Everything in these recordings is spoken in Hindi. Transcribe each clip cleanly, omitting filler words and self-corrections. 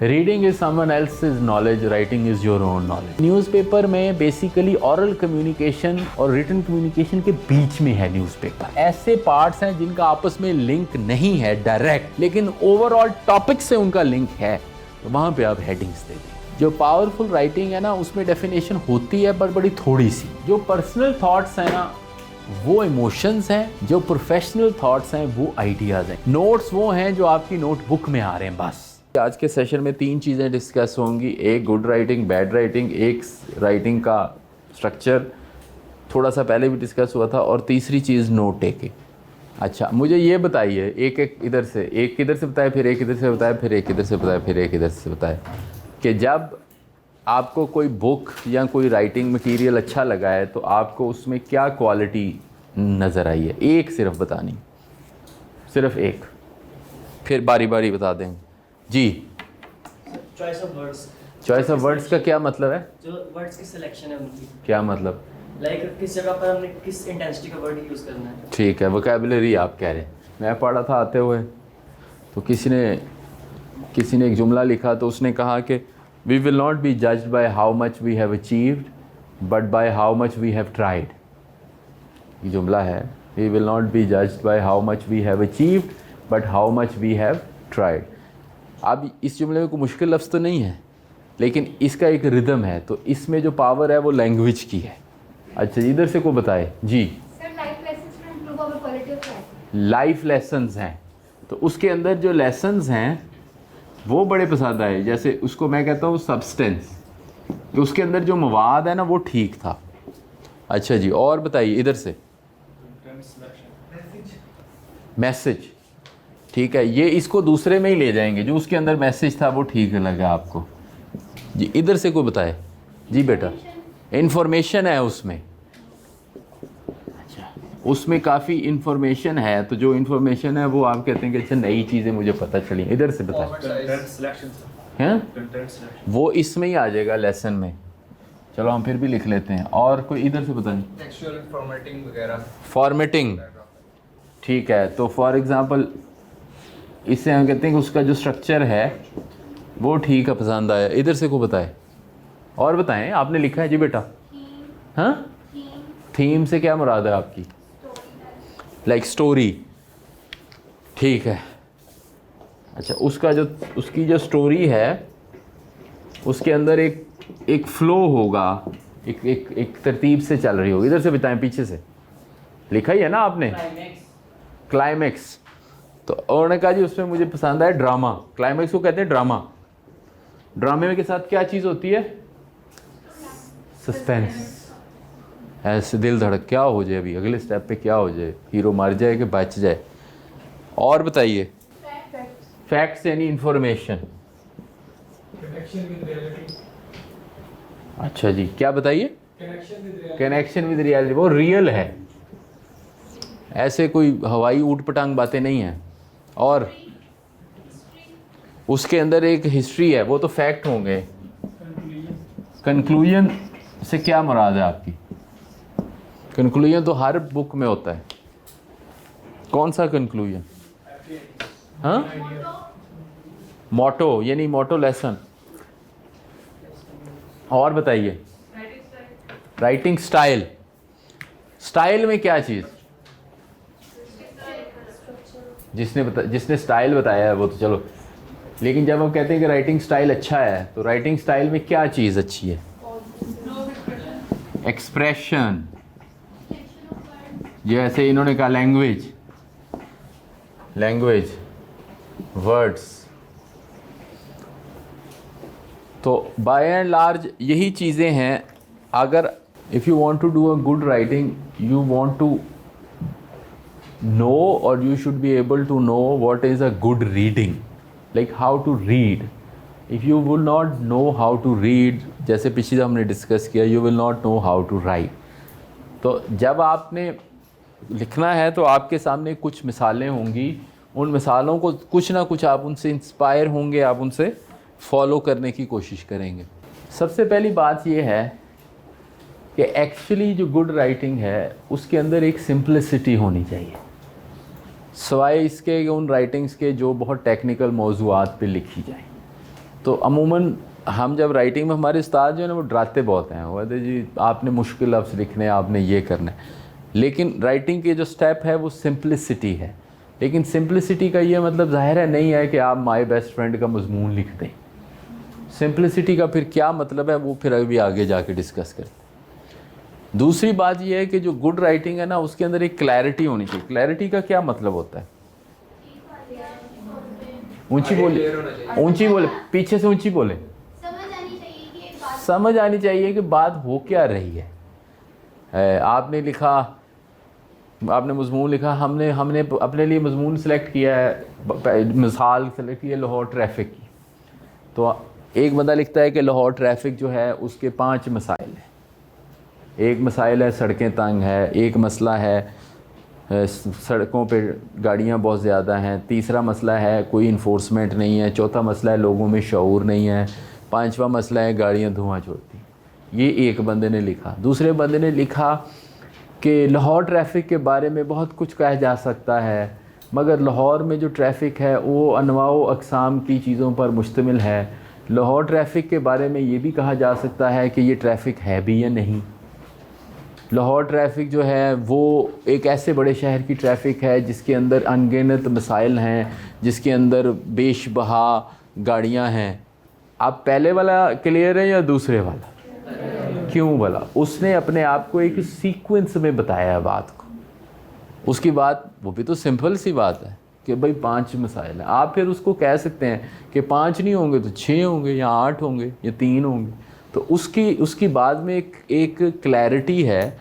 Reading is someone else's knowledge, writing is your own knowledge. Newspaper में बेसिकली ऑरल कम्युनिकेशन और रिटन कम्युनिकेशन के बीच में है न्यूज़पेपर। ऐसे पार्ट्स हैं जिनका आपस में लिंक नहीं है डायरेक्ट, लेकिन ओवरऑल टॉपिक से उनका लिंक है, तो वहाँ पे आप हेडिंग्स दे दें। जो पावरफुल राइटिंग है ना, उसमें डेफिनेशन होती है पर बड़ी थोड़ी सी। जो पर्सनल थॉट्स हैं ना, वो इमोशंस हैं। जो प्रोफेशनल थॉट्स हैं वो आइडियाज़ हैं। नोट्स वो हैं जो आपकी नोटबुक में आ रहे हैं बस। आज के सेशन में 3 चीज़ें डिस्कस होंगी। एक गुड राइटिंग, बैड राइटिंग, एक राइटिंग का स्ट्रक्चर, थोड़ा सा पहले भी डिस्कस हुआ था, और तीसरी चीज़ नोट टेकिंग। अच्छा, मुझे ये बताइए, एक एक इधर से, एक इधर से बताए, फिर एक इधर से बताए, फिर एक इधर से बताए, फिर एक इधर से बताए, कि जब आपको कोई बुक या कोई राइटिंग मटीरियल अच्छा लगा है तो आपको उसमें क्या क्वालिटी नज़र आई है? एक सिर्फ बतानी, सिर्फ एक, फिर बारी बारी बता दें जी। Choice of words. Choice of words का क्या मतलब है? जो वर्ड्स की सिलेक्शन है उनकी, क्या मतलब? लाइक किस जगह पर हमने किस इंटेंसिटी का वर्ड यूज़ करना है। ठीक है, वोकैबुलरी आप कह रहे हैं। मैं पढ़ा था आते हुए, तो किसी ने एक जुमला लिखा, तो उसने कहा कि we will not be judged by how much we have achieved but by how much we have tried. ये जुमला है, we will not be judged by how much we have achieved but how much we have tried. अब इस जुमले में कोई मुश्किल लफ्ज़ तो नहीं है, लेकिन इसका एक रिदम है, तो इसमें जो पावर है वो लैंग्वेज की है। अच्छा, इधर से को बताए जी। Sir, life lessons to improve our quality of life. Life lessons हैं, तो उसके अंदर जो लेसन्स हैं वो बड़े पसंद आए। जैसे उसको मैं कहता हूँ सब्सटेंस, तो उसके अंदर जो मवाद है ना वो ठीक था। अच्छा जी, और बताइए इधर से। मैसेज, ठीक है, ये इसको दूसरे में ही ले जाएंगे। जो उसके अंदर मैसेज था वो ठीक लगा आपको जी। इधर से कोई बताए जी बेटा। इंफॉर्मेशन है उसमें। अच्छा, उसमें काफ़ी इंफॉर्मेशन है, तो जो इंफॉर्मेशन है वो आप कहते हैं कि अच्छा नई चीज़ें मुझे पता चली। इधर से बताए हैं, वो इसमें ही आ जाएगा लेसन में। चलो हम फिर भी लिख लेते हैं। और कोई इधर से बताएं। टेक्सचुअल फॉर्मेटिंग वगैरह। फॉर्मेटिंग, ठीक है, तो फॉर एग्ज़ाम्पल इससे हम कहते हैं कि उसका जो स्ट्रक्चर है वो ठीक है, पसंद आया। इधर से को बताए, और बताएं। आपने लिखा है जी बेटा। हाँ, थीम से क्या मुराद है आपकी? लाइक स्टोरी, ठीक है। अच्छा, उसकी जो स्टोरी है उसके अंदर एक फ्लो होगा, एक तरतीब से चल रही होगी। इधर से बताएं, पीछे से लिखा ही है ना आपने, क्लाइमेक्स। तो उन्होंने कहा जी उसमें मुझे पसंद आया ड्रामा। क्लाइमेक्स को कहते हैं ड्रामा। ड्रामे में के साथ क्या चीज़ होती है? सस्पेंस। ऐसे दिल धड़क, क्या हो जाए, अभी अगले स्टेप पे क्या हो जाए, हीरो मर जाए कि बच जाए। और बताइए। फैक्ट्स यानी इंफॉर्मेशन। अच्छा जी, क्या बताइए? कनेक्शन विद रियलिटी, वो रियल है, ऐसे कोई हवाई ऊट पटांग बातें नहीं हैं। और उसके अंदर एक हिस्ट्री है, वो तो फैक्ट होंगे। कंक्लूजन से क्या मुराद है आपकी? कंक्लूजन तो हर बुक में होता है। कौन सा कंक्लूजन? हाँ, मोटो यानी मोटो लेसन। और बताइए। Writing style. स्टाइल में क्या चीज़? जिसने स्टाइल बताया है वो तो चलो, लेकिन जब हम कहते हैं कि राइटिंग स्टाइल अच्छा है, तो राइटिंग स्टाइल में क्या चीज़ अच्छी है? एक्सप्रेशन। जैसे इन्होंने कहा लैंग्वेज, वर्ड्स। तो बाय एंड लार्ज यही चीज़ें हैं। अगर if you want to do a good writing, you want to know, or you should be able to know what is a good reading, like how to read. If you will not know how to read, जैसे पिछले हमने डिस्कस किया, you will not know how to write. तो जब आपने लिखना है तो आपके सामने कुछ मिसालें होंगी, उन मिसालों को कुछ ना कुछ आप उनसे इंस्पायर होंगे, आप उनसे फॉलो करने की कोशिश करेंगे। सबसे पहली बात यह है कि एक्चुअली जो गुड राइटिंग है उसके अंदर एक सिंप्लिसिटी होनी चाहिए, सवाए इसके उन राइटिंग्स के जो बहुत टेक्निकल मौज़ूआत पे लिखी जाए। तो अमूमन हम जब राइटिंग में, हमारे उस्ताद जो है ना वो डराते बहुत हैं, वो कहते जी आपने मुश्किल लफ्ज़ लिखने हैं, आपने ये करना है। लेकिन राइटिंग के जो स्टेप है वो सिंपलिसिटी है। लेकिन सिंपलिसिटी का ये मतलब ज़ाहिर है नहीं है कि आप माय बेस्ट फ्रेंड का मजमून लिख दें। सिंपलिसिटी का फिर क्या मतलब है वो फिर अभी आगे जाके डिस्कस करते हैं। दूसरी बात ये है कि जो गुड राइटिंग है ना उसके अंदर एक क्लैरिटी होनी चाहिए। क्लैरिटी का क्या मतलब होता है? ऊंची बोले, ऊंची बोले, पीछे से ऊंची बोले। समझ आनी चाहिए कि बात हो क्या रही है। आपने लिखा, आपने मजमून लिखा, हमने अपने लिए मजमून सेलेक्ट किया है, मिसाल सेलेक्ट की है लाहौर ट्रैफिक की। तो एक बंदा लिखता है कि लाहौर ट्रैफिक जो है उसके 5 मसाइल हैं। एक मसाइल है सड़कें तंग है, एक मसला है सड़कों पे गाड़ियाँ बहुत ज़्यादा हैं, तीसरा मसला है कोई इन्फोर्समेंट नहीं है, चौथा मसला है लोगों में शऊर नहीं है, 5वां मसला है गाड़ियाँ धुआं छोड़ती। ये एक बंदे ने लिखा। दूसरे बंदे ने लिखा कि लाहौर ट्रैफिक के बारे में बहुत कुछ कहा जा सकता है, मगर लाहौर में जो ट्रैफिक है वो अनवाओ अक़साम की चीज़ों पर मुश्तमिल है। लाहौर ट्रैफिक के बारे में ये भी कहा जा सकता है कि ये ट्रैफिक है भी या नहीं। लाहौर ट्रैफिक जो है वो एक ऐसे बड़े शहर की ट्रैफिक है जिसके अंदर अनगिनत मसाइल हैं, जिसके अंदर बेशबहा गाड़ियाँ हैं। आप पहले वाला क्लियर है या दूसरे वाला? क्यों वाला? उसने अपने आप को एक सीक्वेंस में बताया बात को। उसकी बात वो भी तो सिंपल सी बात है कि भाई 5 मसाइल हैं। आप फिर उसको कह सकते हैं कि 5 नहीं होंगे तो 6 होंगे या 8 होंगे या 3 होंगे। तो उसकी बात में एक क्लैरिटी है।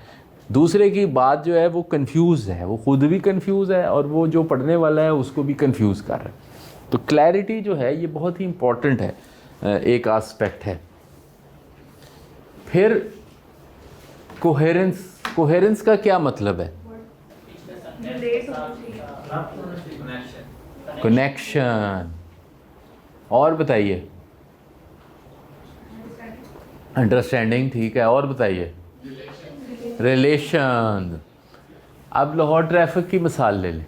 दूसरे की बात जो है वो कंफ्यूज है, वो खुद भी कंफ्यूज है और वो जो पढ़ने वाला है उसको भी कंफ्यूज कर रहा है। तो क्लैरिटी जो है ये बहुत ही इम्पॉर्टेंट है, एक एस्पेक्ट है। फिर कोहेरेंस का क्या मतलब है? कनेक्शन। और बताइए। अंडरस्टैंडिंग, ठीक है, और बताइए। रिलेशन। अब लाहौर ट्रैफिक की मिसाल ले लें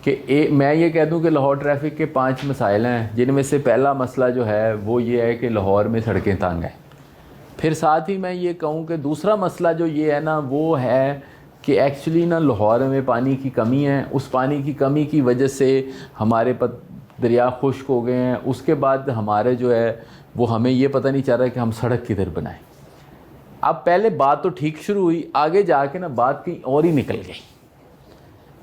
कि मैं ये कह दूं कि लाहौर ट्रैफिक के 5 मसाइल हैं, जिनमें से पहला मसला जो है वो ये है कि लाहौर में सड़कें तंग हैं। फिर साथ ही मैं ये कहूँ कि दूसरा मसला जो ये है ना वो है कि एक्चुअली ना लाहौर में पानी की कमी है। उस पानी की कमी की वजह से हमारे दरिया खुश्क हो गए हैं। उसके बाद हमारे जो है वो हमें ये पता नहीं चल रहा कि हम सड़क किधर बनाएं। अब पहले बात तो ठीक शुरू हुई, आगे जाके ना बात कहीं और ही निकल गई।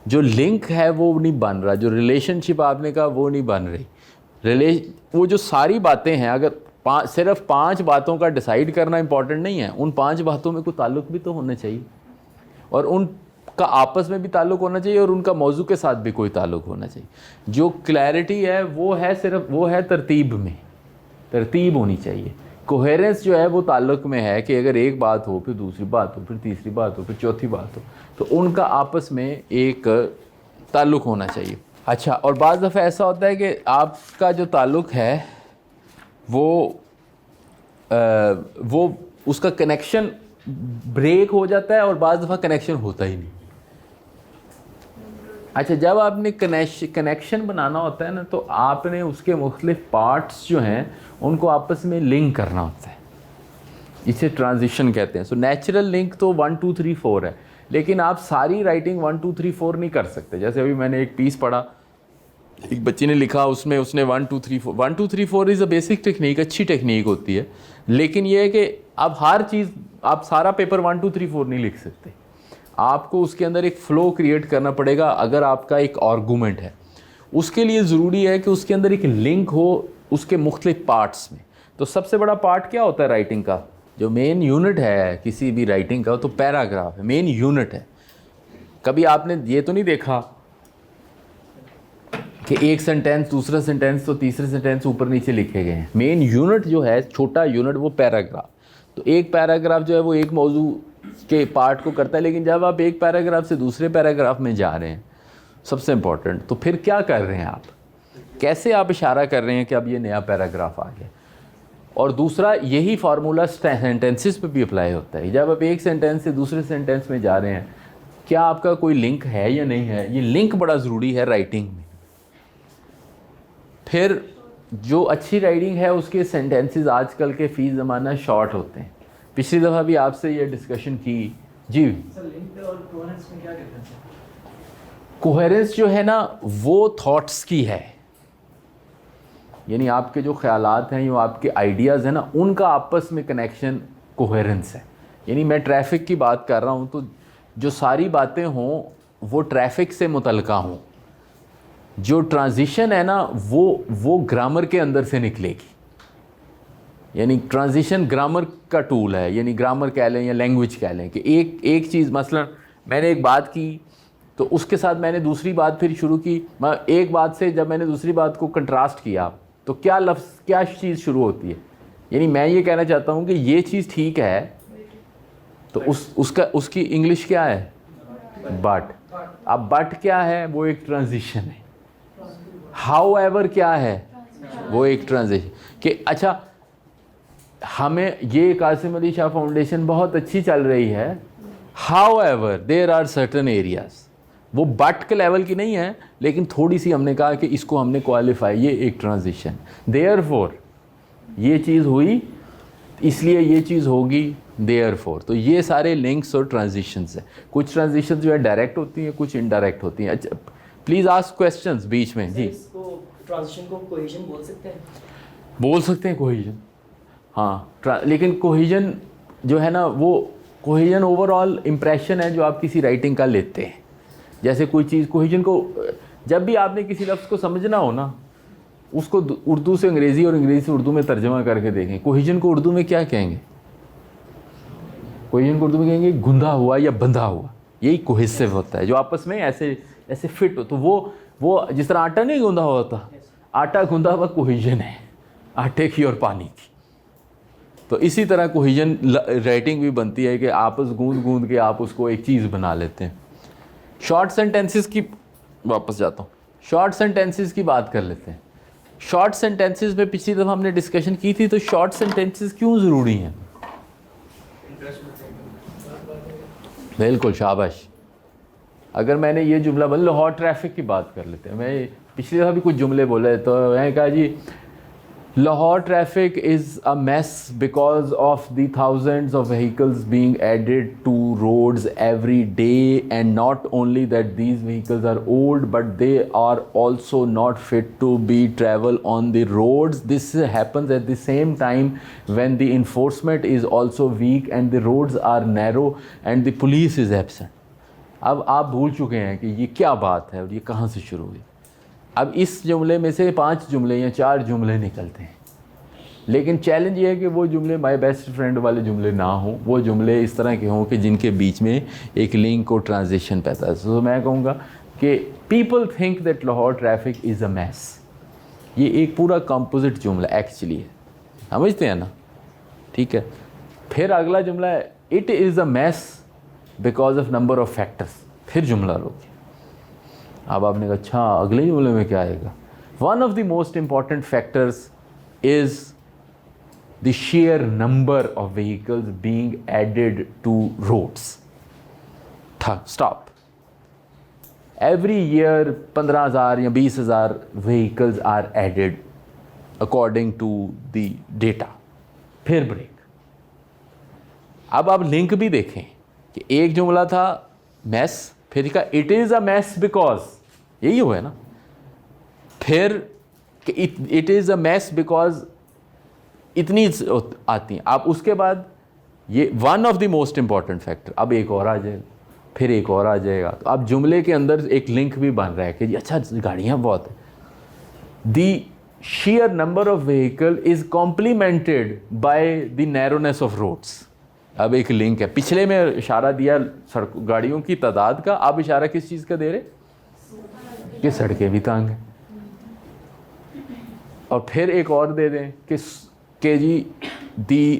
जो लिंक है वो नहीं बन रहा, जो रिलेशनशिप आपने कहा वो नहीं बन रही। वो जो सारी बातें हैं, अगर सिर्फ 5 बातों का डिसाइड करना इंपॉर्टेंट नहीं है, उन 5 बातों में कोई ताल्लुक भी तो होना चाहिए और उनका आपस में भी ताल्लुक होना चाहिए और उनका मौजू के साथ भी कोई ताल्लुक होना चाहिए। जो क्लैरिटी है वो है सिर्फ वो है तरतीब में, तरतीब होनी चाहिए। कोहेरेंस जो है वो ताल्लुक में है कि अगर एक बात हो फिर दूसरी बात हो फिर तीसरी बात हो फिर चौथी बात हो, तो उनका आपस में एक ताल्लुक होना चाहिए। अच्छा, और बाज़ दफ़ा ऐसा होता है कि आपका जो ताल्लुक है वो उसका कनेक्शन ब्रेक हो जाता है और बाज़ दफ़ा कनेक्शन होता ही नहीं। अच्छा, जब आपने कनेक्शन बनाना होता है ना तो आपने उसके मुख्तलिफ पार्ट्स जो हैं उनको आपस में लिंक करना होता है। इसे ट्रांजिशन कहते हैं। सो नेचुरल लिंक तो 1 2 3 4 है, लेकिन आप सारी राइटिंग 1 2 3 4 नहीं कर सकते। जैसे अभी मैंने एक पीस पढ़ा, एक बच्ची ने लिखा, उसमें उसने 1 2 3 4 1 2 3 4 इज़ अ बेसिक टेक्निक, अच्छी टेक्निक होती है। लेकिन ये है कि आप हर चीज़, आप सारा पेपर 1 2 3 4 नहीं लिख सकते। आपको उसके अंदर एक फ़्लो क्रिएट करना पड़ेगा। अगर आपका एक आर्गूमेंट है, उसके लिए ज़रूरी है कि उसके अंदर एक लिंक हो उसके मुख्तलिफ पार्ट्स में। तो सबसे बड़ा पार्ट क्या होता है राइटिंग का? जो मेन यूनिट है किसी भी राइटिंग का, तो पैराग्राफ है, मेन यूनिट है। कभी आपने ये तो नहीं देखा कि एक सेंटेंस, दूसरा सेंटेंस तो तीसरे सेंटेंस ऊपर नीचे लिखे गए हैं। मेन यूनिट जो है, छोटा यूनिट, वो पैराग्राफ। तो एक पैराग्राफ जो है वो एक मौजू के पार्ट को करता है। लेकिन जब आप एक पैराग्राफ से दूसरे पैराग्राफ में जा रहे हैं, सबसे इम्पॉर्टेंट, तो फिर क्या कर रहे हैं आप? कैसे आप इशारा कर रहे हैं कि अब ये नया पैराग्राफ आ गया? और दूसरा, यही फार्मूला सेंटेंसेस पे भी अप्लाई होता है। जब आप एक सेंटेंस से दूसरे सेंटेंस में जा रहे हैं, क्या आपका कोई लिंक है या नहीं है? ये लिंक बड़ा ज़रूरी है राइटिंग में। फिर जो अच्छी राइटिंग है उसके सेंटेंसेस आजकल के फ़ी ज़माना शॉर्ट होते हैं। पिछली दफ़ा भी आपसे ये डिस्कशन की जी। सर लिंक और कोहेरेंस में क्या डिफरेंस है? कोहेरेंस जो है ना वो थॉट्स की है, यानी आपके जो ख्यालात हैं, जो आपके आइडियाज़ हैं ना, उनका आपस में कनेक्शन कोहेरेंस है। यानी मैं ट्रैफिक की बात कर रहा हूँ तो जो सारी बातें हों वो ट्रैफिक से मुतल्लिका हों। जो ट्रांजिशन है ना वो ग्रामर के अंदर से निकलेगी। यानी ट्रांजिशन ग्रामर का टूल है, यानी ग्रामर कह लें या लैंग्वेज कह लें कि एक चीज़, मसलन मैंने एक बात की तो उसके साथ मैंने दूसरी बात फिर शुरू की। मैं एक बात से जब मैंने दूसरी बात को कंट्रास्ट किया तो क्या लफ्ज़, क्या चीज़ शुरू होती है। यानी मैं ये कहना चाहता हूँ कि ये चीज़ ठीक है तो उसकी इंग्लिश क्या है? बट। अब बट क्या है? वो एक ट्रांजिशन है। हाउएवर क्या है? वो एक ट्रांजिशन कि अच्छा हमें ये कासिम अली शाह फाउंडेशन बहुत अच्छी चल रही है, however there are certain areas, वो बट के लेवल की नहीं है लेकिन थोड़ी सी हमने कहा कि इसको हमने क्वालिफाई, ये एक ट्रांजिशन। देयरफॉर ये चीज़ हुई इसलिए ये चीज़ होगी, देयरफॉर। तो ये सारे लिंक्स और ट्रांजिशंस हैं। कुछ ट्रांजिशन जो है डायरेक्ट होती हैं, कुछ इनडायरेक्ट होती हैं। अच्छा प्लीज़ आस्क क्वेश्चंस बीच में जी। इसको ट्रांजिशन को कोहेजन बोल सकते हैं? बोल सकते हैं कोहेजन, हाँ। लेकिन कोहेजन जो है ना वो कोहेजन ओवरऑल इम्प्रेशन है जो आप किसी राइटिंग का लेते हैं। जैसे कोई चीज़ कोहेजन को, जब भी आपने किसी लफ्ज़ को समझना हो ना उसको उर्दू से अंग्रेज़ी और अंग्रेज़ी से उर्दू में तर्जमा करके देखें। कोहेजन को उर्दू में क्या कहेंगे? कोहेजन को उर्दू में कहेंगे गुंदा हुआ या बंधा हुआ। यही कोहेसिव होता है जो आपस में ऐसे ऐसे फिट हो। तो वो जिस तरह आटा नहीं गूंदा हुआ होता, आटा गूंदा हुआ कोहेजन है आटे की और पानी की। तो इसी तरह कोहेजन राइटिंग भी बनती है कि आपस गूंद गूंद के आप उसको एक चीज़ बना लेते हैं। शॉर्ट सेंटेंसेस की वापस जाता हूँ, शॉर्ट सेंटेंसेस की बात कर लेते हैं। शॉर्ट सेंटेंसेस में पिछली दफ़ा हमने डिस्कशन की थी, तो शॉर्ट सेंटेंसेस क्यों ज़रूरी हैं? बिल्कुल शाबाश। अगर मैंने ये जुमला बोला, लाहौर ट्रैफिक की बात कर लेते हैं। मैं पिछली दफ़ा भी कुछ जुमले बोले तो मैंने कहा जी Lahore traffic is a mess because of the thousands of vehicles being added to roads every day, and not only that these vehicles are old but they are also not fit to be travel on the roads. This happens at the same time when the enforcement is also weak and the roads are narrow and the police is absent। अब आप भूल चुके हैं कि ये क्या बात है और ये कहाँ से शुरू हुई। अब इस जुमले में से 5 जुमले या 4 जुमले निकलते हैं, लेकिन चैलेंज ये है कि वो जुमले माय बेस्ट फ्रेंड वाले जुमले ना हों, वो जुमले इस तरह के हों कि जिनके बीच में एक लिंक और ट्रांजिशन पैदा है। तो मैं कहूँगा कि people think that Lahore traffic is a mess, ये एक पूरा कंपोजिट जुमला एक्चुअली है, समझते हैं ना? ठीक है। फिर अगला जुमला है it is a mess because of number of factors. फिर जुमला रोकिए। अब आपने कहा अच्छा अगले जुमले में क्या आएगा? One of the most important factors is the share number of vehicles being added to roads. Stop. Every year 15,000 या 20,000 vehicles are added according to the data. फिर ब्रेक। अब आप लिंक भी देखें कि एक जुमला था मैस, फिर का it is a mess because, यही हुआ है ना। फिर कि it is a mess because इतनी आती हैं। अब उसके बाद ये one of the most important factor, अब एक और आ जाएगा, फिर एक और आ जाएगा। तो अब जुमले के अंदर एक लिंक भी बन रहा है कि अच्छा गाड़ियाँ बहुत हैं। दी sheer number of vehicle is complemented by the narrowness of roads। अब एक लिंक है। पिछले में इशारा दिया सड़क गाड़ियों की तादाद का, अब इशारा किस चीज़ का दे रहे कि सड़कें भी तंग हैं। और फिर एक और दे दें कि जी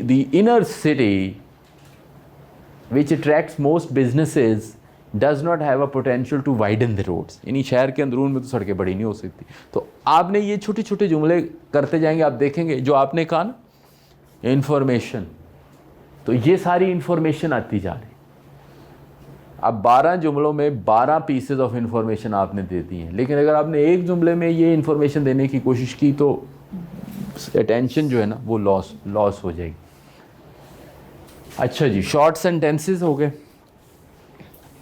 the inner city which attracts most businesses does not have a potential to widen the roads. यानी शहर के अंदरून में तो सड़कें बड़ी नहीं हो सकती। तो आपने ये छोटे छोटे जुमले करते जाएंगे, आप देखेंगे जो आपने कहा ना इंफॉर्मेशन, तो ये सारी इंफॉर्मेशन आती जा रही। अब 12 जुमलों में 12 पीसेज ऑफ इंफॉर्मेशन आपने दे दी हैं, लेकिन अगर आपने एक जुमले में ये इंफॉर्मेशन देने की कोशिश की तो अटेंशन जो है ना वो लॉस हो जाएगी। अच्छा जी, शॉर्ट सेंटेंसेस हो गए।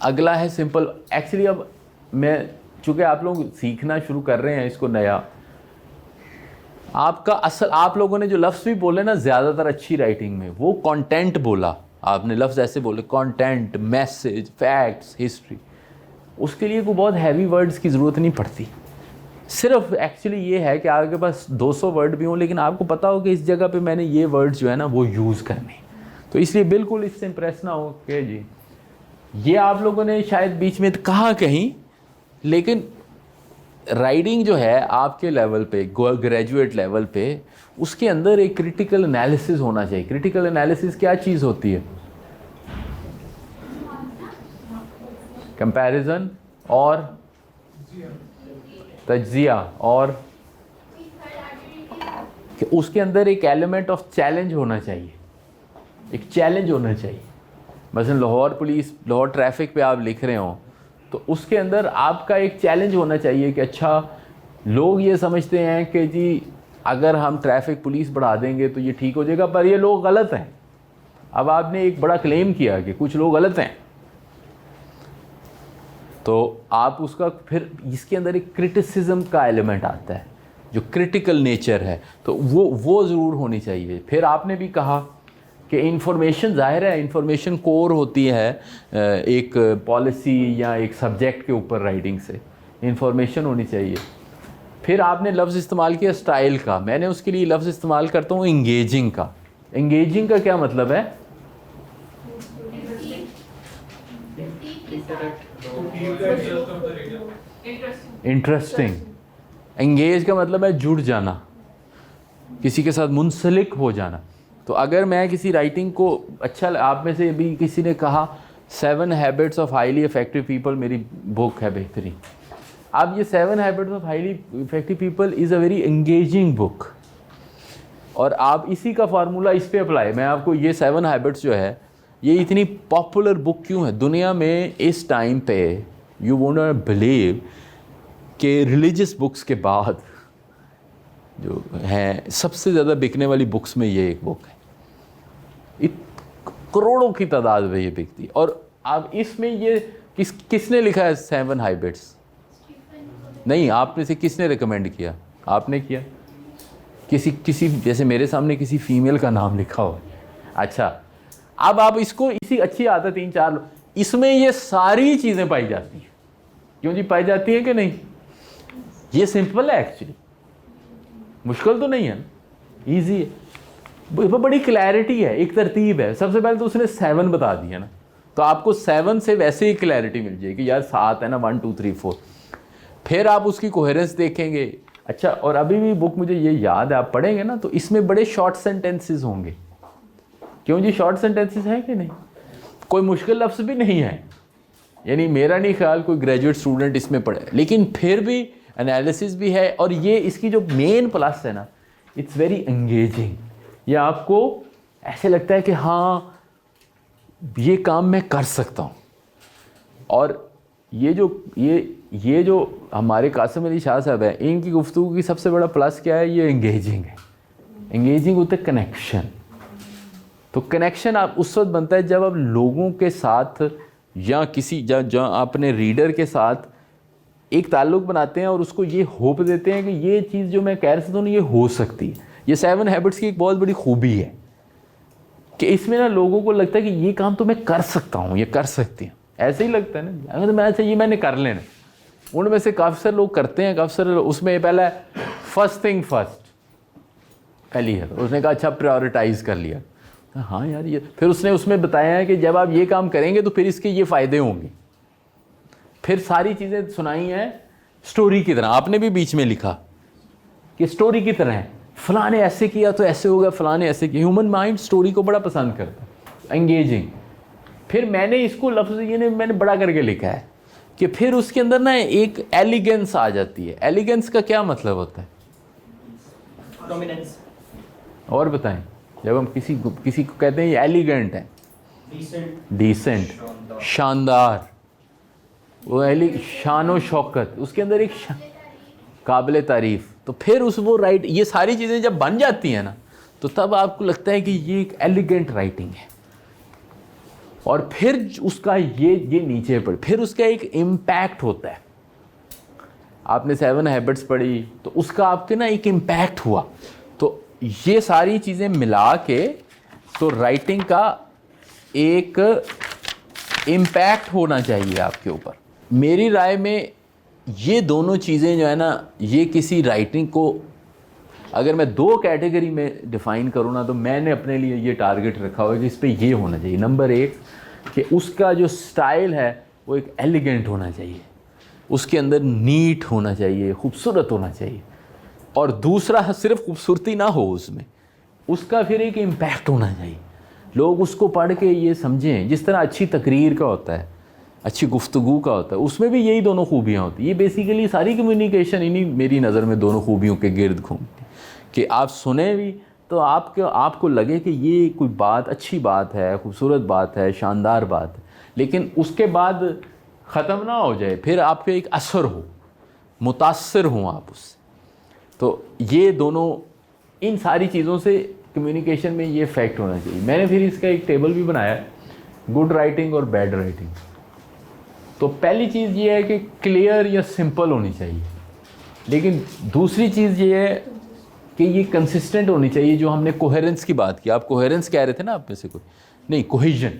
अगला है सिंपल। एक्चुअली अब मैं, चूँकि आप लोग सीखना शुरू कर रहे हैं इसको नया, आपका असल आप लोगों ने जो लफ्ज़ भी बोले ना ज़्यादातर अच्छी राइटिंग में, वो कंटेंट बोला आपने, लफ्ज़ ऐसे बोले कंटेंट, मैसेज, फैक्ट्स, हिस्ट्री, उसके लिए कोई बहुत हैवी वर्ड्स की ज़रूरत नहीं पड़ती। सिर्फ एक्चुअली ये है कि आपके पास 200 वर्ड भी हों, लेकिन आपको पता हो कि इस जगह पे मैंने ये वर्ड्स जो है ना वो यूज़ करने, तो इसलिए बिल्कुल इससे इम्प्रेस ना हो कि जी ये आप लोगों ने शायद बीच में कहा कहीं, लेकिन राइटिंग जो है आपके लेवल पे, ग्रेजुएट लेवल पे, उसके अंदर एक क्रिटिकल एनालिसिस होना चाहिए। क्रिटिकल एनालिसिस क्या चीज़ होती है? कंपैरिजन और तज्जिया, और कि उसके अंदर एक एलिमेंट ऑफ चैलेंज होना चाहिए, एक चैलेंज होना चाहिए। मसलन लाहौर ट्रैफिक पे आप लिख रहे हो तो उसके अंदर आपका एक चैलेंज होना चाहिए कि अच्छा लोग ये समझते हैं कि जी अगर हम ट्रैफिक पुलिस बढ़ा देंगे तो ये ठीक हो जाएगा, पर ये लोग गलत हैं। अब आपने एक बड़ा क्लेम किया कि कुछ लोग गलत हैं, तो आप उसका फिर इसके अंदर एक क्रिटिसिज्म का एलिमेंट आता है, जो क्रिटिकल नेचर है, तो वो ज़रूर होनी चाहिए। फिर आपने भी कहा कि इंफॉर्मेशन, ज़ाहिर है इंफॉर्मेशन कोर होती है एक पॉलिसी या एक सब्जेक्ट के ऊपर राइटिंग से, इंफॉर्मेशन होनी चाहिए। फिर आपने लफ्ज़ इस्तेमाल किया स्टाइल का, मैंने उसके लिए लफ्ज़ इस्तेमाल करता हूँ इंगेजिंग का। इंगेजिंग का क्या मतलब है? इंटरेस्टिंग। एंगेज का मतलब है जुड़ जाना, किसी के साथ मुंसलिक हो जाना। तो अगर मैं किसी राइटिंग को अच्छा, आप में से भी किसी ने कहा 7 habits of highly effective people मेरी बुक है बेहतरीन। अब ये 7 habits of highly effective people is a very engaging book, और आप इसी का फार्मूला इस पे अप्लाई। मैं आपको ये 7 हैबिट्स जो है ये इतनी पॉपुलर बुक क्यों है दुनिया में इस टाइम पे, यू वोंट नॉट बिलीव कि रिलीजियस बुक्स के बाद जो है सबसे ज़्यादा बिकने वाली बुक्स में ये एक बुक है। करोड़ों की तादाद में ये बिकती है। और अब इसमें ये किसने लिखा है 7 हैबिट्स? नहीं, आप में से किसने रिकमेंड किया? आपने किया? किसी जैसे मेरे सामने किसी फीमेल का नाम लिखा हो। अच्छा, अब आप इसको, इसी अच्छी आदत 3-4 इसमें ये सारी चीज़ें पाई जाती हैं। क्यों जी, पाई जाती हैं कि नहीं? ये सिंपल है एक्चुअली, मुश्किल तो नहीं है ना, ईजी है, बड़ी क्लैरिटी है, एक तरतीब है। सबसे पहले तो उसने 7 बता दिया ना, तो आपको 7 से वैसे ही क्लैरिटी मिल जाएगी यार 7 है ना, 1 2 3 4। फिर आप उसकी कोहेरेंस देखेंगे। अच्छा, और अभी भी बुक मुझे ये याद है, आप पढ़ेंगे ना तो इसमें बड़े शॉर्ट सेंटेंसेस होंगे। क्यों जी, शॉर्ट सेंटेंसेस हैं कि नहीं? कोई मुश्किल लफ्ज़ भी नहीं है, यानी मेरा नहीं ख्याल कोई ग्रेजुएट स्टूडेंट इसमें पढ़े, लेकिन फिर भी एनालिसिस भी है। और ये इसकी जो मेन प्लस है ना, इट्स वेरी एंगेजिंग। ये आपको ऐसे लगता है कि हाँ ये काम मैं कर सकता हूँ। और ये जो हमारे कासिम अली शाह साहब हैं, इनकी गुफ्तगू की सबसे बड़ा प्लस क्या है? ये एंगेजिंग है। एंगेजिंग होता है कनेक्शन। तो कनेक्शन आप उस वक्त बनता है जब आप लोगों के साथ या किसी जहाँ अपने रीडर के साथ एक ताल्लुक़ बनाते हैं और उसको ये होप देते हैं कि ये चीज़ जो मैं कह रहा था ना ये हो सकती है। ये 7 हैबिट्स की एक बहुत बड़ी खूबी है कि इसमें ना लोगों को लगता है कि ये काम तो मैं कर सकता हूँ, ये कर सकती हूँ। ऐसे ही लगता है ना, अगर तो मैं ऐसे ये मैंने कर लेना। उनमें से काफ़ी सारे लोग करते हैं, काफ़ी सारे लोग उसमें पहला फर्स्ट थिंग फर्स्ट, पहली है उसने कहा अच्छा प्रायोरिटाइज़ कर लिया। हाँ यार, ये फिर उसने उसमें बताया है कि जब आप ये काम करेंगे तो फिर इसके ये फ़ायदे होंगे। फिर सारी चीज़ें सुनाई हैं स्टोरी की तरह। आपने भी बीच में लिखा कि स्टोरी की तरह है, फ़लाँ ने ऐसे किया तो ऐसे होगा, फ़लाँ ने ऐसे किया। ह्यूमन माइंड स्टोरी को बड़ा पसंद करता है, एंगेजिंग। फिर मैंने इसको लफ्ज़ मैंने बड़ा करके लिखा है कि फिर उसके अंदर ना एक एलिगेंस आ जाती है। एलिगेंस का क्या मतलब होता है? प्रोमिनेंस। और बताएं, जब हम किसी को कहते हैं ये एलिगेंट है, डिसेंट, शानदार, वो शान व शौकत, उसके अंदर एक काबिल तारीफ़। तो फिर उस वो राइट ये सारी चीज़ें जब बन जाती हैं ना, तो तब आपको लगता है कि ये एक एलिगेंट राइटिंग है। और फिर उसका ये नीचे पढ़, फिर उसका एक इम्पैक्ट होता है। आपने 7 हैबिट्स पढ़ी तो उसका आपके ना एक इम्पैक्ट हुआ। तो ये सारी चीज़ें मिला के तो राइटिंग का एक इम्पैक्ट होना चाहिए आपके ऊपर। मेरी राय में ये दोनों चीज़ें जो है ना, ये किसी राइटिंग को अगर मैं 2 कैटेगरी में डिफ़ाइन करूँ ना, तो मैंने अपने लिए ये टारगेट रखा हुआ है कि इस पे ये होना चाहिए। नंबर 1 कि उसका जो स्टाइल है वो एक एलिगेंट होना चाहिए, उसके अंदर नीट होना चाहिए, खूबसूरत होना चाहिए। और दूसरा सिर्फ खूबसूरती ना हो उसमें, उसका फिर एक इम्पैक्ट होना चाहिए। लोग उसको पढ़ के ये समझें, जिस तरह अच्छी तकरीर का होता है, अच्छी गुफ्तगू का होता है, उसमें भी यही दोनों खूबियाँ होती हैं। ये बेसिकली सारी कम्युनिकेशन इन्हीं मेरी नज़र में दोनों खूबियों के गिर्द घूमती कि आप सुने भी तो आपको लगे कि ये कोई बात अच्छी बात है, खूबसूरत बात है, शानदार बात है, लेकिन उसके बाद ख़त्म ना हो जाए, फिर आप पे एक असर हो, मुतासर हों आप उससे। तो ये दोनों, इन सारी चीज़ों से कम्युनिकेशन में ये फैक्ट होना चाहिए। मैंने फिर इसका एक टेबल भी बनाया है, गुड राइटिंग और बैड राइटिंग। तो पहली चीज़ ये है कि क्लियर या सिंपल होनी चाहिए, लेकिन दूसरी चीज़ ये है कि ये कंसिस्टेंट होनी चाहिए। जो हमने कोहेरेंस की बात की, आप कोहेरेंस कह रहे थे ना आप में से कोई, नहीं कोहेजन।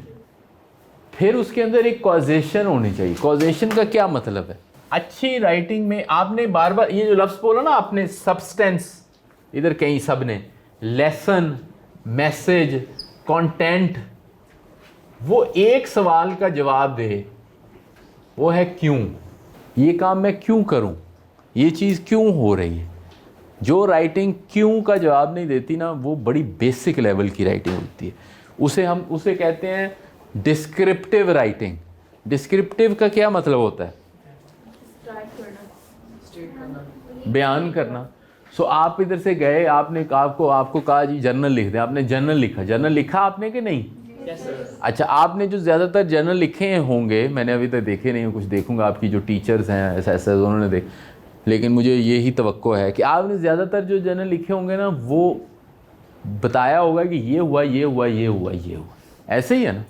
फिर उसके अंदर एक कॉजेशन होनी चाहिए। कॉजेशन का क्या मतलब है? अच्छी राइटिंग में आपने बार बार ये जो लफ्ज़ बोला ना आपने, सब्सटेंस, इधर कहीं सब ने, लेसन, मैसेज, कंटेंट, वो एक सवाल का जवाब दे, वो है क्यों। ये काम मैं क्यों करूं, ये चीज़ क्यों हो रही है। जो राइटिंग क्यों का जवाब नहीं देती ना, वो बड़ी बेसिक लेवल की राइटिंग होती है। उसे कहते हैं डिस्क्रिप्टिव राइटिंग। डिस्क्रिप्टिव का क्या मतलब होता है? बयान करना। सो आप इधर से गए, आपको कहा जी जर्नल लिख दें, आपने जर्नल लिखा आपने कि नहीं? अच्छा, आपने जो ज़्यादातर जर्नल लिखे होंगे, मैंने अभी तक देखे नहीं, कुछ देखूंगा आपकी जो टीचर्स हैं ऐसा उन्होंने देख, लेकिन मुझे यही तवक्को है कि आपने ज़्यादातर जो जर्नल लिखे होंगे ना, वो बताया होगा कि ये हुआ, ये हुआ, ये हुआ, ये हुआ। ऐसे ही है ना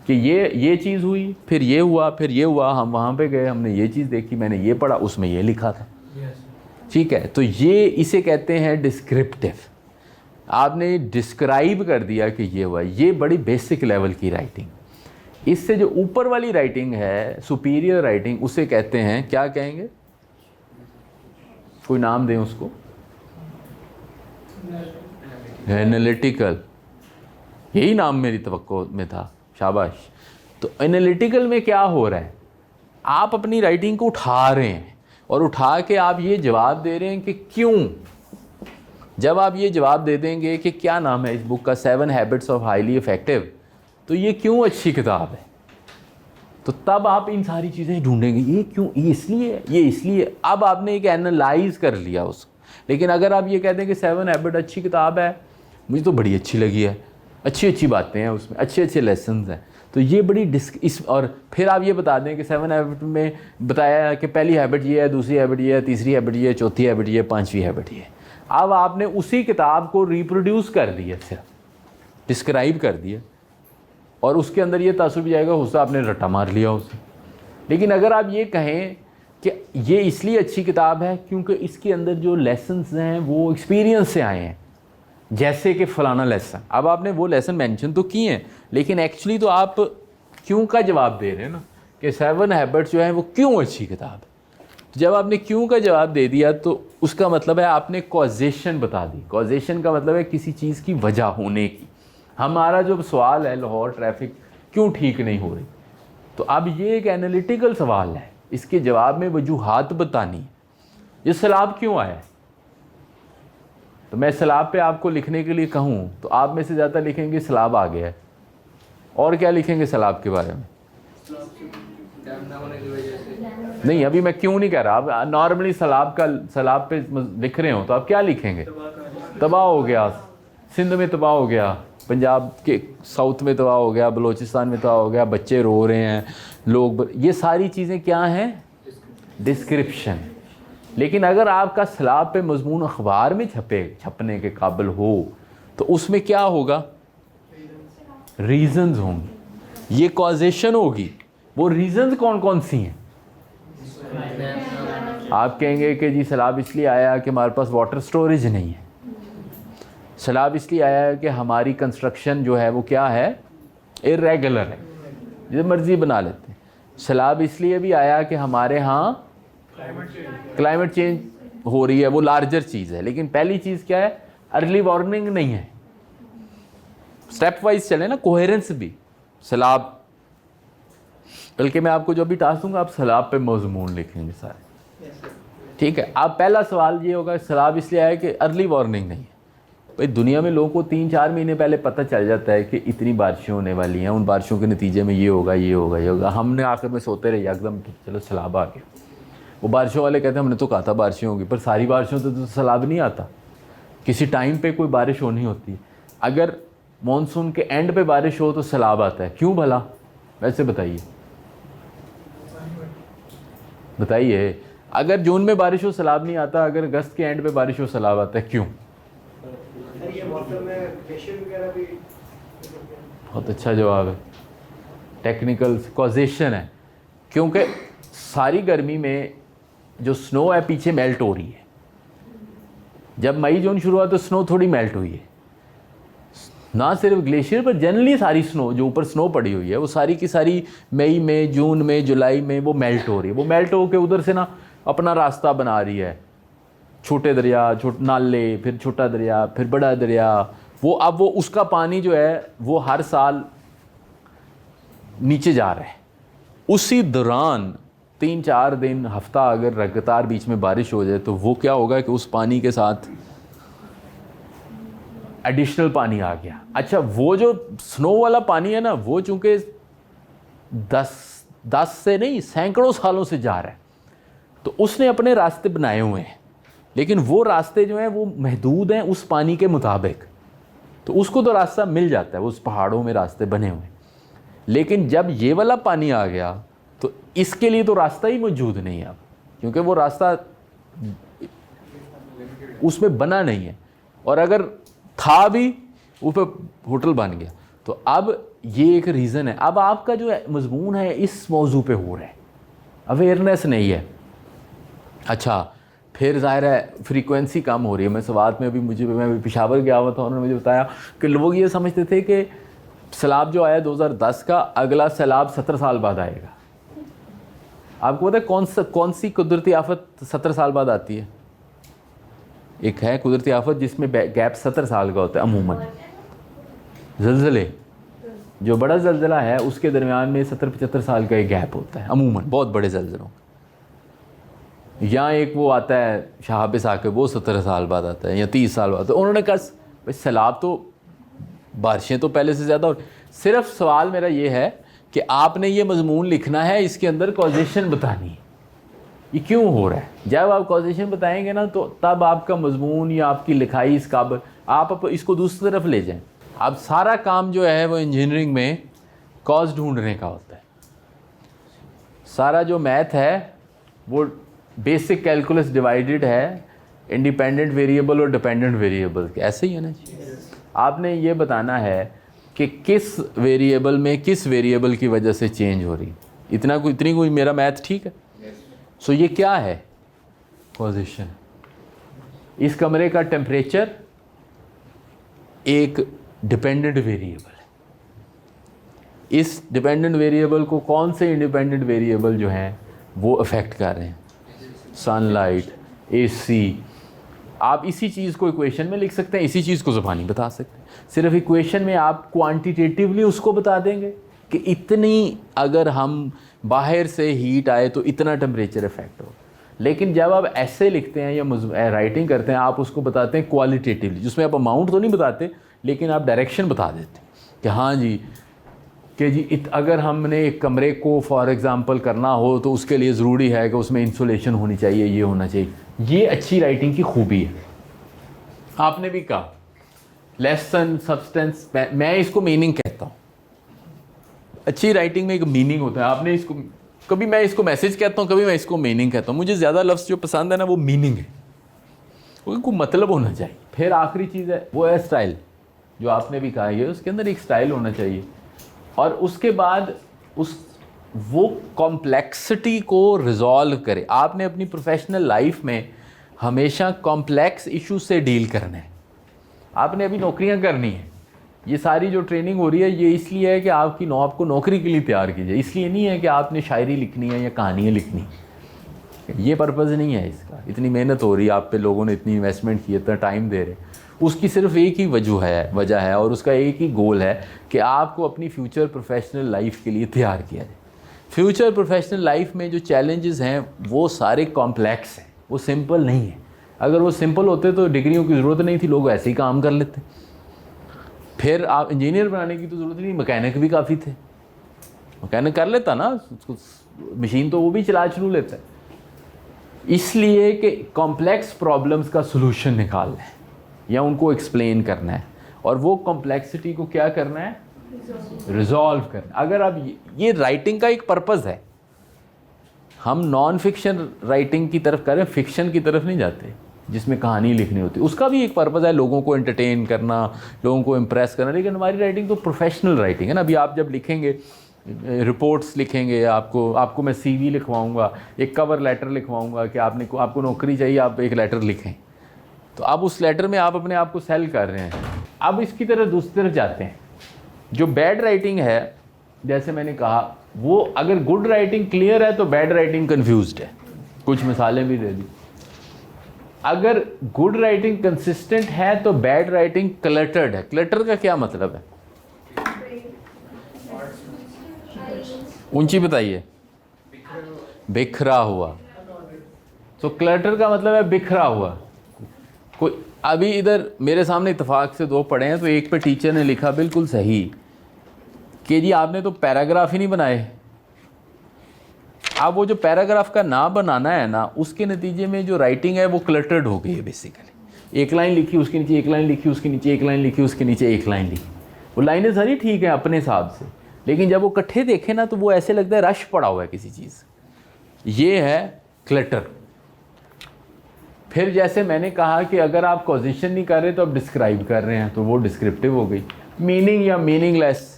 कि ये चीज़ हुई, फिर ये हुआ, फिर ये हुआ, हम वहाँ पे गए, हमने ये चीज़ देखी, मैंने ये पढ़ा, उसमें ये लिखा था। ठीक है, तो इसे कहते हैं डिस्क्रिप्टिव। आपने डिस्क्राइब कर दिया कि ये हुआ। ये बड़ी बेसिक लेवल की राइटिंग। इससे जो ऊपर वाली राइटिंग है, सुपीरियर राइटिंग, उसे कहते हैं, क्या कहेंगे? कोई नाम दें उसको। एनालिटिकल। यही नाम मेरी तवक्को में था, शाबाश। तो एनालिटिकल में क्या हो रहा है? आप अपनी राइटिंग को उठा रहे हैं और उठा के आप ये जवाब दे रहे हैं कि क्यों। जब आप ये जवाब दे देंगे कि क्या नाम है इस बुक का, 7 हैबिट्स ऑफ हाईली इफ़ेक्टिव, तो ये क्यों अच्छी किताब है, तो तब आप इन सारी चीज़ें ढूंढेंगे, ये क्यों, ये इसलिए। अब आपने एक एनालाइज कर लिया उसको। लेकिन अगर आप ये कहते हैं कि 7 हैबिट अच्छी किताब है, मुझे तो बड़ी अच्छी लगी है, अच्छी बातें हैं उसमें, अच्छे लेसन्स हैं, तो ये बड़ी और फिर आप ये बता दें कि 7 हैबिट में बताया कि पहली हैबिट ये है, दूसरी हैबिट ये है, तीसरी हैबिट ये है, चौथी हैबिट ये है, 5वीं हैबिट ये है। अब आपने उसी किताब को रिप्रोड्यूस कर दिया, सिर्फ डिस्क्राइब कर दिया, और उसके अंदर ये तासुर भी जाएगा, उससे आपने रट्टा मार लिया उसे। लेकिन अगर आप ये कहें कि ये इसलिए अच्छी किताब है क्योंकि इसके अंदर जो लेसन्स हैं वो एक्सपीरियंस से आए हैं, जैसे कि फ़लाना लेसन, अब आपने वो लेसन मेंशन तो किए हैं, लेकिन एक्चुअली तो आप क्यों का जवाब दे रहे हैं ना, कि 7 हैबिट्स जो है वो क्यों अच्छी किताब है। जब आपने क्यों का जवाब दे दिया तो उसका मतलब है आपने कॉजेशन बता दी। कॉजेशन का मतलब है किसी चीज़ की वजह होने की। हमारा जो सवाल है, लाहौर ट्रैफिक क्यों ठीक नहीं हो रही, तो अब ये एक एनालिटिकल सवाल है, इसके जवाब में वजूहात बतानी है। ये सैलाब क्यों आया है, तो मैं सैलाब पे आपको लिखने के लिए कहूँ तो आप में से ज़्यादा लिखेंगे सैलाब आ गया है, और क्या लिखेंगे सैलाब के बारे में? नहीं, अभी मैं क्यों नहीं कह रहा। आप नॉर्मली सैलाब पे लिख रहे हो तो आप क्या लिखेंगे? तबाह हो गया, सिंध में तबाह हो गया, पंजाब के साउथ में तबाह हो गया, बलूचिस्तान में तबाह हो गया, बच्चे रो रहे हैं, लोग, ये सारी चीज़ें क्या हैं? डिस्क्रिप्शन। लेकिन अगर आपका सलाब पे मजमून अखबार में छपने के काबिल हो तो उसमें क्या होगा, रीजंस होंगे, ये कॉजेशन होगी। वो रीजंस कौन कौन सी हैं? आप कहेंगे कि जी सैलाब इसलिए आया कि हमारे पास वाटर स्टोरेज नहीं है, सैलाब इसलिए आया है कि हमारी कंस्ट्रक्शन जो है वो क्या है, इर्रेगुलर है, जो मर्ज़ी बना लेते हैं। सैलाब इसलिए भी आया कि हमारे यहाँ क्लाइमेट चेंज हो रही है, वो लार्जर चीज़ है। लेकिन पहली चीज़ क्या है, अर्ली वार्निंग नहीं है। स्टेप वाइज चले ना, कोहेरेंस भी। सैलाब, बल्कि मैं आपको जो भी टास्क दूंगा आप सैलाब पे मज़मून लिखेंगे सारे, ठीक है। अब पहला सवाल ये होगा, सैलाब इसलिए आया कि अर्ली वार्निंग नहीं है। भाई दुनिया में लोगों को 3-4 महीने पहले पता चल जाता है कि इतनी बारिशें होने वाली हैं, उन बारिशों के नतीजे में ये होगा ये होगा ये होगा। हमने आखिर में सोते रहे एकदम चलो सैलाब आ गया। वो बारिशों वाले कहते हैं हमने तो कहा था बारिशें होंगी, पर सारी बारिशों तो सैलाब नहीं आता। किसी टाइम पे कोई बारिश होनी होती है। अगर मॉनसून के एंड पे बारिश हो तो सैलाब आता है, क्यों भला? वैसे बताइए बताइए, अगर जून में बारिश हो सैलाब नहीं आता, अगर अगस्त के एंड पे बारिश हो सैलाब आता है, क्यों? बहुत अच्छा जवाब है, टेक्निकल कॉजेशन है। क्योंकि सारी गर्मी में जो स्नो है पीछे मेल्ट हो रही है। जब मई जून शुरू हुआ तो स्नो थोड़ी मेल्ट हुई है, ना सिर्फ ग्लेशियर पर जनरली सारी स्नो जो ऊपर स्नो पड़ी हुई है वो सारी की सारी मई में, जून में, जुलाई में वो मेल्ट हो रही है। वो मेल्ट होकर उधर से ना अपना रास्ता बना रही है, छोटे दरिया, नाले, फिर छोटा दरिया, फिर बड़ा दरिया। वो अब वो उसका पानी जो है वो हर साल नीचे जा रहा है। उसी दौरान 3-4 दिन, हफ्ता अगर लगातार बीच में बारिश हो जाए तो वो क्या होगा कि उस पानी के साथ एडिशनल पानी आ गया। अच्छा, वो जो स्नो वाला पानी है ना, वो चूँकि 10 से नहीं सैकड़ों सालों से जा रहा है, तो उसने अपने रास्ते बनाए हुए हैं। लेकिन वो रास्ते जो हैं वो महदूद हैं उस पानी के मुताबिक, तो उसको तो रास्ता मिल जाता है, उस पहाड़ों में रास्ते बने हुए हैं। लेकिन जब ये वाला पानी आ गया तो इसके लिए तो रास्ता ही मौजूद नहीं है अब, क्योंकि वो रास्ता उसमें बना नहीं है, और अगर था भी उस पर होटल बन गया। तो अब ये एक रीज़न है। अब आपका जो मजमून है इस मौजू पे हो रहा है, अवेयरनेस नहीं है। अच्छा, फिर ज़ाहिर है फ्रीक्वेंसी कम हो रही है। मैं सवात में अभी मैं अभी पेशावर गया हुआ था, उन्होंने मुझे बताया कि लोग ये समझते थे कि सैलाब जो आया 2010 का, अगला सैलाब 70 साल बाद आएगा। आपको पता है कौन सी कुदरती आफत 70 साल बाद आती है? एक है कुदरती आफत जिसमें गैप 70 साल का होता है अमूमन। ज़लज़ले, जो बड़ा ज़लज़ला है उसके दरमियान में 70-75 साल का एक गैप होता है अमूमन, बहुत बड़े ज़लज़लों। या एक वो आता है शहाब साकिब, वो 70 साल बाद आता है या 30 साल बाद। तो उन्होंने कहा भाई सैलाब तो, बारिशें तो पहले से ज़्यादा हो। सिर्फ सवाल मेरा ये है कि आपने ये मजमून लिखना है, इसके अंदर कॉजेशन बतानी है, ये क्यों हो रहा है। जब आप कॉजेशन बताएंगे ना तो तब आपका मजमून या आपकी लिखाई इस काबिल, आप इसको दूसरी तरफ ले जाएं। अब सारा काम जो है वो इंजीनियरिंग में कॉज ढूंढने का होता है। सारा जो मैथ है वो बेसिक कैलकुलस डिवाइडेड है इंडिपेंडेंट वेरिएबल और डिपेंडेंट वेरिएबल के, ऐसे ही है ना। आपने ये बताना है कि किस वेरिएबल में किस वेरिएबल की वजह से चेंज हो रही, इतनी कोई मेरा मैथ ठीक है। सो ये क्या है? कॉजेशन। इस कमरे का टेम्परेचर एक डिपेंडेंट वेरिएबल है। इस डिपेंडेंट वेरिएबल को कौन से इंडिपेंडेंट वेरिएबल जो हैं वो अफेक्ट कर रहे हैं? Sunlight, AC. आप इसी चीज़ को इक्वेशन में लिख सकते हैं, इसी चीज़ को ज़बानी बता सकते हैं। सिर्फ इक्वेशन में आप क्वांटिटेटिवली उसको बता देंगे कि इतनी, अगर हम बाहर से हीट आए तो इतना टेम्परेचर इफेक्ट हो। लेकिन जब आप ऐसे लिखते हैं या राइटिंग करते हैं, आप उसको बताते हैं क्वालिटेटिवली, जिसमें आप अमाउंट तो नहीं बताते लेकिन आप डायरेक्शन बता देते हैं कि हाँ जी, कि जी अगर हमने एक कमरे को फॉर एग्ज़ाम्पल करना हो तो उसके लिए ज़रूरी है कि उसमें इंसुलेशन होनी चाहिए, ये होना चाहिए। ये अच्छी राइटिंग की खूबी है। आपने भी कहा लेसन सब्सटेंस, मैं इसको मीनिंग कहता हूँ। अच्छी राइटिंग में एक मीनिंग होता है। आपने इसको कभी मैं इसको मैसेज कहता हूँ, कभी मैं इसको मीनिंग कहता हूँ। मुझे ज़्यादा लफ्ज़ जो पसंद है ना वो मीनिंग है, कोई मतलब होना चाहिए। फिर आखिरी चीज़ है वो है स्टाइल, जो आपने भी कहा है, उसके अंदर एक स्टाइल होना चाहिए। और उसके बाद वो कॉम्प्लेक्सिटी को रिजॉल्व करे। आपने अपनी प्रोफेशनल लाइफ में हमेशा कॉम्प्लेक्स इशू से डील करना है। आपने अभी नौकरियां करनी है, ये सारी जो ट्रेनिंग हो रही है ये इसलिए है कि आपको नौकरी के लिए तैयार कीजिए, इसलिए नहीं है कि आपने शायरी लिखनी है या कहानियाँ लिखनी, ये पर्पज़ नहीं है इसका। इतनी मेहनत हो रही है आप पे, लोगों ने इतनी इन्वेस्टमेंट की, इतना टाइम दे रहे, उसकी सिर्फ एक ही वजह है और उसका एक ही गोल है कि आपको अपनी फ्यूचर प्रोफेशनल लाइफ के लिए तैयार किया जाए। फ्यूचर प्रोफेशनल लाइफ में जो चैलेंजेस हैं वो सारे कॉम्प्लेक्स हैं, वो सिंपल नहीं है। अगर वो सिंपल होते तो डिग्रियों की ज़रूरत नहीं थी, लोग ऐसे ही काम कर लेते। फिर आप इंजीनियर बनाने की तो ज़रूरत नहीं, मैकेनिक भी काफ़ी थे, मैकेनिक कर लेता ना, मशीन तो वो भी चला लेता है। इसलिए कि कॉम्प्लेक्स प्रॉब्लम्स का सलूशन निकालना है या उनको एक्सप्लेन करना है, और वो कॉम्प्लेक्सिटी को क्या करना है, रिजॉल्व करना। अगर आप ये राइटिंग का एक पर्पज़ है, हम नॉन फिक्शन राइटिंग की तरफ करें, फिक्शन की तरफ नहीं जाते जिसमें कहानी लिखनी होती, उसका भी एक पर्पज़ है, लोगों को एंटरटेन करना, लोगों को इम्प्रेस करना। लेकिन हमारी राइटिंग तो प्रोफेशनल राइटिंग है ना। अभी आप जब लिखेंगे, रिपोर्ट्स लिखेंगे, आपको मैं CV लिखवाऊंगा, एक कवर लेटर लिखवाऊंगा कि आपको नौकरी चाहिए, आप एक लेटर लिखें, तो अब उस लेटर में आप अपने आप को सेल कर रहे हैं। अब इसकी तरह दूसरी तरफ जाते हैं, जो बैड राइटिंग है, जैसे मैंने कहा, वो अगर गुड राइटिंग क्लियर है तो बैड राइटिंग कंफ्यूज्ड है। कुछ मिसालें भी दे दी। अगर गुड राइटिंग कंसिस्टेंट है तो बैड राइटिंग क्लटर्ड है। क्लटर का क्या मतलब है, ऊंची बताइए। बिखरा हुआ। तो क्लटर का मतलब है बिखरा हुआ। कोई अभी इधर मेरे सामने इत्तेफाक से 2 पढ़े हैं, तो एक पे टीचर ने लिखा बिल्कुल सही कि जी आपने तो पैराग्राफ ही नहीं बनाए। अब वो जो पैराग्राफ का ना बनाना है ना, उसके नतीजे में जो राइटिंग है वो क्लटर्ड हो गई है बेसिकली। एक लाइन लिखी, उसके नीचे एक लाइन लिखी, उसके नीचे एक लाइन लिखी, उसके नीचे एक लाइन लिखी। वो लाइनें सारी ठीक है अपने हिसाब से, लेकिन जब वो इकट्ठे देखें ना तो वो ऐसे लगता है रश पड़ा हुआ है किसी चीज़। ये है क्लटर। फिर जैसे मैंने कहा कि अगर आप पोजीशन नहीं कर रहे तो आप डिस्क्राइब कर रहे हैं, तो वो डिस्क्रिप्टिव हो गई। मीनिंग या मीनिंगलेस,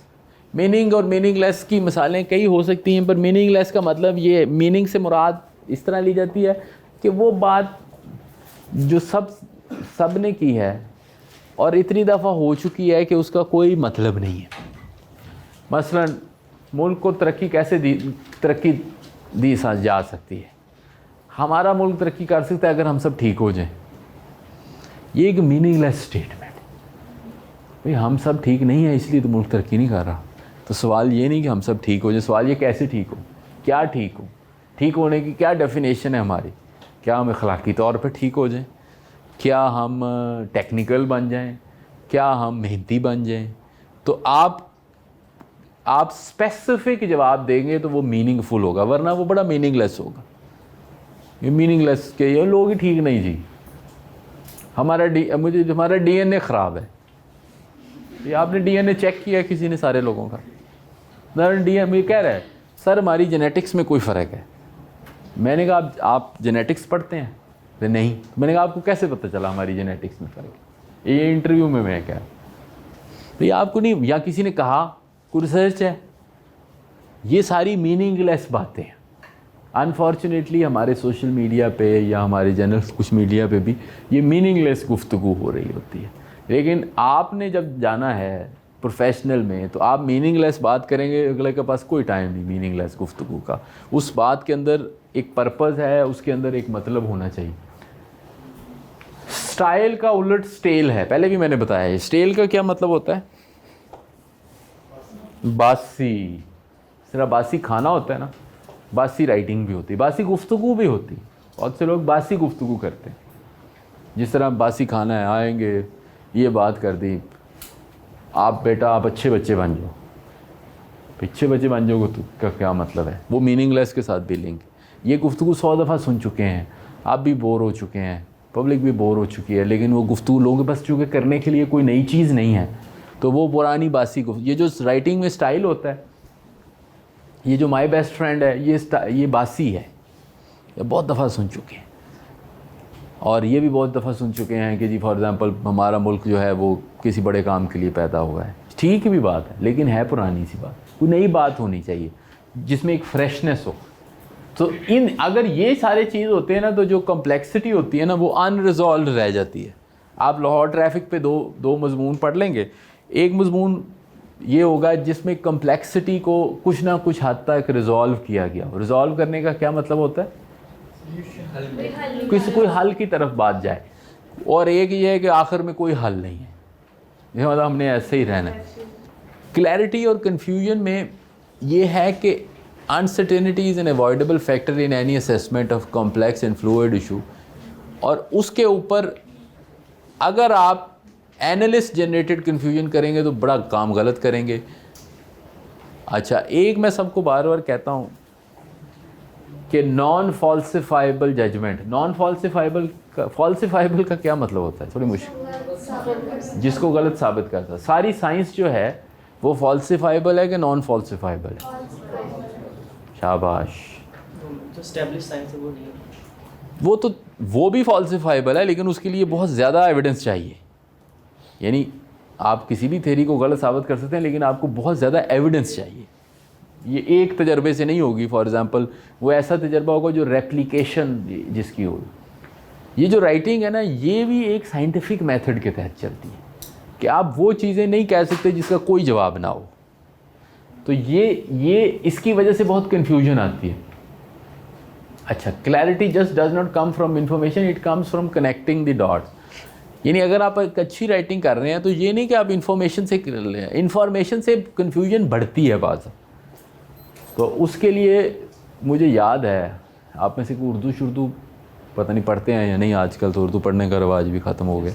मीनिंग और मीनिंगलेस की मिसालें कई हो सकती हैं, पर मीनिंगलेस का मतलब ये, मीनिंग से मुराद इस तरह ली जाती है कि वो बात जो सब ने की है और इतनी दफ़ा हो चुकी है कि उसका कोई मतलब नहीं है। मसलन मुल्क को तरक्की कैसे दी जा सकती है। हमारा मुल्क तरक्की कर सकता है अगर हम सब ठीक हो जाएं। ये एक मीनिंगलेस स्टेटमेंट। भाई हम सब ठीक नहीं है इसलिए तो मुल्क तरक्की नहीं कर रहा। तो सवाल ये नहीं कि हम सब ठीक हो जाए, सवाल ये कैसे ठीक हो, क्या ठीक हो, ठीक होने की क्या डेफिनेशन है हमारी। क्या हम अखलाकी तौर पर ठीक हो जाएं, क्या हम टेक्निकल बन जाएं, क्या हम मेहनती बन जाएं। तो आप स्पेसिफिक जवाब देंगे तो वो मीनिंगफुल होगा, वरना वो बड़ा मीनिंगलेस होगा। ये मीनिंगलेस के ये लोग ही ठीक नहीं जी, हमारा DNA ख़राब है। ये आपने DNA चेक किया है किसी ने, सारे लोगों का DNA कह रहा है सर हमारी जेनेटिक्स में कोई फ़र्क है। मैंने कहा आप जेनेटिक्स पढ़ते हैं? तो नहीं। मैंने कहा आपको कैसे पता चला हमारी जेनेटिक्स में फ़र्क है? ये इंटरव्यू में मैं क्या, तो ये आपको नहीं, या किसी ने कहा कोई रिसर्च है। ये सारी मीनिंगलेस बातें हैं। अनफॉर्चुनेटली हमारे सोशल मीडिया पे या हमारे जर्नल्स कुछ मीडिया पे भी ये मीनिंगलेस गुफ्तगू हो रही होती है। लेकिन आपने जब जाना है प्रोफेशनल में तो आप मीनिंगलेस बात करेंगे, अगले के पास कोई टाइम नहीं मीनिंगलेस गुफ्तगू का। उस बात के अंदर एक पर्पज़ है, उसके अंदर एक मतलब होना चाहिए। स्टाइल का उलट स्टेल है, पहले भी मैंने बताया है। स्टेल का क्या मतलब होता है? बासी। सिर्फ बासी खाना होता है ना, बासी राइटिंग भी होती है, बासी गुफ्तगू भी होती है। बहुत से लोग बासी गुफ्तगू करते हैं, जिस तरह बासी खाना है, आएंगे ये बात कर दी, आप बेटा आप अच्छे बच्चे बन जाओ, अच्छे बच्चे बन जाओगे तो का क्या मतलब है? वो मीनिंगलेस के साथ भी लिंक। ये गुफ्तगू 100 दफ़ा सुन चुके हैं, आप भी बोर हो चुके हैं, पब्लिक भी बोर हो चुकी है, लेकिन वो गुफ्तगू लोगों के पास चूँकि करने के लिए कोई नई चीज़ नहीं है, तो वो पुरानी बासी ये जो राइटिंग में स्टाइल होता है, ये जो माई बेस्ट फ्रेंड है ये बासी है, ये बहुत दफ़ा सुन चुके हैं। और ये भी बहुत दफ़ा सुन चुके हैं कि जी फॉर एग्ज़ाम्पल हमारा मुल्क जो है वो किसी बड़े काम के लिए पैदा हुआ है। ठीक भी बात है, लेकिन है पुरानी सी बात, कोई नई बात होनी चाहिए जिसमें एक फ्रेशनेस हो। तो अगर ये सारे चीज़ होते हैं ना, तो जो कम्प्लेक्सिटी होती है ना वो अनरिजॉल्व रह जाती है। आप लाहौर ट्रैफिक पे दो मजमून पढ़ लेंगे, एक मजमून ये होगा जिसमें कम्प्लेक्सिटी को कुछ ना कुछ हद तक रिजॉल्व किया गया। रिजॉल्व करने का क्या मतलब होता है? कोई हल की तरफ बात जाए। और एक ये है कि आखिर में कोई हल नहीं है, ये मतलब हमने ऐसे ही रहना है। क्लैरिटी और कन्फ्यूजन में ये है कि uncertainty is an avoidable factor in any assessment of complex and fluid issue. और उसके ऊपर अगर आप एनालिस्ट जनरेटेड कन्फ्यूजन करेंगे तो बड़ा काम गलत करेंगे। अच्छा, एक मैं सबको बार बार कहता हूँ कि non falsifiable judgment. Non falsifiable का क्या मतलब होता है? थोड़ी मुश्किल, जिसको गलत साबित करता है। सारी साइंस जो है वो फॉल्सिफाइबल है कि नॉन फॉल्सिफाइबल है? शाबाश। जो एस्टैब्लिश साइंस है वो नहीं है। वो भी फॉल्सिफाइबल है, लेकिन उसके लिए बहुत ज़्यादा एविडेंस चाहिए। यानी आप किसी भी थ्योरी को गलत साबित कर सकते हैं, लेकिन आपको बहुत ज़्यादा एविडेंस चाहिए। ये एक तजर्बे से नहीं होगी। फॉर एग्ज़ाम्पल वो ऐसा तजर्बा होगा जो रेप्लिकेशन जिसकी होगी। ये जो राइटिंग है ना, ये भी एक साइंटिफिक मेथड के तहत चलती है कि आप वो चीज़ें नहीं कह सकते जिसका कोई जवाब ना हो। तो ये इसकी वजह से बहुत कन्फ्यूजन आती है। अच्छा, clarity just does not come from information, it comes from connecting the dots. यानी अगर आप एक अच्छी राइटिंग कर रहे हैं तो ये नहीं कि आप इंफॉर्मेशन से कर रहे हैं, इंफॉर्मेशन से कन्फ्यूजन बढ़ती है बात। तो उसके लिए मुझे याद है, आप में से कोई उर्दू शुर्दू पता नहीं पढ़ते हैं या नहीं, आजकल तो उर्दू पढ़ने का रवाज भी ख़त्म हो गया।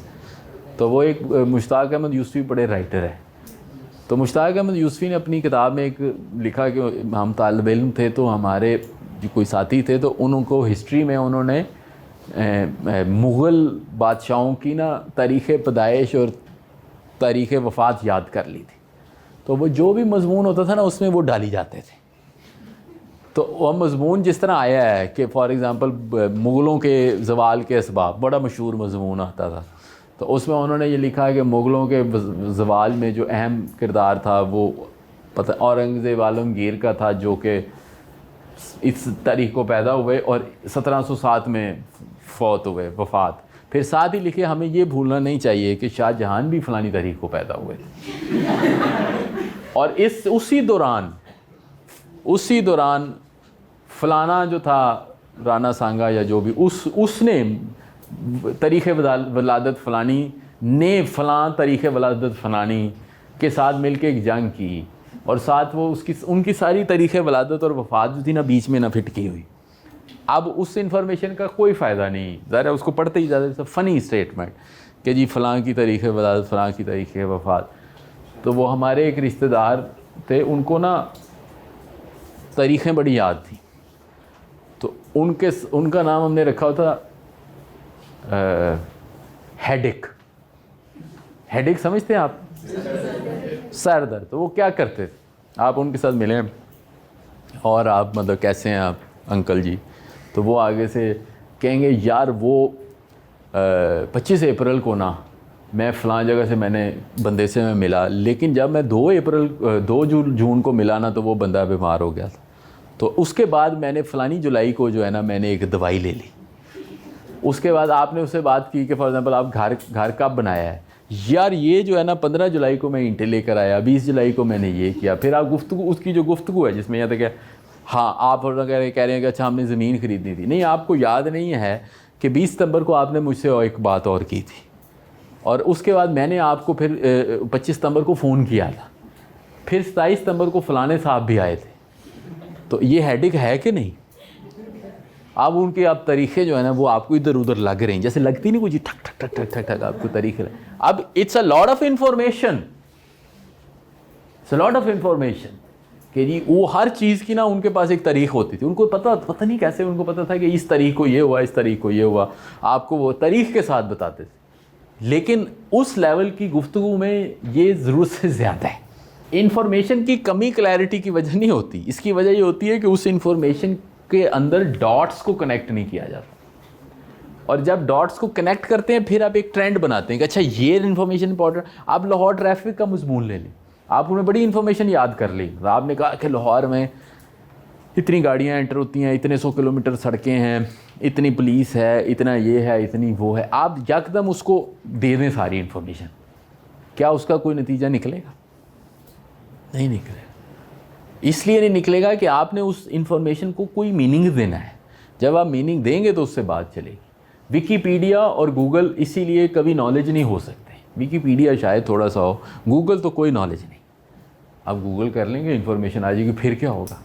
तो वो एक मुश्ताक अहमद यूसुफ़ी बड़े राइटर है। तो मुश्ताक अहमद यूसुफ़ी ने अपनी किताब में एक लिखा कि हम तालिब इल्म थे, तो हमारे जो कोई साथी थे तो उनको हिस्ट्री में उन्होंने मुग़ल बादशाहों की ना तारीख़ पैदाइश और तारीख़ वफ़ात याद कर ली थी। तो वो जो भी मज़मून होता था ना उसमें वो डाली जाते थे। तो वह मज़मून जिस तरह आया है कि फ़ॉर एग्ज़ाम्पल मुग़लों के ज़वाल के असबाब, बड़ा मशहूर मज़मून आता था। तो उसमें उन्होंने ये लिखा है कि मुग़लों के ज़वाल में जो अहम किरदार था वो पता औरंगज़ेब आलमगीर का था, जो कि इस तारीख़ को पैदा हुए और 1707 में फ़ौत हुए, वफ़ात। फिर साथ ही लिखे हमें ये भूलना नहीं चाहिए कि शाहजहां भी फ़लानी तारीख़ को पैदा हुए और उसी दौरान फ़लाना जो था राना सांगा या जो भी उसने तारीख़ वलादत फ़लानी ने फ़लाँ तारीख़ वलादत फ़लानी के साथ मिल के एक जंग की, और साथ वो उनकी सारी तारीख़ वलादत और वफ़ात जो थी ना बीच में ना फिट की हुई। अब उस इंफॉर्मेशन का कोई फ़ायदा नहीं, ज़रा उसको पढ़ते ही ज़्यादा फ़नी स्टेटमेंट कि जी फ़लाँ की तारीख़ वलादत फ़लाँ की तारीख़ वफ़ात। तो वो हमारे एक रिश्तेदार थे, उनको ना तारीख़ें बड़ी याद थी। तो उनका नाम हमने रखा था हेडेक समझते हैं आप? सर दर्द। तो वो क्या करते थे, आप उनके साथ मिले और आप मतलब कैसे हैं आप अंकल जी, तो वो आगे से कहेंगे यार वो 25 अप्रैल को ना मैं फ़लाँ जगह से मैंने बंदे से मैं मिला, लेकिन जब मैं 2 जून को मिला ना तो वो बंदा बीमार हो गया था। तो उसके बाद मैंने फ़लानी जुलाई को जो है ना मैंने एक दवाई ले ली। उसके बाद आपने उससे बात की कि फॉर एग्ज़ाम्पल आप घर कब बनाया है, यार ये जो है ना 15 जुलाई को मैं ईंटें लेकर आया, 20 जुलाई को मैंने ये किया। फिर आप गुफ्तगू उसकी जो गुफ्तगू है जिसमें यहाँ तक है, हाँ आप कह रहे हैं कि अच्छा हमने ज़मीन ख़रीदनी थी, नहीं आपको याद नहीं है कि 20 सितंबर को आपने मुझसे एक बात और की थी, और उसके बाद मैंने आपको फिर 25 सितंबर को फ़ोन किया था, फिर 27 सितंबर को फ़लाने साहब भी आए थे। तो ये हेडेक है कि नहीं? अब उनके आप तरीक़े जो है ना वो आपको इधर उधर लग रहे हैं, जैसे लगती नहीं कुछ ठक ठक ठक ठक ठक ठक आपको तरीक़े। अब it's a lot of information, कि जी वो हर चीज़ की ना उनके पास एक तारीख़ होती थी। उनको पता नहीं कैसे उनको पता था कि इस तारीख़ को ये हुआ, इस तारीख़ को ये हुआ, आपको वो तारीख़ के साथ बताते थे। लेकिन उस लेवल की गुफ्तगू में ये ज़रूरत से ज़्यादा है। इंफॉर्मेशन की कमी क्लैरिटी की वजह नहीं होती, इसकी वजह ये होती है कि उस इंफॉर्मेशन के अंदर डॉट्स को कनेक्ट नहीं किया जाता। और जब डॉट्स को कनेक्ट करते हैं फिर आप एक ट्रेंड बनाते हैं कि अच्छा ये इन्फॉर्मेशन इंपॉर्टेंट। आप लाहौर ट्रैफिक का मजमून ले लें, आपने बड़ी इन्फॉर्मेशन याद कर ली। आपने कहा कि लाहौर में इतनी गाड़ियाँ एंटर होती हैं, इतने 100 किलोमीटर सड़कें हैं, इतनी पुलिस है, इतना ये है, इतनी वो है। आप यकदम उसको दे दें सारी इन्फॉर्मेशन, क्या उसका कोई नतीजा निकलेगा? नहीं निकलेगा। इसलिए नहीं निकलेगा कि आपने उस इंफॉर्मेशन को कोई मीनिंग देना है। जब आप मीनिंग देंगे तो उससे बात चलेगी। विकीपीडिया और गूगल इसीलिए कभी नॉलेज नहीं हो सकते। विकीपीडिया शायद थोड़ा सा हो, गूगल तो कोई नॉलेज नहीं। आप गूगल कर लेंगे, इन्फॉर्मेशन आ जाएगी, फिर क्या होगा?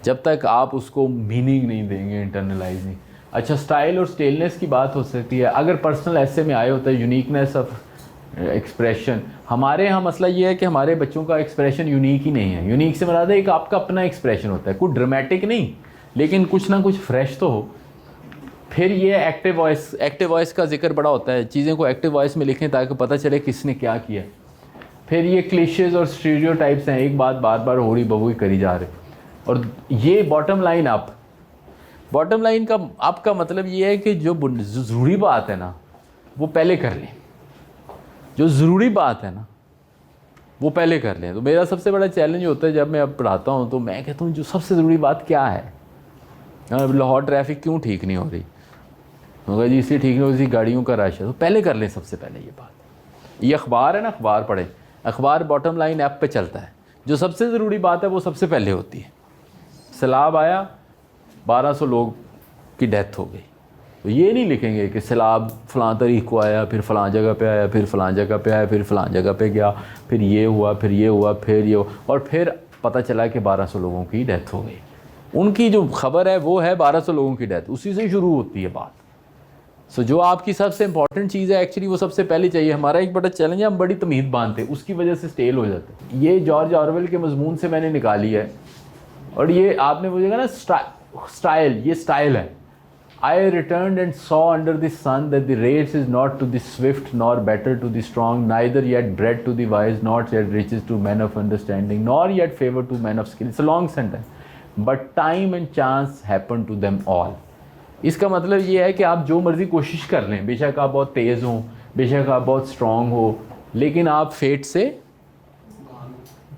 जब तक आप उसको मीनिंग नहीं देंगे, इंटरनलाइज नहीं। अच्छा, स्टाइल और स्टेलनेस की बात हो सकती है। अगर पर्सनल ऐसे में आए होता है यूनिकनेस ऑफ एक्सप्रेशन, हमारे यहाँ मसला ये है कि हमारे बच्चों का एक्सप्रेशन यूनिक ही नहीं है। यूनिक से मुराद है एक आपका अपना एक्सप्रेशन होता है, कुछ ड्रामेटिक नहीं लेकिन कुछ ना कुछ फ्रेश तो हो। फिर ये एक्टिव वॉइस का जिक्र बड़ा होता है, चीज़ें को एक्टिव वॉइस में लिखें ताकि पता चले किसने क्या किया। फिर ये क्लिशेज और स्टीरियोटाइप्स हैं, एक बात बार बार होड़ी बबूई करी जा रहे। और ये बॉटम लाइन का आपका मतलब ये है कि जो ज़रूरी बात है ना वो पहले कर लें, जो ज़रूरी बात है ना वो पहले कर लें। तो मेरा सबसे बड़ा चैलेंज होता है जब मैं अब पढ़ाता हूँ तो मैं कहता हूँ जो सबसे ज़रूरी बात क्या है। लाहौर ट्रैफिक क्यों ठीक नहीं हो रही? होगा जी इसलिए ठीक नहीं हो रही, गाड़ियों का रश है। तो पहले कर लें सबसे पहले ये बात। ये अखबार है ना, अखबार पढ़ें। अखबार बॉटम लाइन ऐप पे चलता है, जो सबसे ज़रूरी बात है वो सबसे पहले होती है। सैलाब आया, 1200 लोग की डेथ हो गई, तो ये नहीं लिखेंगे कि सैलाब फ़लाँ तारीख को आया, फिर फ़लाँ जगह पे आया, फिर फ़लाँ जगह पे आया, फिर फ़लाँ जगह पे गया, फिर ये हुआ, फिर ये हुआ, फिर ये हुआ, और फिर पता चला कि 1200 लोगों की डेथ हो गई। उनकी जो खबर है वो है 1200 लोगों की डेथ, उसी से शुरू होती है बात। सो जो आपकी सबसे इंपॉर्टेंट चीज़ है एक्चुअली वो सबसे पहले चाहिए। हमारा एक बड़ा चैलेंज है, हम बड़ी तमीज़ बांधते हैं, उसकी वजह से स्टेल हो जाते हैं। ये जॉर्ज ऑरवेल के मजमून से मैंने निकाली है, और ये आपने बोलेगा ना स्टाइल, ये स्टाइल है। I returned and saw under the sun that the race is not to the swift nor better to the strong, neither yet bread to the wise, not yet riches to men of understanding, nor yet favor to men of skill. It's a long sentence. But time and chance happen to them all. इसका मतलब ये है कि आप जो मर्ज़ी कोशिश कर लें, बेशक आप बहुत तेज़ हों, बेशक आप बहुत स्ट्रॉन्ग हो, लेकिन आप फेट से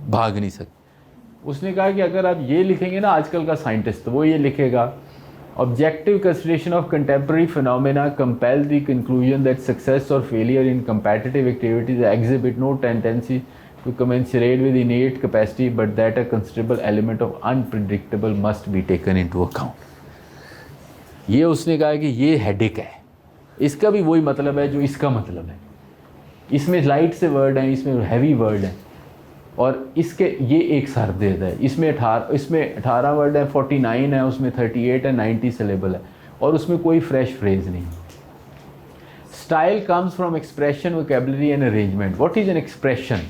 भाग नहीं सकते। उसने कहा कि अगर आप ये लिखेंगे ना, आजकल का साइंटिस्ट तो वो ये लिखेगा, Objective consideration of contemporary phenomena compel the conclusion that success or failure in competitive activities exhibit no tendency to commensurate with innate capacity, but that a considerable element of unpredictable must be taken into account. ये उसने कहा कि ये हेडेक है, इसका भी वही मतलब है जो इसका मतलब है। इसमें लाइट से वर्ड हैं, इसमें हैवी वर्ड हैं, और इसके ये एक सर देता है। इसमें 18 वर्ड है, 49 है, उसमें 38 है, 90 सिलेबल है, और उसमें कोई फ्रेश फ्रेज नहीं। Style comes from expression, vocabulary and arrangement. What is an expression?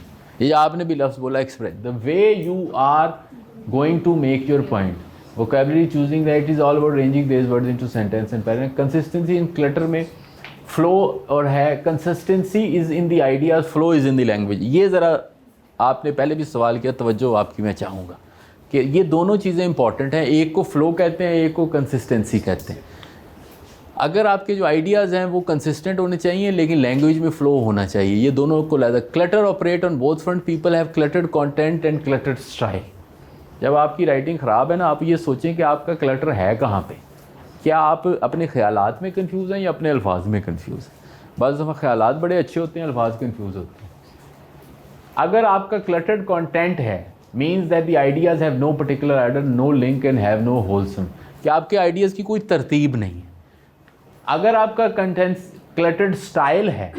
ये आपने भी लफ्ज़ बोला, express the way you are going to make your point. Vocabulary choosing that is all about arranging this words into sentence and paragraph. Consistency in clutter में फ्लो और है, consistency is in the ideas, flow is in the language. ये ज़रा आपने पहले भी सवाल किया, तवज्जो आपकी मैं चाहूँगा कि ये दोनों चीज़ें इंपॉर्टेंट हैं। एक को फ़्लो कहते हैं, एक को कंसिस्टेंसी कहते हैं। अगर आपके जो आइडियाज़ हैं वो कंसिस्टेंट होने चाहिए, लेकिन लैंग्वेज में फ़्लो होना चाहिए। ये दोनों को लादा। Clutter operate on both front, people have cluttered content and cluttered style. जब आपकी राइटिंग ख़राब है ना, आप ये सोचें कि आपका क्लटर है कहाँ पे। क्या आप अपने ख़यालात में कन्फ्यूज़ हैं या अपने अल्फाज में कन्फ्यूज़ हैं? बाज़ दफ़ा ख़यालात बड़े अच्छे होते हैं, अल्फाज कन्फ्यूज़ होते हैं। अगर आपका क्लटर्ड कंटेंट है, means that the ideas have no particular order, no link and have no wholesome, कि आपके आइडियाज़ की कोई तरतीब नहीं है। अगर आपका कंटेंट क्लटर्ड स्टाइल है,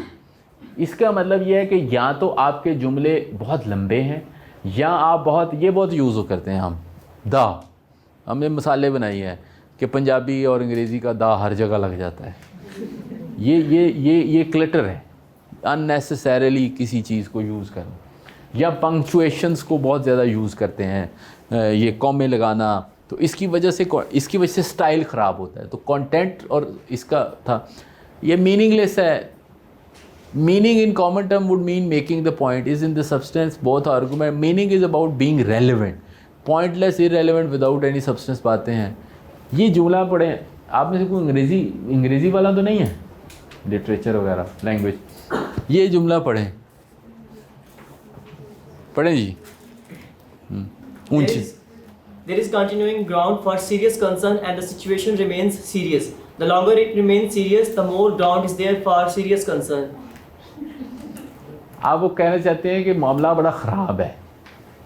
इसका मतलब यह है कि या तो आपके जुमले बहुत लंबे हैं, या आप बहुत यूज़ करते हैं। हमने मिसालें बनाई हैं कि पंजाबी और अंग्रेज़ी का दा हर जगह लग जाता है। ये क्लटर है, अननेसेसरीली किसी चीज़ को यूज़ करना, या पंक्चुएशंस को बहुत ज़्यादा यूज़ करते हैं, ये कॉमे लगाना। तो इसकी वजह से स्टाइल ख़राब होता है। तो कंटेंट और इसका था ये मीनिंगलेस है, Meaning in common term would mean making the point. Is in the substance both argument. Meaning is about being relevant. Pointless, irrelevant, without any substance बातें हैं. ये जुमला पढ़े. आप में से कोई अंग्रेज़ी वाला तो नहीं है? लिटरेचर वगैरह, लैंग्वेज. ये जुमला पढ़ें. पढ़ें जी. ऊंची. There is continuing ground for serious concern and the situation remains serious. The longer it remains serious, the more ground is there for serious concern. आप वो कहना चाहते हैं कि मामला बड़ा ख़राब है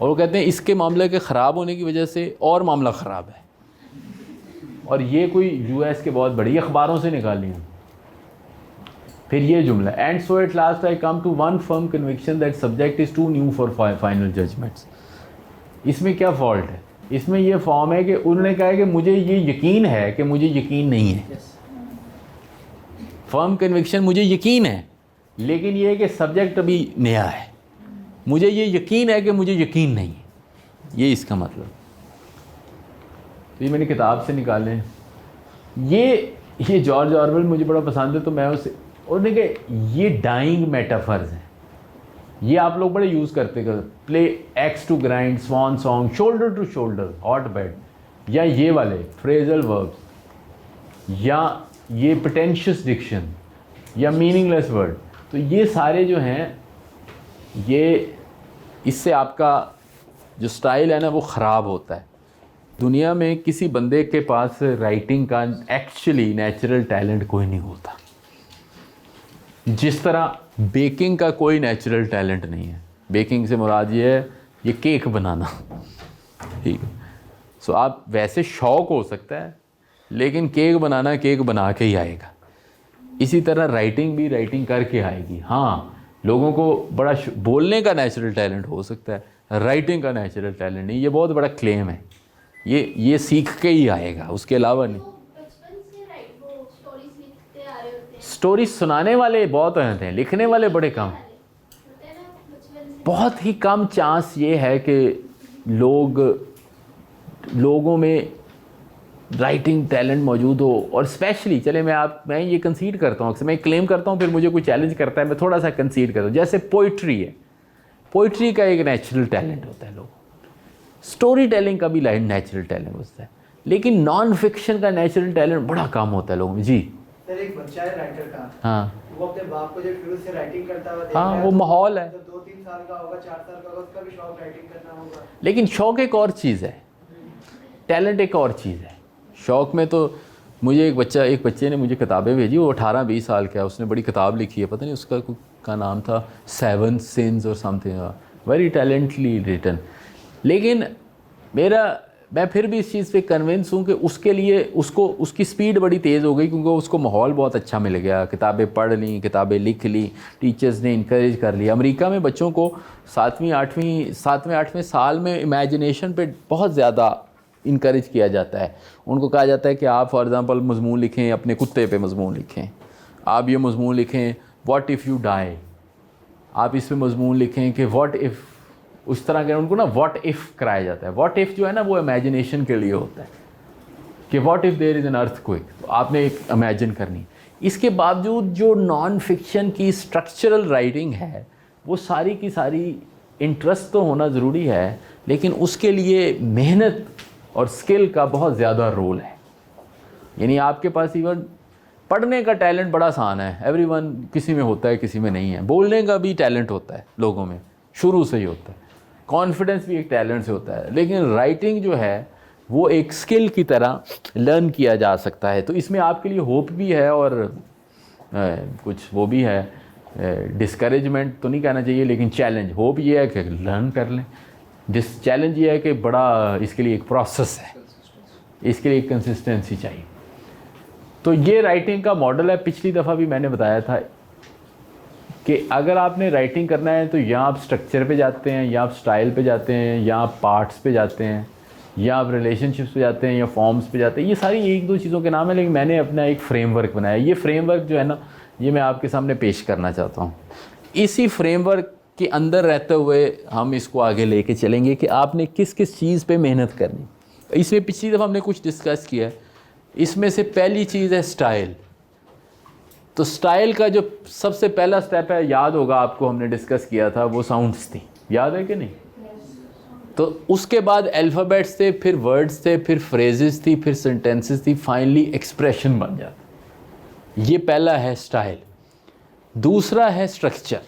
और वो कहते हैं इसके मामले के ख़राब होने की वजह से और मामला ख़राब है. और ये कोई यूएस के बहुत बड़ी अखबारों से निकाली हैं. फिर ये जुमला, and so at last I come to one firm conviction that subject is too new for final judgments. इसमें क्या फॉल्ट है? इसमें ये फॉर्म है कि उन्होंने कहा है कि मुझे ये यकीन है कि मुझे यकीन नहीं है. फर्म कन्विक्शन मुझे यकीन है, लेकिन ये है कि सब्जेक्ट अभी नया है. मुझे ये यकीन है कि मुझे यकीन नहीं है. ये इसका मतलब. तो ये मैंने किताब से निकाले हैं. ये जॉर्ज ऑरवेल मुझे बड़ा पसंद है, तो मैं उसे उन्होंने कहा ये डाइंग मेटाफर्स हैं. ये आप लोग बड़े यूज़ करते कर. Play axe to grind, swan song, shoulder to shoulder, hot bed, या ये वाले फ्रेजल वर्ब्स, या ये पोटेंशियस डिक्शन, या मीनिंगलेस वर्ड. तो ये सारे जो हैं, ये इससे आपका जो स्टाइल है ना वो ख़राब होता है. दुनिया में किसी बंदे के पास राइटिंग का एक्चुअली नेचुरल टैलेंट कोई नहीं होता. जिस तरह बेकिंग का कोई नेचुरल टैलेंट नहीं है. बेकिंग से मुराद ये है ये केक बनाना, ठीक है. सो आप वैसे शौक़ हो सकता है, लेकिन केक बनाना केक बना के ही आएगा. इसी तरह राइटिंग भी राइटिंग करके आएगी. हाँ, लोगों को बड़ा बोलने का नेचुरल टैलेंट हो सकता है, राइटिंग का नेचुरल टैलेंट नहीं. ये बहुत बड़ा क्लेम है. ये सीख के ही आएगा, उसके अलावा नहीं. स्टोरी सुनाने वाले बहुत होते हैं, लिखने वाले बड़े कम. बहुत ही कम चांस ये है कि लोगों में राइटिंग टैलेंट मौजूद हो. और स्पेशली चले मैं ये कंसीड करता हूँ, अक्सर मैं क्लेम करता हूँ, फिर मुझे कोई चैलेंज करता है, मैं थोड़ा सा कंसीड करता हूँ. जैसे पोइट्री है, पोइट्री का एक नेचुरल टैलेंट होता है. लोग स्टोरी टेलिंग का भी नेचुरल टैलेंट होता है, लेकिन नॉन फिक्शन का नेचुरल टैलेंट बड़ा कम होता है लोगों में. जी सर, एक बच्चा है राइटर का. हाँ, वो अपने बाप को जब शुरू से राइटिंग करता हुआ देखा हाँ, है, वो माहौल है. तो 2-3 साल का होगा, 4 साल का होगा, उसका भी शौक राइटिंग करना होगा. लेकिन शौक़ एक और चीज़ है, टैलेंट एक और चीज़ है. शौक़ में तो मुझे एक बच्चे ने मुझे किताबें भेजी. वो 18-20 साल का है, उसने बड़ी किताब लिखी है, पता नहीं उसका का नाम था 7 Sins और समथिंग. Very टैलेंटली written. लेकिन मैं फिर भी इस चीज़ पे कन्विंस हूँ कि उसके लिए उसकी स्पीड बड़ी तेज़ हो गई, क्योंकि उसको माहौल बहुत अच्छा मिल गया. किताबें पढ़ ली, किताबें लिख ली, टीचर्स ने इनकरेज कर लिया. अमेरिका में बच्चों को 7वें-8वें साल में इमेजिनेशन पे बहुत ज़्यादा इनकरेज किया जाता है. उनको कहा जाता है कि आप फॉर एग्ज़ाम्पल मज़मून लिखें, अपने कुत्ते पे मज़मून लिखें. आप ये मज़मून लिखें व्हाट इफ़ यू डाई. आप इस पर मज़मून लिखें कि व्हाट इफ़, उस तरह के उनको ना व्हाट इफ़ कराया जाता है. व्हाट इफ़ जो है ना वो इमेजिनेशन के लिए होता है कि what if there is an earthquake. तो आपने एक इमेजिन करनी. इसके बावजूद जो नॉन फिक्शन की स्ट्रक्चरल राइटिंग है वो सारी की सारी इंटरेस्ट तो होना ज़रूरी है, लेकिन उसके लिए मेहनत और स्किल का बहुत ज़्यादा रोल है. यानी आपके पास इवन पढ़ने का टैलेंट बड़ा आसान है, एवरीवन, किसी में होता है किसी में नहीं है. बोलने का भी टैलेंट होता है लोगों में, शुरू से ही होता है. कॉन्फिडेंस भी एक टैलेंट से होता है. लेकिन राइटिंग जो है वो एक स्किल की तरह लर्न किया जा सकता है. तो इसमें आपके लिए होप भी है और कुछ वो भी है, डिस्करेजमेंट तो नहीं कहना चाहिए, लेकिन चैलेंज. होप ये है कि लर्न कर लें. चैलेंज ये है कि बड़ा इसके लिए एक प्रोसेस है, इसके लिए एक कंसिस्टेंसी चाहिए. तो ये राइटिंग का मॉडल है. पिछली दफ़ा भी मैंने बताया था कि अगर आपने राइटिंग करना है तो या आप स्ट्रक्चर पे जाते हैं, या आप स्टाइल पे जाते हैं, या आप पार्ट्स पे जाते हैं, या आप रिलेशनशिप्स पे जाते हैं, या फॉर्म्स पे जाते हैं. ये सारी 1-2 चीज़ों के नाम है, लेकिन मैंने अपना एक फ्रेमवर्क बनाया. ये फ्रेमवर्क जो है ना, ये मैं आपके सामने पेश करना चाहता हूँ. इसी फ्रेमवर्क के अंदर रहते हुए हम इसको आगे लेके चलेंगे कि आपने किस किस चीज़ पे मेहनत करनी. इसमें पिछली दफ़ा हमने कुछ डिस्कस किया है. इसमें से पहली चीज़ है स्टाइल. तो स्टाइल का जो सबसे पहला स्टेप है, याद होगा आपको, हमने डिस्कस किया था, वो साउंड्स थी, याद है कि नहीं? तो उसके बाद अल्फ़ाबेट्स थे, फिर वर्ड्स थे, फिर फ्रेजेस थी, फिर सेंटेंसेस थी, फाइनली एक्सप्रेशन बन जाता। ये पहला है स्टाइल। दूसरा है स्ट्रक्चर।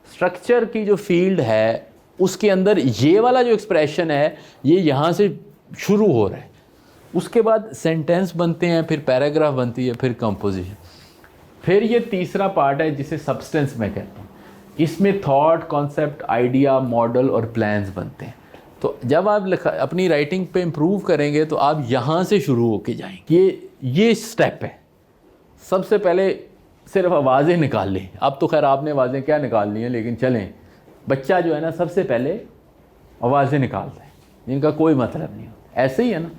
स्ट्रक्चर की जो फील्ड है उसके अंदर ये वाला जो एक्सप्रेशन है ये यहाँ से शुरू हो रहा है, उसके बाद सेंटेंस बनते हैं, फिर पैराग्राफ बनती है, फिर कंपोजिशन। फिर ये तीसरा पार्ट है जिसे सब्सटेंस मैं कहता हूँ। इसमें थॉट, कॉन्सेप्ट, आइडिया, मॉडल और प्लान्स बनते हैं। तो जब आप अपनी राइटिंग पे इम्प्रूव करेंगे तो आप यहाँ से शुरू होके जाएंगे। ये स्टेप है। सबसे पहले सिर्फ आवाज़ें निकाल लें। अब तो खैर आपने आवाज़ें क्या निकालनी है, लेकिन चलें, बच्चा जो है ना सबसे पहले आवाज़ें निकालता है जिनका कोई मतलब नहीं होता, ऐसे ही है ना।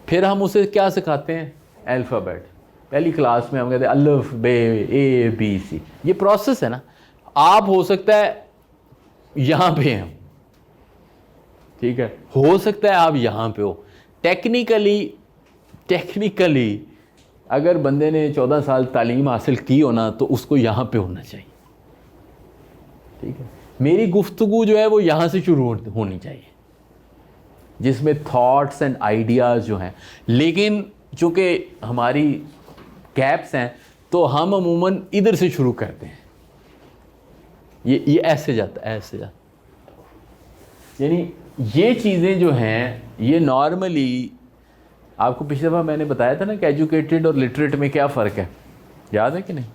फिर हम उसे क्या सिखाते हैं? अल्फ़ाबेट। पहली क्लास में हम कहते हैं अल्फ़, बे, ए, बी, सी। ये प्रोसेस है ना। आप हो सकता है यहाँ पे हैं, ठीक है, हो सकता है आप यहाँ पे हो। टेक्निकली अगर बंदे ने 14 साल तालीम हासिल की हो ना तो उसको यहाँ पे होना चाहिए, ठीक है। मेरी गुफ्तगू जो है वो यहाँ से शुरू होनी चाहिए, जिसमें थॉट्स एंड आइडियाज़ जो हैं। लेकिन चूँकि हमारी गैप्स हैं तो हम अमूमन इधर से शुरू करते हैं। ये ऐसे जाता है, ऐसे जाता। यानी ये चीज़ें जो हैं ये नॉर्मली, आपको पिछली दफ़ा मैंने बताया था ना कि एजुकेटेड और लिटरेट में क्या फ़र्क है, याद है कि नहीं?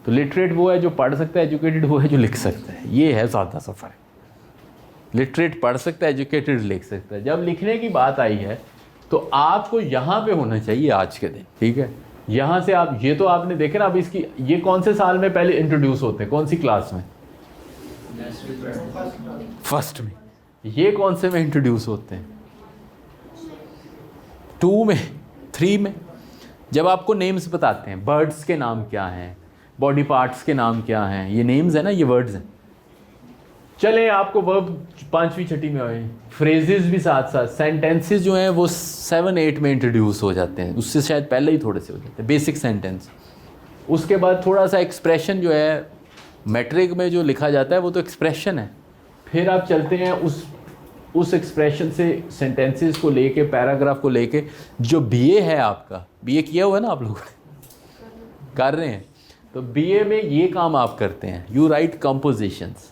तो लिटरेट वो है जो पढ़ सकता है, एजुकेटेड वो है जो लिख सकता है। ये है ज़्यादा सा फ़र्क। लिटरेट पढ़ सकता है, एजुकेटेड लिख सकता है। जब लिखने की बात आई है तो आपको यहाँ पे होना चाहिए आज के दिन, ठीक है। यहाँ से आप, ये तो आपने देखे ना, अब इसकी ये कौन से साल में पहले इंट्रोड्यूस होते हैं, कौन सी क्लास में? फर्स्ट में। ये कौन से में इंट्रोड्यूस होते हैं? 2 में, 3 में। जब आपको नेम्स बताते हैं, बर्ड्स के नाम क्या हैं, बॉडी पार्ट्स के नाम क्या हैं, ये नेम्स है ना, ये वर्ड्स हैं। चले आपको वर्ब 5वीं 6वीं में आए, फ्रेजेस भी साथ साथ, सेंटेंसेस जो हैं वो 7 8 में इंट्रोड्यूस हो जाते हैं, उससे शायद पहले ही थोड़े से हो जाते हैं, बेसिक सेंटेंस। उसके बाद थोड़ा सा एक्सप्रेशन जो है, मैट्रिक में जो लिखा जाता है वो तो एक्सप्रेशन है। फिर आप चलते हैं उस एक्सप्रेशन से सेंटेंसेस को लेके, पैराग्राफ को लेके। जो बीए है आपका, बीए किया हुआ है ना आप लोग, कर रहे हैं, तो बीए में ये काम आप करते हैं। You right compositions,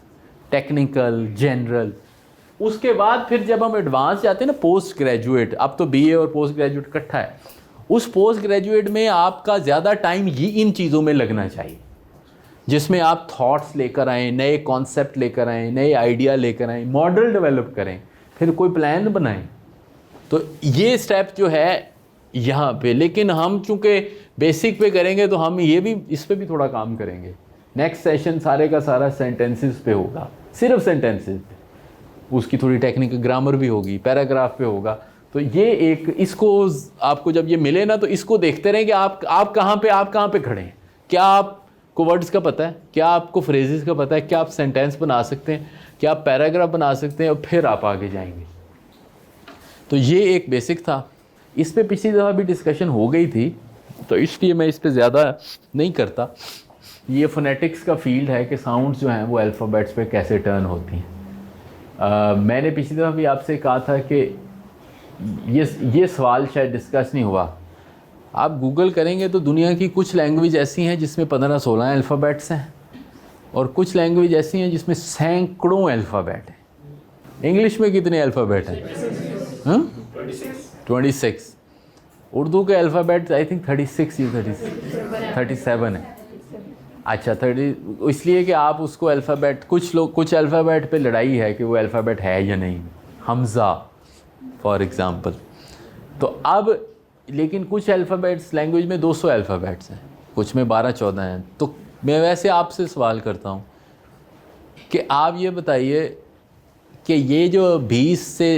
technical, general. उसके बाद फिर जब हम एडवांस जाते हैं ना, पोस्ट ग्रेजुएट, अब तो बीए और पोस्ट ग्रेजुएट इकट्ठा है। उस पोस्ट ग्रेजुएट में आपका ज़्यादा टाइम ही इन चीज़ों में लगना चाहिए, जिसमें आप थॉट्स लेकर आएँ, नए कॉन्सेप्ट लेकर आएँ, नए आइडिया लेकर आएँ, मॉडल डेवलप करें, फिर कोई प्लान बनाएं। तो ये स्टेप जो है यहाँ पे, लेकिन हम चूँकि बेसिक पे करेंगे तो हम ये भी, इस पे भी थोड़ा काम करेंगे। नेक्स्ट सेशन सारे का सारा सेंटेंसेस पे होगा, सिर्फ सेंटेंसेस पे। उसकी थोड़ी टेक्निकल ग्रामर भी होगी, पैराग्राफ पे होगा। तो ये एक, इसको आपको जब ये मिले ना तो इसको देखते रहें कि आप कहाँ पे खड़े हैं। क्या आपको वर्ड्स का पता है, क्या आपको फ्रेजेस का पता है, क्या आप सेंटेंस बना सकते हैं, क्या आप पैराग्राफ बना सकते हैं, और फिर आप आगे जाएंगे। तो ये एक बेसिक था। इस पे पिछली दफ़ा भी डिस्कशन हो गई थी, तो इसलिए मैं इस पे ज़्यादा नहीं करता। ये फोनेटिक्स का फील्ड है कि साउंड्स जो हैं वो अल्फ़ाबेट्स पे कैसे टर्न होती हैं। मैंने पिछली दफ़ा भी आपसे कहा था कि ये सवाल शायद डिस्कस नहीं हुआ। आप गूगल करेंगे तो दुनिया की कुछ लैंग्वेज ऐसी हैं जिसमें 15-16 अल्फ़ाबेट्स हैं, और कुछ लैंग्वेज ऐसी हैं जिसमें सैकड़ों अल्फ़ाबेट हैं। इंग्लिश में कितने अल्फ़ाबेट हैं? 26। उर्दू के अल्फ़ाबेट आई थिंक 36 या 37 है। अच्छा 30, इसलिए कि आप उसको अल्फ़ाबेट, कुछ अल्फ़ाबेट पे लड़ाई है कि वो अल्फ़ाबेट है या नहीं। Hamza for example. तो अब लेकिन कुछ अल्फ़ाबेट्स लैंग्वेज में 200 अल्फ़ाबेट्स हैं, कुछ में 12-14 हैं। तो मैं वैसे आपसे सवाल करता हूँ कि आप ये बताइए कि ये जो 20 से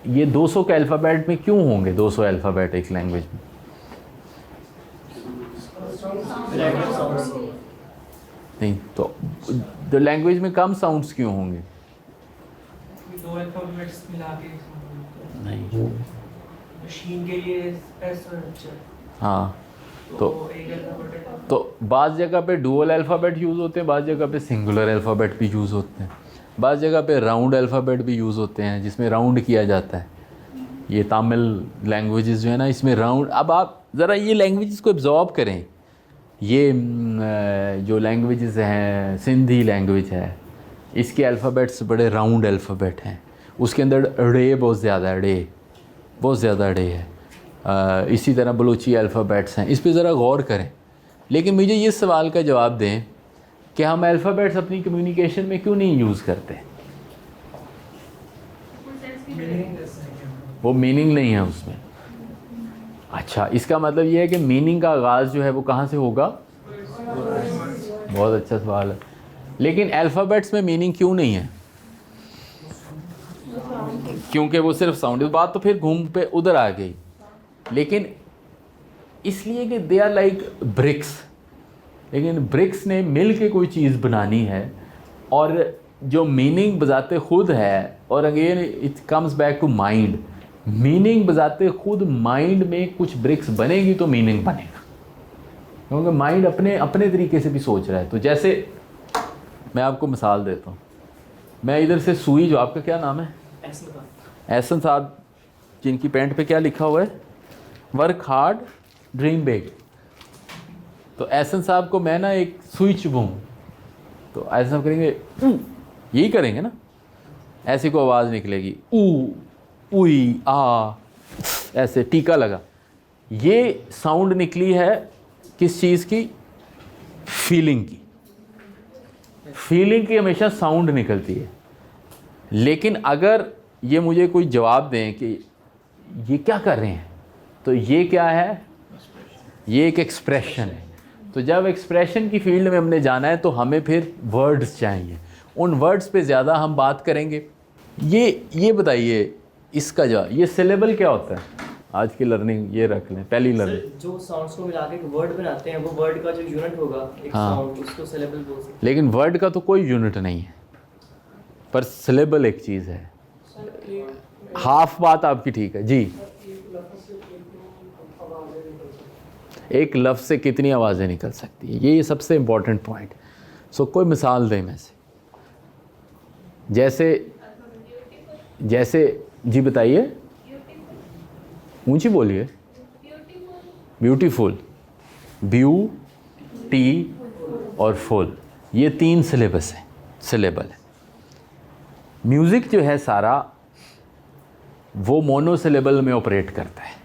ये 200 के अल्फ़ाबेट में क्यों होंगे 200 अल्फ़ाबेट एक लैंग्वेज में? नहीं, तो लैंग्वेज में कम साउंड्स क्यों होंगे? 2 अल्फ़ाबेट्स मिला के नहीं, मशीन के लिए एस और एच। हाँ, तो बाज़ जगह पे डुअल अल्फ़ाबेट यूज़ होते हैं, बाज़ जगह पे सिंगुलर अल्फ़ाबेट भी यूज़ होते हैं, बाज़ जगह पे राउंड अल्फ़ाबेट भी यूज़ होते हैं जिसमें राउंड किया जाता है। ये तमिल लैंग्वेजेस जो है ना, इसमें राउंड। अब आप ज़रा ये लैंग्वेजेस को एब्जॉर्ब करें। ये जो लैंग्वेजेस हैं, सिंधी लैंग्वेज है, इसके अल्फ़ाबेट्स बड़े राउंड अल्फ़ाबेट हैं, उसके अंदर अड़े बहुत ज़्यादा अड़े है। इसी तरह बलूची अल्फ़ाबेट्स हैं, इस पे ज़रा गौर करें। लेकिन मुझे ये सवाल का जवाब दें कि हम अल्फ़ाबेट्स अपनी कम्युनिकेशन में क्यों नहीं यूज़ करते? वो मीनिंग नहीं है उसमें। अच्छा, इसका मतलब ये है कि मीनिंग का आगाज़ जो है वो कहाँ से होगा? बहुत अच्छा सवाल है। लेकिन अल्फ़ाबेट्स में मीनिंग क्यों नहीं है? क्योंकि वो सिर्फ साउंड। इस बात तो फिर घूम पे उधर आ गई। लेकिन इसलिए कि दे आर लाइक ब्रिक्स। लेकिन ब्रिक्स ने मिल के कोई चीज़ बनानी है, और जो मीनिंग बजाते खुद है, और again it comes back to mind. Meaning बजाते खुद माइंड में कुछ ब्रिक्स बनेगी तो मीनिंग बनेगा, क्योंकि माइंड अपने तरीके से भी सोच रहा है। तो जैसे मैं आपको मिसाल देता हूँ, मैं इधर से सुई, जो आपका क्या नाम है? एहसन साहब, जिनकी पैंट पे क्या लिखा हुआ है? Work hard dream big. तो एहसन साहब को मैं ना एक सुई चुभूँ, तो एहसन साहब करेंगे यही करेंगे ना, ऐसी को आवाज़ निकलेगी, ऊ उई आ, ऐसे टीका लगा। ये साउंड निकली है किस चीज़ की? फीलिंग की। फीलिंग की हमेशा साउंड निकलती है। लेकिन अगर ये मुझे कोई जवाब दें कि ये क्या कर रहे हैं, तो ये क्या है? ये एक एक्सप्रेशन है। तो जब एक्सप्रेशन की फील्ड में हमने जाना है तो हमें फिर वर्ड्स चाहिए। उन वर्ड्स पे ज़्यादा हम बात करेंगे। ये बताइए इसका जवाब, ये सिलेबल क्या होता है? आज की लर्निंग ये रख लें, पहली लर्निंग। जो साउंड्स को मिला के एक वर्ड बनाते हैं, वो वर्ड का जो यूनिट होगा एक साउंड, उसको सिलेबल बोल सकते हैं। लेकिन वर्ड का तो कोई यूनिट नहीं है, पर सिलेबल एक चीज़ है। हाफ बात आपकी ठीक है जी। एक लफ्ज़ से कितनी आवाज़ें निकल सकती है, ये सबसे इम्पोर्टेंट पॉइंट। सो कोई मिसाल दें में से, जैसे जी बताइए, ऊंची बोलिए। ब्यूटीफुल, टी और फुल, ये 3 सिलेबल है। म्यूज़िक जो है सारा वो मोनोसिलेबल में ऑपरेट करता है।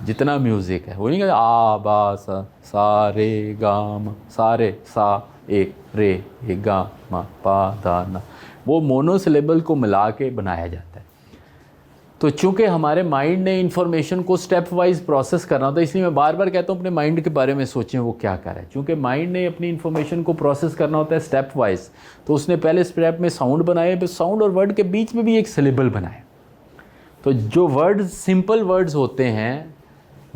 जितना म्यूज़िक है वो नहीं कहते आ बा सा रे गा मा, सारे सा एक रे गा मा पा धा ना, वो मोनोसिलेबल को मिला के बनाया जाता है। तो चूँकि हमारे माइंड ने इन्फॉर्मेशन को स्टेप वाइज प्रोसेस करना होता है, इसलिए मैं बार बार कहता हूँ अपने माइंड के बारे में सोचें वो क्या कर रहा है। चूँकि माइंड ने अपनी इन्फॉर्मेशन को प्रोसेस करना होता है स्टेप वाइज, तो उसने पहले स्टेप में साउंड बनाए, फिर साउंड और वर्ड के बीच में भी एक सिलेबल बनाए। तो जो वर्ड्स सिंपल वर्ड्स होते हैं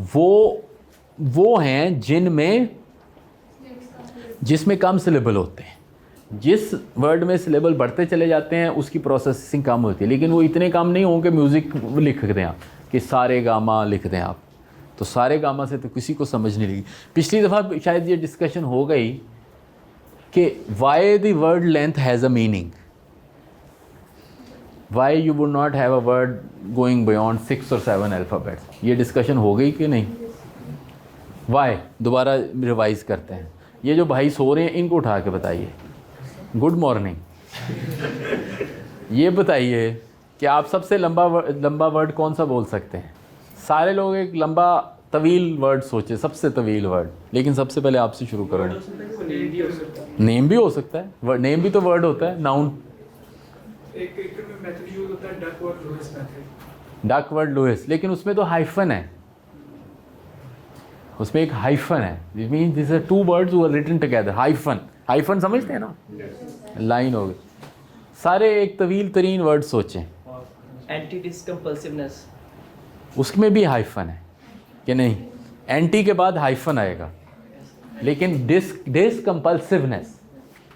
वो हैं जिसमें कम सिलेबल होते हैं। जिस वर्ड में सिलेबल बढ़ते चले जाते हैं उसकी प्रोसेसिंग कम होती है। लेकिन वो इतने कम नहीं होंगे म्यूज़िक लिख दें आप कि सारे गामा लिख दें आप, तो सारे गामा से तो किसी को समझ नहीं लगी। पिछली दफ़ा शायद ये डिस्कशन हो गई कि why the word length has a meaning, why you would not have a word going beyond 6 और 7 अल्फ़ाबेट्स। ये डिस्कशन हो गई कि नहीं? वाई दोबारा रिवाइज करते हैं। ये जो भाई सो रहे हैं इनको उठा के बताइए। Good morning. ये बताइए कि आप सबसे लंबा वर्ड कौन सा बोल सकते हैं? सारे लोग एक लंबा तवील वर्ड सोचे, सबसे तवील वर्ड, लेकिन सबसे पहले आपसे शुरू करो। नेम भी हो सकता है, नेम भी तो वर्ड होता है, नाउन। एक मेथड यूज होता है Duckworth Lewis method. Duckworth Lewis, लेकिन उसमें तो हाइफन है, उसमें एक हाइफन है। It means this are 2 words who are written together. Hyphen समझते हैं ना? लाइन हो गई। सारे एक तवील तरीन वर्ड सोचें। एंटी डिस्कम्पल्सिवनेस, उसमें भी हाइफन है कि नहीं? एंटी के बाद हाइफन आएगा। लेकिन डिसकम्पल्सिवनेस,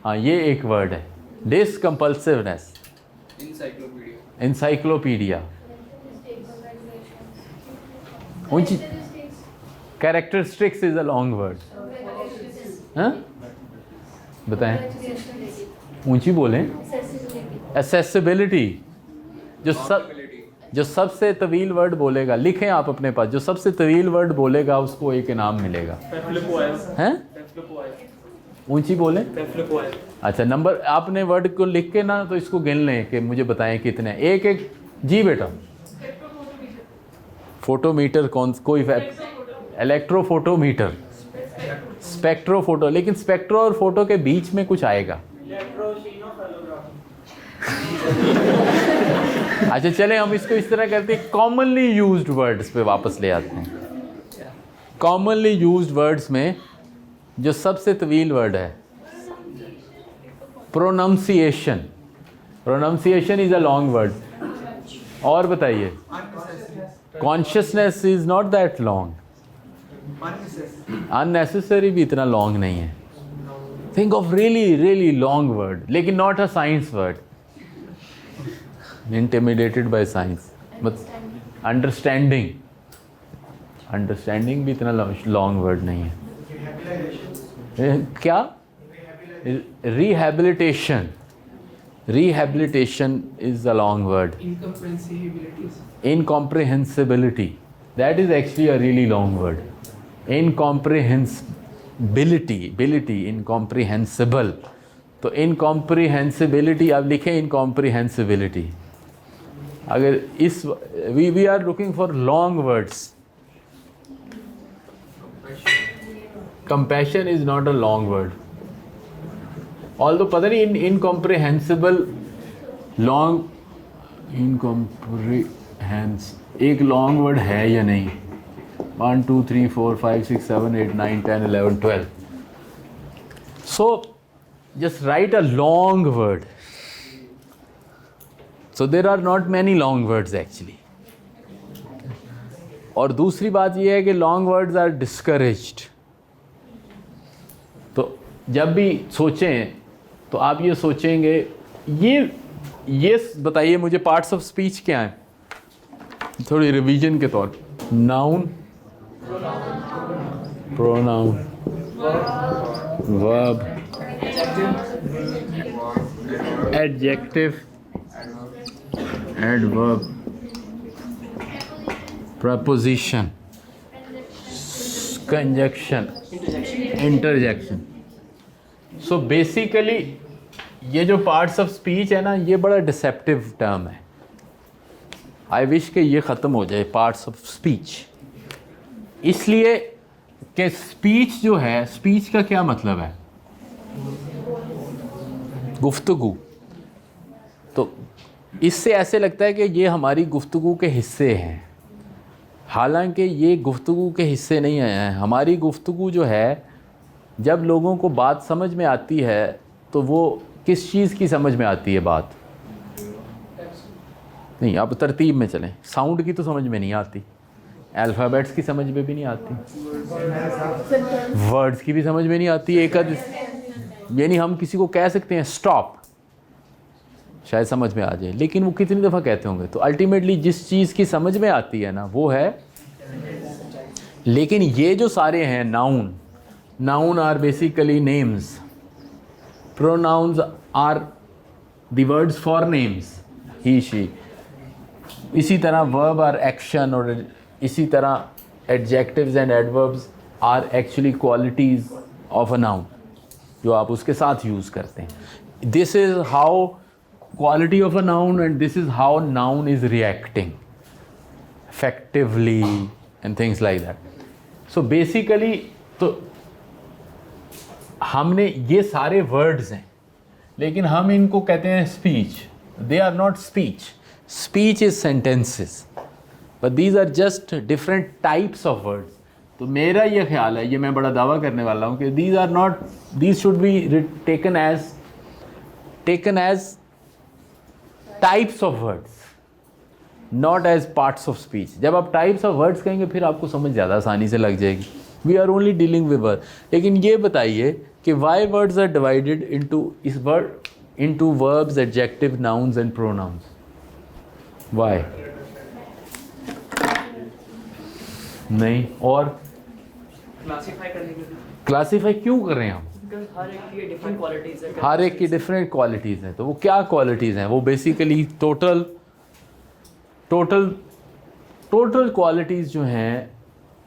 हाँ ये एक वर्ड है, discompulsiveness. Encyclopedia. Characteristics is a long word. हाँ बताएं, ऊंची बोलें। एक्सेसिबिलिटी, जो सबसे तवील वर्ड बोलेगा, लिखें आप अपने पास, जो सबसे तवील वर्ड बोलेगा उसको एक इनाम मिलेगा। हैं? ऊंची बोलें। अच्छा, नंबर आपने वर्ड को लिख के ना तो इसको गिन लें कि मुझे बताएं कितने। एक एक जी बेटा। फोटोमीटर कौन, कोई इलेक्ट्रोफोटोमीटर, स्पेक्ट्रोफोटो, लेकिन स्पेक्ट्रो और फोटो के बीच में कुछ आएगा। अच्छा चलें हम इसको इस तरह करते हैं, कॉमनली यूज्ड वर्ड्स पे वापस ले आते हैं। कॉमनली यूज्ड वर्ड्स में जो सबसे तवील वर्ड है pronunciation. Pronunciation is a long word. और बताइए, consciousness is not that long. Unnecessary भी इतना लॉन्ग नहीं है। Think of really really long word, लेकिन not a science word. Intimidated by science, but understanding, understanding भी इतना लॉन्ग वर्ड नहीं है। क्या? Rehabilitation, rehabilitation is a long word. Incomprehensibility, that is actually a really long word. Incomprehensibility, bility, incomprehensible, तो इनकॉम्प्रिहेंसिबिलिटी आप लिखें, इनकॉम्प्रिहेंसिबिलिटी। अगर इस we are looking for long words. Compassion is not a long word, although पता नहीं इनकॉम्प्रिहेंसिबल, लॉन्ग, इनकॉम्प्रिहेंस एक लॉन्ग वर्ड है या नहीं। 1 2 3 4 5 6 7 8 9 10 11 12। So just write a long word. So there are not many long words actually. और दूसरी बात यह है कि long words are discouraged. तो जब भी सोचें तो आप ये सोचेंगे, ये बताइए मुझे पार्ट्स ऑफ स्पीच क्या हैं, थोड़ी रिवीजन के तौर पर। Noun, pronoun, verb, adjective, adverb, preposition, conjunction, interjection. So basically ये जो पार्ट्स ऑफ स्पीच है ना, ये बड़ा डिसेप्टिव टर्म है। आई विश कि ये ख़त्म हो जाए, पार्ट्स ऑफ स्पीच। इसलिए कि स्पीच जो है, स्पीच का क्या मतलब है? गुफ्तगू। तो इससे ऐसे लगता है कि ये हमारी गुफ्तगू के हिस्से हैं, हालांकि ये गुफ्तगू के हिस्से नहीं हैं। हमारी गुफ्तगू जो है, जब लोगों को बात समझ में आती है तो वो किस चीज़ की समझ में आती है बात? नहीं, आप तरतीब में चलें। साउंड की तो समझ में नहीं आती, अल्फ़ाबेट्स की समझ में भी नहीं आती, वर्ड्स की भी समझ में नहीं आती। एक यानी हम किसी को कह सकते हैं स्टॉप, शायद समझ में आ जाए, लेकिन वो कितनी दफ़ा कहते होंगे। तो अल्टीमेटली जिस चीज़ की समझ में आती है ना, वो है। लेकिन ये जो सारे हैं noun, noun are basically names, pronouns are the words for names, he she. इसी तरह वर्ब आर एक्शन, और इसी तरह adjectives and adverbs are actually qualities of a noun जो आप उसके साथ यूज़ करते हैं। This is how quality of a noun, and this is how noun is reacting effectively and things like that. So basically तो हमने ये सारे words हैं, लेकिन हम इनको कहते हैं speech. They are not speech. Speech is sentences, but these are just different types of words. तो मेरा ये ख्याल है, ये मैं बड़ा दावा करने वाला हूँ कि these should be taken as types of words, not as parts of speech. जब आप टाइप्स ऑफ वर्ड्स कहेंगे फिर आपको समझ ज़्यादा आसानी से लग जाएगी। We are only dealing with word. लेकिन ये बताइए कि why words are divided into verbs, adjective, nouns and pronouns? Why नहीं? और क्लासिफाई करने के लिए, क्लासीफाई क्यों कर रहे हैं हम? बिकॉज हर एक की डिफरेंट क्वालिटीज है, हर एक की डिफरेंट क्वालिटीज़ हैं, तो वो क्या क्वालिटीज़ हैं? वो बेसिकली टोटल क्वालिटीज़ जो हैं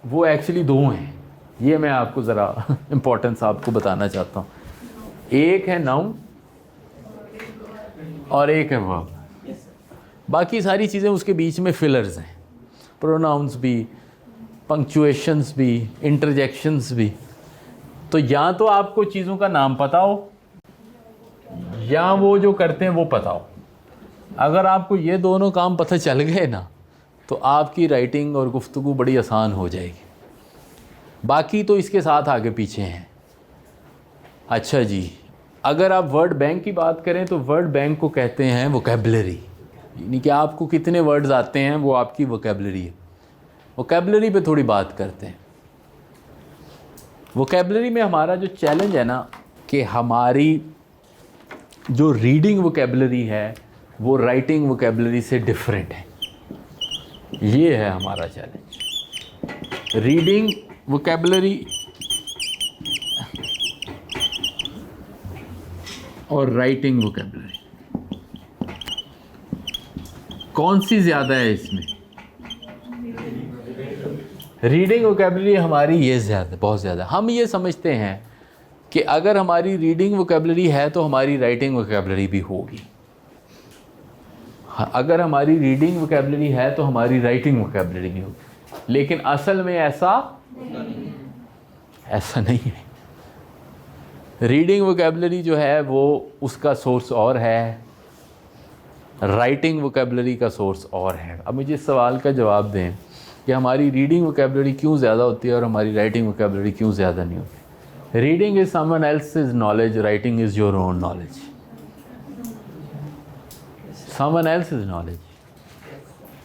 वो एक्चुअली दो हैं। ये मैं आपको ज़रा इम्पोर्टेंस आपको बताना चाहता हूँ। एक है नाउन और एक है वर्ब। बाकी सारी चीज़ें उसके बीच में फिलर्स हैं, प्रोनाउंस भी, पंक्चुएशंस भी, इंटरजेक्शंस भी। तो या तो आपको चीज़ों का नाम पता हो या वो जो करते हैं वो पता हो। अगर आपको ये दोनों काम पता चल गए ना तो आपकी राइटिंग और गुफ्तगू बड़ी आसान हो जाएगी। बाकी तो इसके साथ आगे पीछे हैं। अच्छा जी, अगर आप वर्ड बैंक की बात करें तो वर्ड बैंक को कहते हैं वोकैबुलरी, यानी कि आपको कितने वर्ड्स आते हैं वो आपकी वोकैबुलरी है। वोकैबुलरी पे थोड़ी बात करते हैं। वोकैबुलरी में हमारा जो चैलेंज है ना कि हमारी जो रीडिंग वोकैबुलरी है वो राइटिंग वोकैबुलरी से डिफरेंट है। ये है हमारा चैलेंज। रीडिंग वोकैबुलरी और राइटिंग वोकैबुलरी कौन सी ज़्यादा है इसमें? रीडिंग वोकैबुलरी हमारी ये ज़्यादा, बहुत ज़्यादा। हम ये समझते हैं कि अगर हमारी रीडिंग वोकैबुलरी है तो हमारी राइटिंग वोकैबुलरी भी होगी। अगर हमारी रीडिंग वोकैबुलरी है तो हमारी राइटिंग वोकैबुलरी भी होगी, लेकिन असल में ऐसा नहीं है। रीडिंग वोकैबुलरी जो है वो उसका सोर्स और है, राइटिंग वोकैबुलरी का सोर्स और है। अब मुझे इस सवाल का जवाब दें कि हमारी रीडिंग वोकैबुलरी क्यों ज़्यादा होती है और हमारी राइटिंग वोकैबुलरी क्यों ज़्यादा नहीं होती? Reading is someone else's knowledge, writing is your own knowledge. Someone else's knowledge.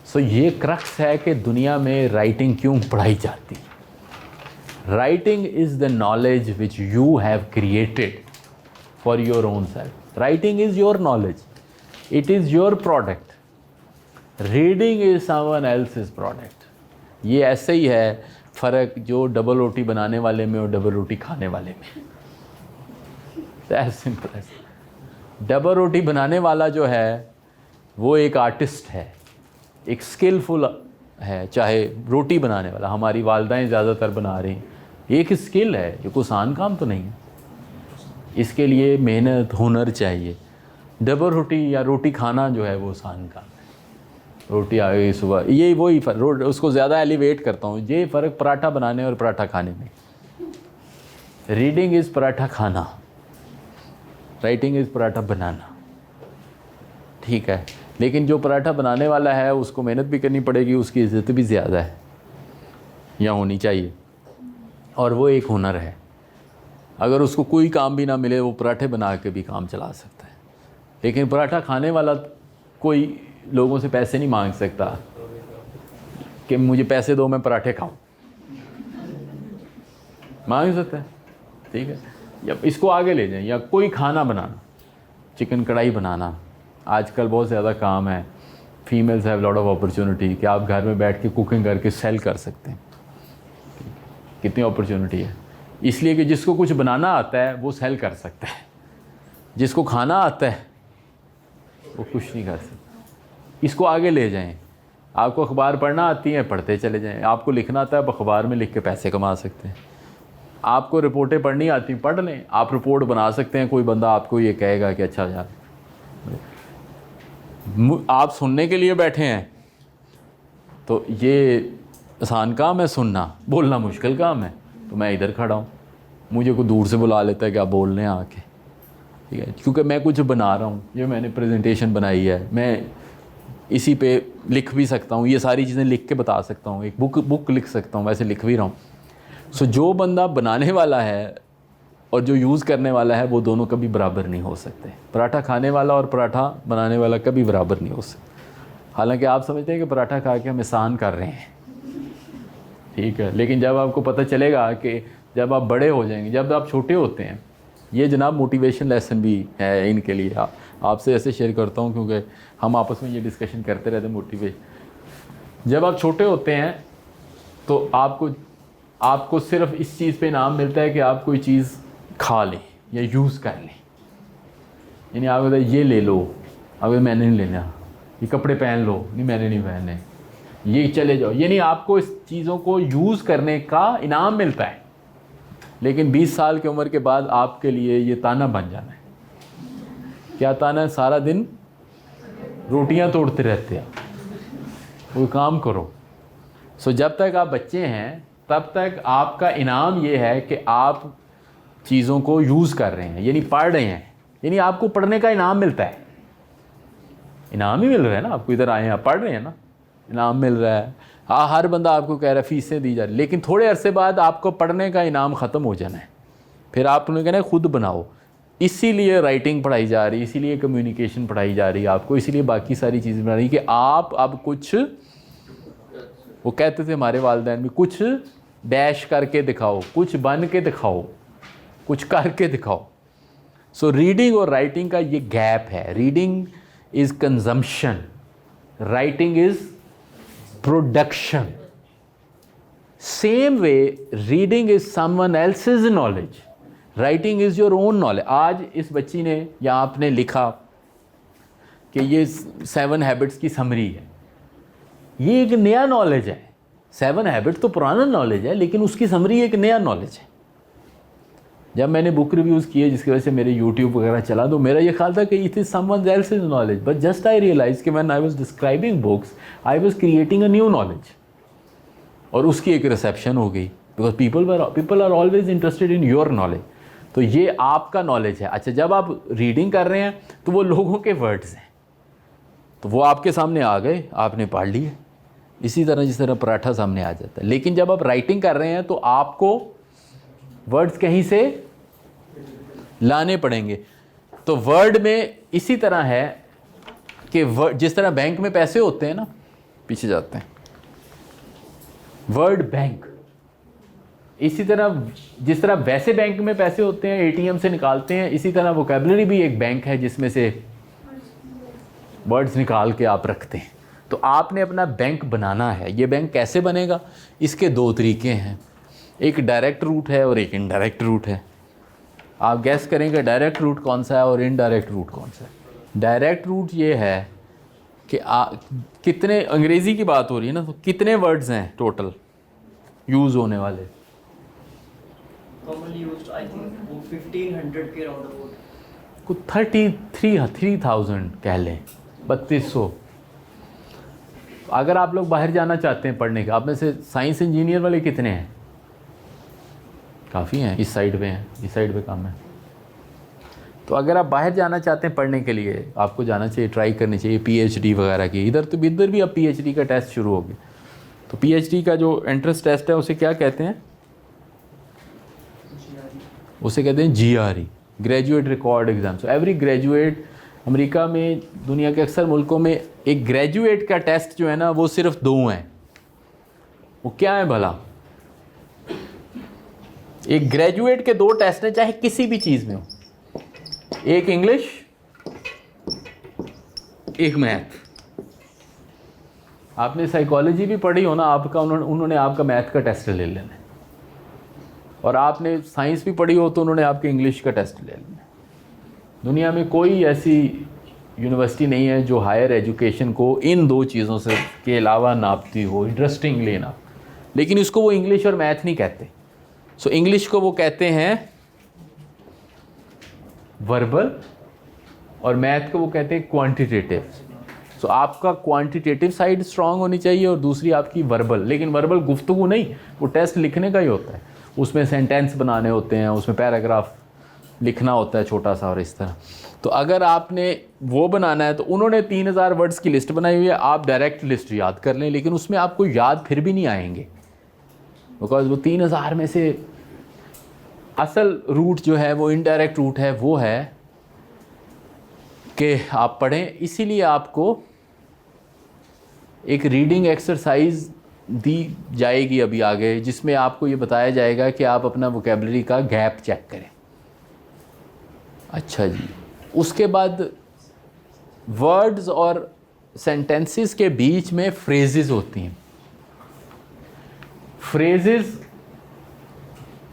So ये क्रक्स है कि दुनिया में राइटिंग क्यों पढ़ाई जाती है। Writing is the knowledge which you have created for your own self. Writing is your knowledge, it is your product. Reading is someone else's product. ये ऐसे ही है फ़र्क जो डबल रोटी बनाने वाले में और डबल रोटी खाने वाले में। That simple. डबल रोटी बनाने वाला जो है वो एक आर्टिस्ट है, एक स्किलफुल है। चाहे रोटी बनाने वाला, हमारी वालदाएँ ज़्यादातर बना रही हैं, एक स्किल है, ये कोई आसान काम तो नहीं है। इसके लिए मेहनत, हुनर चाहिए। डबल रोटी या रोटी खाना जो है वो आसान काम है। रोटी आ गई सुबह, यही वही फ़र्क, उसको ज़्यादा एलिवेट करता हूँ। ये फ़र्क पराठा बनाने और पराठा खाने में। रीडिंग इज़ पराठा खाना, राइटिंग इज़ पराठा बनाना। ठीक है, लेकिन जो पराठा बनाने वाला है उसको मेहनत भी करनी पड़ेगी, उसकी इज़्ज़त भी ज़्यादा है या होनी चाहिए, और वो एक हुनर है। अगर उसको कोई काम भी ना मिले वो पराठे बना के भी काम चला सकता है। लेकिन पराठा खाने वाला कोई लोगों से पैसे नहीं मांग सकता कि मुझे पैसे दो मैं पराठे खाऊं। मांग सकता है, ठीक है। या इसको आगे ले जाएं, या कोई खाना बनाना, चिकन कढ़ाई बनाना, आजकल बहुत ज़्यादा काम है। Females have lot of opportunity कि आप घर में बैठ के कुकिंग करके सेल कर सकते हैं। कितनी अपॉर्चुनिटी है, इसलिए कि जिसको कुछ बनाना आता है वो सेल कर सकता है, जिसको खाना आता है वो कुछ नहीं कर सकता। इसको आगे ले जाएं। आपको अखबार पढ़ना आती है, पढ़ते चले जाएं। आपको लिखना आता है, आप अखबार में लिख के पैसे कमा सकते हैं। आपको रिपोर्टें पढ़नी आती, पढ़ लें। आप रिपोर्ट बना सकते हैं। कोई बंदा आपको ये कहेगा कि अच्छा यार, आप सुनने के लिए बैठे हैं तो ये आसान काम है सुनना, बोलना मुश्किल काम है। तो मैं इधर खड़ा हूँ, मुझे कोई दूर से बुला लेता है कि आप बोल लें आके, ठीक है, क्योंकि मैं कुछ बना रहा हूँ। ये मैंने प्रेजेंटेशन बनाई है, मैं इसी पे लिख भी सकता हूँ, ये सारी चीज़ें लिख के बता सकता हूँ, एक बुक लिख सकता हूँ, वैसे लिख भी रहा हूँ। सो जो बंदा बनाने वाला है और जो यूज़ करने वाला है वो दोनों कभी बराबर नहीं हो सकते। पराठा खाने वाला और पराठा बनाने वाला कभी बराबर नहीं हो सकते। हालांकि आप समझते हैं कि पराठा खा के हम एहसान कर रहे हैं, ठीक है, लेकिन जब आपको पता चलेगा कि जब आप बड़े हो जाएंगे, जब आप छोटे होते हैं, ये जनाब मोटिवेशन लेसन भी है इनके लिए। आपसे ऐसे शेयर करता हूँ क्योंकि हम आपस में ये डिस्कशन करते रहते हैं। मोटिवेशन, जब आप छोटे होते हैं तो आपको आपको सिर्फ इस चीज़ पे इनाम मिलता है कि आप कोई चीज़ खा लें या यूज़ कर लें। यानी आप कहते ये ले लो, अब मैंने नहीं लेना, ये कपड़े पहन लो, नहीं मैंने नहीं पहनने, ये चले जाओ, यानी आपको इस चीज़ों को यूज़ करने का इनाम मिलता है। लेकिन 20 साल की उम्र के बाद आपके लिए ये ताना बन जाना है। क्या ताना है? सारा दिन रोटियां तोड़ते रहते हैं, कोई काम करो। सो जब तक आप बच्चे हैं तब तक आपका इनाम ये है कि आप चीज़ों को यूज़ कर रहे हैं, यानी पढ़ रहे हैं, यानी आपको पढ़ने का इनाम मिलता है। इनाम ही मिल रहा है ना, आपको इधर आए हैं आप पढ़ रहे हैं ना, इनाम मिल रहा है। हाँ, हर बंदा आपको कह रहा है फीसें दी जा रही, लेकिन थोड़े अरसे बाद आपको पढ़ने का इनाम ख़त्म हो जाना है, फिर आपने कहना है खुद बनाओ। इसीलिए राइटिंग पढ़ाई जा रही है, इसीलिए कम्युनिकेशन पढ़ाई जा रही है आपको, इसीलिए बाकी सारी चीज़ें बना रही कि आप अब कुछ, वो कहते थे हमारे वालिदैन भी, कुछ डैश करके दिखाओ, कुछ बन के दिखाओ, कुछ करके दिखाओ। सो रीडिंग और राइटिंग का ये गैप है। Reading is consumption, writing is production. Same way reading is someone else's knowledge, writing is your own knowledge. आज इस बच्ची ने या आपने लिखा कि ये 7 हैबिट्स की समरी है, ये एक नया नॉलेज है। 7 हैबिट तो पुराना नॉलेज है, लेकिन उसकी समरी एक नया नॉलेज है। जब मैंने बुक रिव्यूज़ किए जिसकी वजह से मेरे यूट्यूब वगैरह चला, तो मेरा ये ख्याल था कि it is someone else's knowledge, but just I realise कि when I was describing books I was creating a new knowledge, और उसकी एक रिसेप्शन हो गई, because people are always interested in your knowledge. तो ये आपका नॉलेज है। अच्छा, जब आप रीडिंग कर रहे हैं तो वो लोगों के वर्ड्स हैं, तो वो आपके सामने आ गए, आपने पढ़ लिए, इसी तरह जिस तरह पराठा सामने आ जाता है। लेकिन जब आप राइटिंग कर रहे हैं तो आपको वर्ड्स कहीं से लाने पड़ेंगे। तो वर्ड में इसी तरह है कि जिस तरह बैंक में पैसे होते हैं ना, पीछे जाते हैं, वर्ड बैंक, इसी तरह जिस तरह वैसे बैंक में पैसे होते हैं एटीएम से निकालते हैं, इसी तरह वोकैबुलरी भी एक बैंक है जिसमें से वर्ड्स निकाल के आप रखते हैं। तो आपने अपना बैंक बनाना है। ये बैंक कैसे बनेगा? इसके 2 तरीके हैं, एक डायरेक्ट रूट है और एक इनडायरेक्ट रूट है। आप गैस करेंगे डायरेक्ट रूट कौन सा है और इनडायरेक्ट रूट कौन सा है। डायरेक्ट रूट ये है कि कितने, अंग्रेज़ी की बात हो रही है ना, तो कितने वर्ड्स हैं टोटल यूज़ होने वाले? Commonly used, I think, 1500 के around about. कुछ 3,000 कह लें, 3200। अगर आप लोग बाहर जाना चाहते हैं पढ़ने के, आप में से साइंस इंजीनियर वाले कितने हैं? काफ़ी हैं, इस साइड पे हैं, इस साइड पे कम है। तो अगर आप बाहर जाना चाहते हैं पढ़ने के लिए, आपको जाना चाहिए, ट्राई करनी चाहिए पीएचडी वगैरह की। इधर भी अब पीएचडी का टेस्ट शुरू हो गया। तो पीएचडी का जो एंट्रेंस टेस्ट है उसे क्या कहते हैं? उसे कहते हैं GRE, graduate record exam. So every graduate, America में, दुनिया के अक्सर मुल्कों में, एक ग्रेजुएट का टेस्ट जो है ना वो सिर्फ 2 हैं। वो क्या है भला? एक ग्रेजुएट के 2 टेस्ट हैं, चाहे किसी भी चीज़ में हो, एक इंग्लिश, एक मैथ। आपने साइकोलॉजी भी पढ़ी हो ना, आपका उन्होंने आपका मैथ का टेस्ट ले लेना है, और आपने साइंस भी पढ़ी हो तो उन्होंने आपके इंग्लिश का टेस्ट ले लेना है। दुनिया में कोई ऐसी यूनिवर्सिटी नहीं है जो हायर एजुकेशन को इन 2 चीज़ों से के अलावा नापती हो, इंटरेस्टिंगली ना। लेकिन इसको वो इंग्लिश और मैथ नहीं कहते। सो इंग्लिश को वो कहते हैं वर्बल, और मैथ को वो कहते हैं क्वांटिटेटिव। सो आपका क्वांटिटेटिव साइड स्ट्रांग होनी चाहिए और दूसरी आपकी वर्बल। लेकिन वर्बल गुफ्तगू नहीं, वो टेस्ट लिखने का ही होता है, उसमें सेंटेंस बनाने होते हैं, उसमें पैराग्राफ लिखना होता है छोटा सा, और इस तरह। तो अगर आपने वो बनाना है तो उन्होंने 3000 वर्ड्स की लिस्ट बनाई हुई है, आप डायरेक्ट लिस्ट याद कर लें, लेकिन उसमें आपको याद फिर भी नहीं आएंगे, बिकॉज वो 3000 में से असल रूट जो है वो इनडायरेक्ट रूट है, वो है कि आप पढ़ें। इसीलिए आपको एक रीडिंग एक्सरसाइज दी जाएगी अभी आगे, जिसमें आपको ये बताया जाएगा कि आप अपना वोकैबुलरी का गैप चेक करें। अच्छा जी, उसके बाद वर्ड्स और सेंटेंसेस के बीच में फ्रेजेस होती हैं। Phrases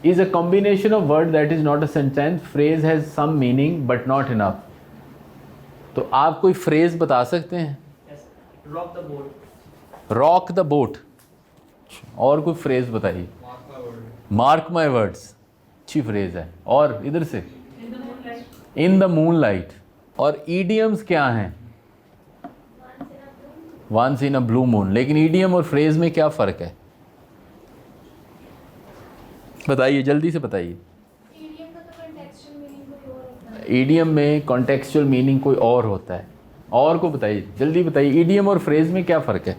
is a combination of word that is not a sentence. Phrase has some meaning but not enough. तो आप कोई फ्रेज बता सकते हैं? Yes. Rock the boat. Rock the boat. और कोई फ्रेज बताइए। मार्क माई वर्ड्स, अच्छी फ्रेज है। और इधर से इन द मून लाइट। और ईडियम्स क्या हैं? Once in a blue moon. लेकिन ईडियम और फ्रेज में क्या फ़र्क है? बताइए, जल्दी से बताइए। ईडीएम का तो contextual meaning कोई और होता है। ईडियम में कॉन्टेक्चुअल मीनिंग कोई और होता है। और को बताइए, जल्दी बताइए, ईडियम और फ्रेज में क्या फ़र्क है?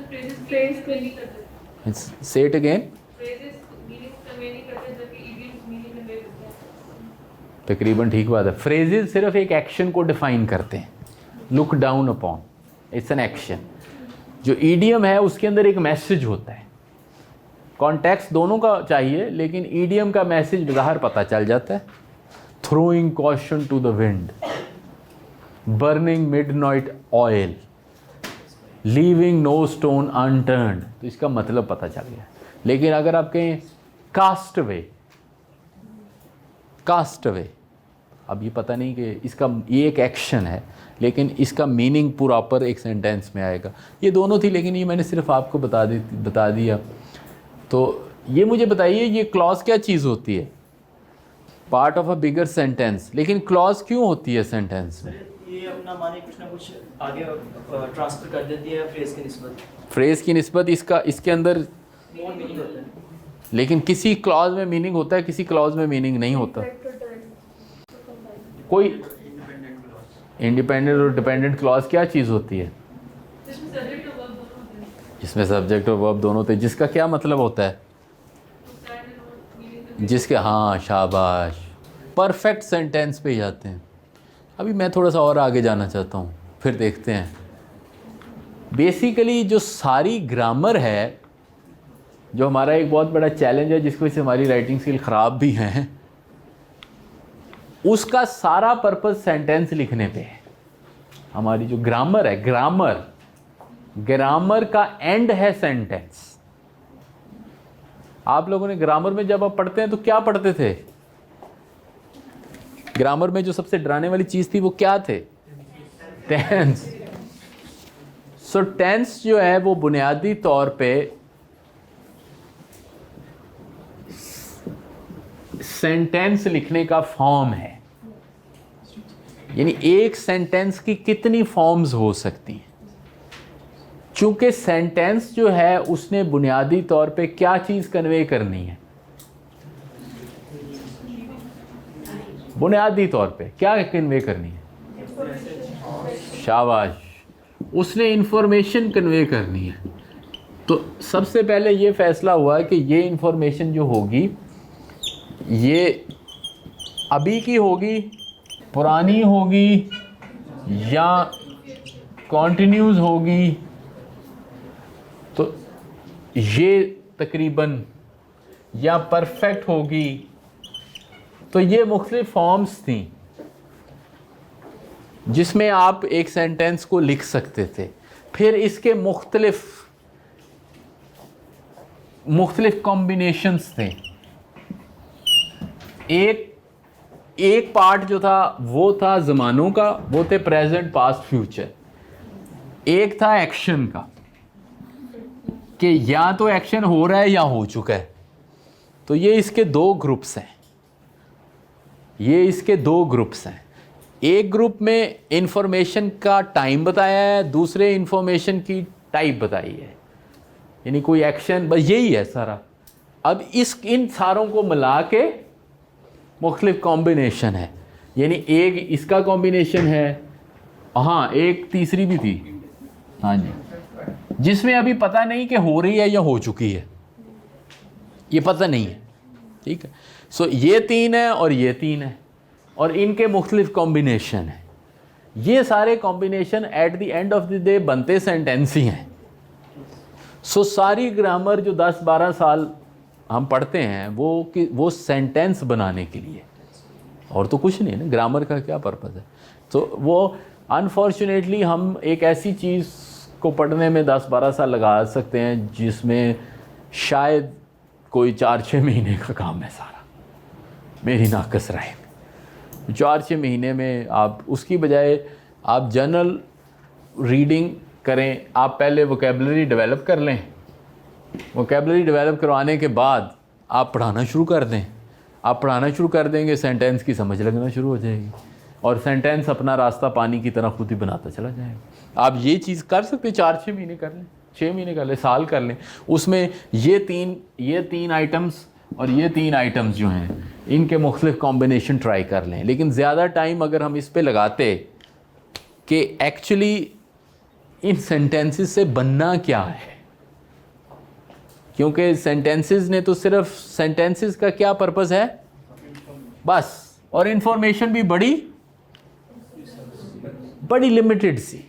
फ्रेज कन्वे करते हैं, से it again. Phrases meaning convey नहीं करते जबकि इडियम्स मीनिंग कन्वे करते हैं। तकरीबन ठीक बात है। फ्रेजेस सिर्फ एक एक्शन को डिफाइन करते हैं। Look down upon, it's an action. जो ईडियम है उसके अंदर एक मैसेज होता है। कॉन्टेक्स्ट दोनों का चाहिए, लेकिन ईडियम का मैसेज बाहर पता चल जाता है। Throwing caution to the wind, burning midnight oil, leaving no stone unturned, तो इसका मतलब पता चल गया। लेकिन अगर आप कहें कास्ट अवे, कास्ट अवे, अब ये पता नहीं कि इसका ये एक एक्शन है, लेकिन इसका मीनिंग प्रॉपर एक सेंटेंस में आएगा। ये दोनों थी, लेकिन ये मैंने सिर्फ आपको बता दिया। तो ये मुझे बताइए, ये क्लॉज क्या चीज़ होती है? Part of a bigger sentence. लेकिन क्लॉज क्यों होती है सेंटेंस में? ये अपना माने कुछ ना कुछ आगे ट्रांसफर कर देती है फ्रेज की निस्बत। फ्रेज की निस्बत इसके अंदर मोर मीनिंग होता है। लेकिन किसी क्लॉज में मीनिंग होता है, किसी क्लॉज में मीनिंग नहीं होता। कोई इंडिपेंडेंट और डिपेंडेंट क्लॉज क्या चीज़ होती है? जिसमें सब्जेक्ट और वर्ब दोनों होते हैं, जिसमें सब्जेक्ट और वर्ब दोनों होते हैं। जिसका क्या मतलब होता है? तो स्टैंड और मीनिंग जिसके, हाँ शाबाश, परफेक्ट सेंटेंस पे जाते हैं। अभी मैं थोड़ा सा और आगे जाना चाहता हूँ, फिर देखते हैं। बेसिकली जो सारी ग्रामर है, जो हमारा एक बहुत बड़ा चैलेंज है, जिसकी वजह से हमारी राइटिंग स्किल ख़राब भी हैं, उसका सारा पर्पस सेंटेंस लिखने पे है। हमारी जो ग्रामर है, ग्रामर का एंड है सेंटेंस। आप लोगों ने ग्रामर में जब आप पढ़ते हैं तो क्या पढ़ते थे? ग्रामर में जो सबसे डराने वाली चीज़ थी वो क्या थे? टेंस। सो टेंस जो है वो बुनियादी तौर पे सेंटेंस लिखने का फॉर्म है। यानी एक सेंटेंस की कितनी फॉर्म्स हो सकती हैं। चूंकि सेंटेंस जो है उसने बुनियादी तौर पे क्या चीज़ कन्वे करनी है? बुनियादी तौर पे क्या कन्वे करनी है? शाबाश, उसने इंफॉर्मेशन कन्वे करनी है। तो सबसे पहले ये फैसला हुआ कि ये इंफॉर्मेशन जो होगी ये अभी की होगी, पुरानी होगी, या कॉन्टिन्यूस होगी। तो ये तकरीबन, या परफेक्ट होगी। तो ये मुख्तलिफ फॉर्म्स थी जिसमें आप एक सेंटेंस को लिख सकते थे। फिर इसके मुख्तलिफ कॉम्बिनेशंस थे। एक पार्ट जो था वो था ज़मानों का, वो थे प्रेजेंट, पास्ट, फ्यूचर। एक था एक्शन का, कि या तो एक्शन हो रहा है या हो चुका है। तो ये इसके दो ग्रुप्स हैं। एक ग्रुप में इंफॉर्मेशन का टाइम बताया है, दूसरे इंफॉर्मेशन की टाइप बताई है। यानी कोई एक्शन, बस यही है सारा। अब इन सारों को मिला के मुख्तलिफ कॉम्बिनेशन है। यानी एक इसका कॉम्बिनेशन है, हाँ एक तीसरी भी थी, हाँ जी, जिसमें अभी पता नहीं कि हो रही है या हो चुकी है, ये पता नहीं है। ठीक है। सो ये तीन है और ये तीन है, और इनके मुख्तलिफ कॉम्बिनेशन हैं। ये सारे combination at the end of the day बनते सेंटेंस ही हैं। सो सारी ग्रामर जो 10-12 साल हम पढ़ते हैं वो सेंटेंस बनाने के लिए, और तो कुछ नहीं है ना। ग्रामर का क्या पर्पस है? तो वो अनफॉर्चुनेटली हम एक ऐसी चीज़ को पढ़ने में 10-12 साल लगा सकते हैं जिसमें शायद कोई 4-6 महीने का काम है सारा, मेरी नाकस राय में। 4-6 महीने में आप उसकी बजाय आप जनरल रीडिंग करें, आप पहले वोकेबलरी डेवलप कर लें, वोकेबलरी डेवलप करवाने के बाद आप पढ़ाना शुरू कर दें। आप पढ़ाना शुरू कर देंगे, सेंटेंस की समझ लगना शुरू हो जाएगी और सेंटेंस अपना रास्ता पानी की तरह खुद ही बनाता चला जाएगा। आप ये चीज़ कर सकते हैं, 4-6 महीने कर लें, 6 महीने कर लें, साल कर लें। उसमें ये तीन आइटम्स और ये 3 आइटम्स जो हैं इनके मुख्तलिफ कॉम्बिनेशन ट्राई कर लें। लेकिन ज़्यादा टाइम अगर हम इस पे लगाते कि एक्चुअली इन सेंटेंसेस से बनना क्या है, क्योंकि सेंटेंसेस ने तो सिर्फ सेंटेंसेस का क्या पर्पस है बस, और इन्फॉर्मेशन भी बड़ी लिमिटेड सी,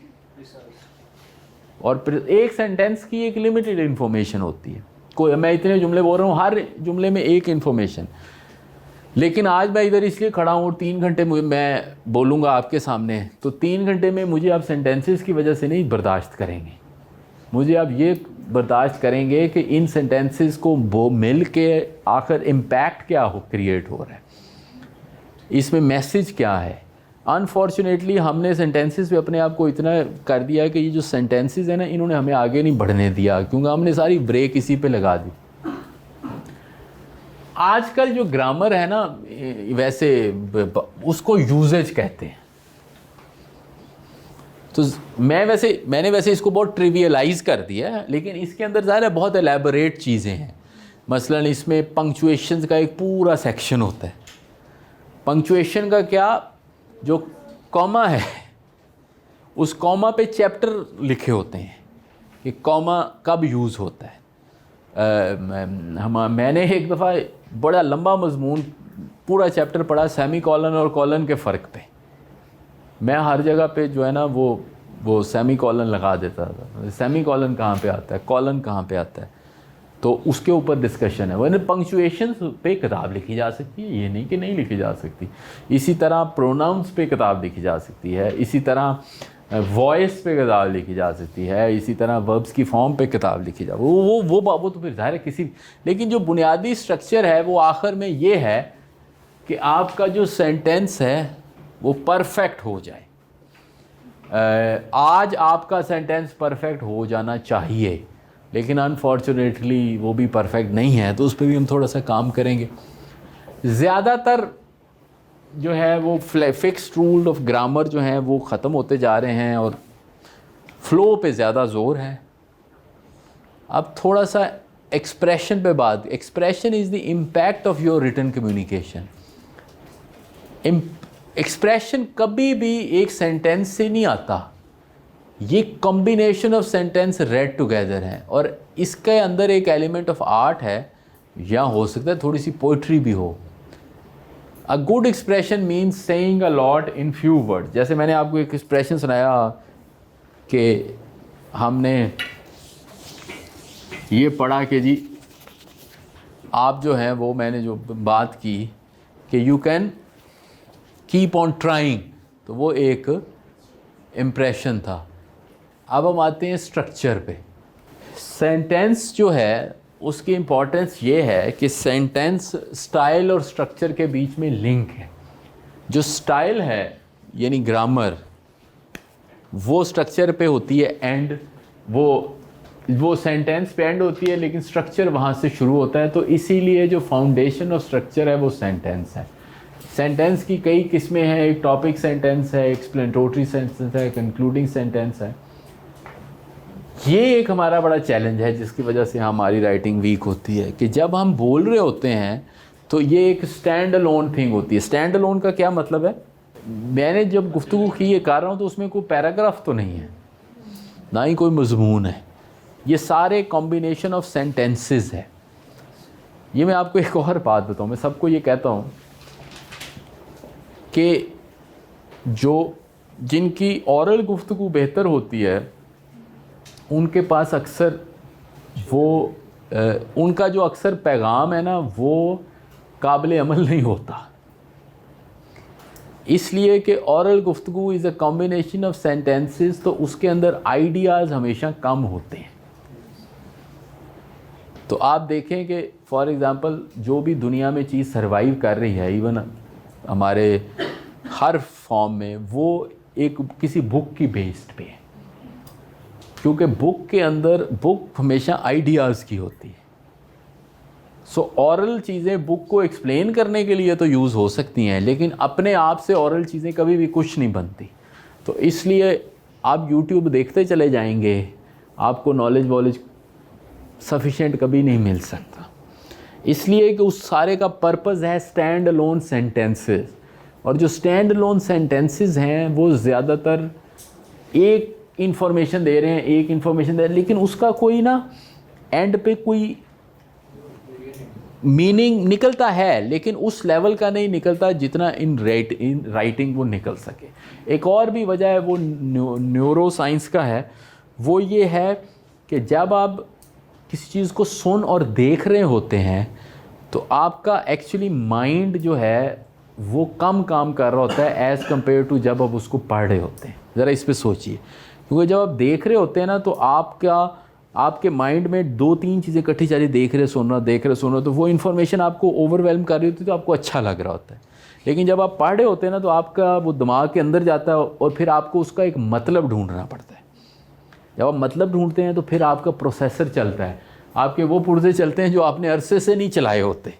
और फिर एक सेंटेंस की एक लिमिटेड इन्फॉर्मेशन होती है। कोई, मैं इतने जुमले बोल रहा हूँ, हर जुमले में एक इन्फॉर्मेशन। लेकिन आज मैं इधर इसलिए खड़ा हूँ और 3 घंटे मैं बोलूँगा आपके सामने, तो 3 घंटे में मुझे आप सेंटेंसेस की वजह से नहीं बर्दाश्त करेंगे, मुझे आप ये बर्दाश्त करेंगे कि इन सेंटेंसेस को वो मिल के आखिर इम्पैक्ट क्या क्रिएट हो रहा है, इसमें मैसेज क्या है। अनफॉर्चुनेटली हमने सेंटेंसेस पे अपने आप को इतना कर दिया है कि ये जो सेंटेंसेस हैं ना, इन्होंने हमें आगे नहीं बढ़ने दिया, क्योंकि हमने सारी ब्रेक इसी पे लगा दी। आजकल जो ग्रामर है ना, वैसे उसको यूजेज कहते हैं। तो मैंने वैसे इसको बहुत ट्रिवियलाइज कर दिया है, लेकिन इसके अंदर ज़्यादा बहुत एलैबोरेट चीज़ें हैं। मसलन इसमें पंक्चुएशन का एक पूरा सेक्शन होता है। पंक्चुएशन का क्या, जो कॉमा है उस कॉमा पे चैप्टर लिखे होते हैं कि कॉमा कब यूज़ होता है। मैंने एक दफ़ा बड़ा लंबा मजमून पूरा चैप्टर पढ़ा सेमी कॉलन और कॉलन के फ़र्क पे। मैं हर जगह पे जो है ना वो सेमी कॉलन लगा देता था, सेमी कॉलन कहाँ पे आता है, कॉलन कहाँ पे आता है, तो उसके ऊपर डिस्कशन है। वरना पंक्चुएशन पे किताब लिखी जा सकती है, ये नहीं कि नहीं लिखी जा सकती। इसी तरह प्रोनाउंस पे किताब लिखी जा सकती है, इसी तरह वॉइस पे किताब लिखी जा सकती है, इसी तरह वर्ब्स की फॉर्म पे किताब लिखी जा वो तो फिर ज़ाहिर है किसी। लेकिन जो बुनियादी स्ट्रक्चर है वो आखिर में ये है कि आपका जो सेंटेंस है वो परफेक्ट हो जाए। आज आपका सेंटेंस परफेक्ट हो जाना चाहिए, लेकिन अनफॉर्चुनेटली वो भी परफेक्ट नहीं है, तो उस पर भी हम थोड़ा सा काम करेंगे। ज़्यादातर जो है वो फिक्स्ड रूल ऑफ ग्रामर जो हैं वो ख़त्म होते जा रहे हैं और फ्लो पे ज़्यादा ज़ोर है। अब थोड़ा सा एक्सप्रेशन पे बात। Expression is the impact of your written communication. Expression कभी भी एक सेंटेंस से नहीं आता, ये combination of sentence read together है, और इसके अंदर एक एलिमेंट ऑफ आर्ट है, या हो सकता है थोड़ी सी पोइट्री भी हो। A good expression means saying a lot in few words. जैसे मैंने आपको एक एक्सप्रेशन सुनाया कि हमने ये पढ़ा कि जी आप जो हैं वो, मैंने जो बात की कि you can keep on trying, तो वो एक इम्प्रेशन था। अब हम आते हैं स्ट्रक्चर पे। सेंटेंस जो है उसकी इम्पॉर्टेंस ये है कि सेंटेंस स्टाइल और स्ट्रक्चर के बीच में लिंक है। जो स्टाइल है यानी ग्रामर, वो स्ट्रक्चर पे होती है एंड, वो सेंटेंस पे एंड होती है, लेकिन स्ट्रक्चर वहाँ से शुरू होता है। तो इसीलिए जो फाउंडेशन ऑफ स्ट्रक्चर है वो सेंटेंस है। सेंटेंस की कई किस्में हैं, एक टॉपिक सेंटेंस है, एक्सप्लेनेटरी सेंटेंस है, कंक्लूडिंग सेंटेंस है। ये एक हमारा बड़ा चैलेंज है जिसकी वजह से हमारी राइटिंग वीक होती है कि जब हम बोल रहे होते हैं तो ये एक स्टैंड अलोन थिंग होती है। स्टैंड अलोन का क्या मतलब है? मैंने जब गुफ्तगू की ये कर रहा हूँ तो उसमें कोई पैराग्राफ तो नहीं है, ना ही कोई मजमून है, ये सारे कॉम्बिनेशन ऑफ सेंटेंसेस है। ये मैं आपको एक और बात बताऊँ, मैं सबको ये कहता हूँ कि जिनकी औरल गुफ्तगू बेहतर होती है उनके पास अक्सर उनका जो अक्सर पैगाम है ना वो काबिल अमल नहीं होता, इसलिए कि औरल गुफ्तगू is a combination of sentences, तो उसके अंदर आइडियाज़ हमेशा कम होते हैं। तो आप देखें कि फॉर एग्ज़ाम्पल जो भी दुनिया में चीज़ सर्वाइव कर रही है, इवन हमारे हर फॉर्म में, वो एक किसी बुक की बेस्ड पे है, क्योंकि बुक के अंदर, बुक हमेशा आइडियाज़ की होती है। सो ऑरल चीज़ें बुक को एक्सप्लेन करने के लिए तो यूज़ हो सकती हैं, लेकिन अपने आप से ऑरल चीज़ें कभी भी कुछ नहीं बनती। तो इसलिए आप यूट्यूब देखते चले जाएंगे, आपको नॉलेज सफिशेंट कभी नहीं मिल सकता। इसलिए कि उस सारे का पर्पज़ है स्टैंड अलोन सेंटेंसेस, और जो स्टैंड अलोन सेंटेंसेस हैं वो ज़्यादातर एक इंफॉर्मेशन दे रहे हैं, एक इंफॉर्मेशन दे रहे हैं, लेकिन उसका कोई ना एंड पे कोई मीनिंग निकलता है, लेकिन उस लेवल का नहीं निकलता जितना इन राइटिंग वो निकल सके। एक और भी वजह है, वो न्यूरो साइंस का है। वो ये है कि जब आप किसी चीज़ को सुन और देख रहे होते हैं तो आपका एक्चुअली माइंड जो है वो कम काम कर रहा होता है एज़ कम्पेयर टू जब आप उसको पढ़ रहे होते हैं। ज़रा इस पे सोचिए, क्योंकि जब आप देख रहे होते हैं ना तो आपके माइंड में 2-3 चीज़ें इकट्ठी जा रही, देख रहे सुन रहे, तो वो इन्फॉर्मेशन आपको ओवरवेलम कर रही होती है, तो आपको अच्छा लग रहा होता है। लेकिन जब आप पढ़ रहे होते हैं ना तो आपका वो दिमाग के अंदर जाता है और फिर आपको उसका एक मतलब ढूंढना पड़ता है। जब आप मतलब ढूंढते हैं तो फिर आपका प्रोसेसर चलता है, आपके वो पुर्जे चलते हैं जो आपने अरसे से नहीं चलाए होते।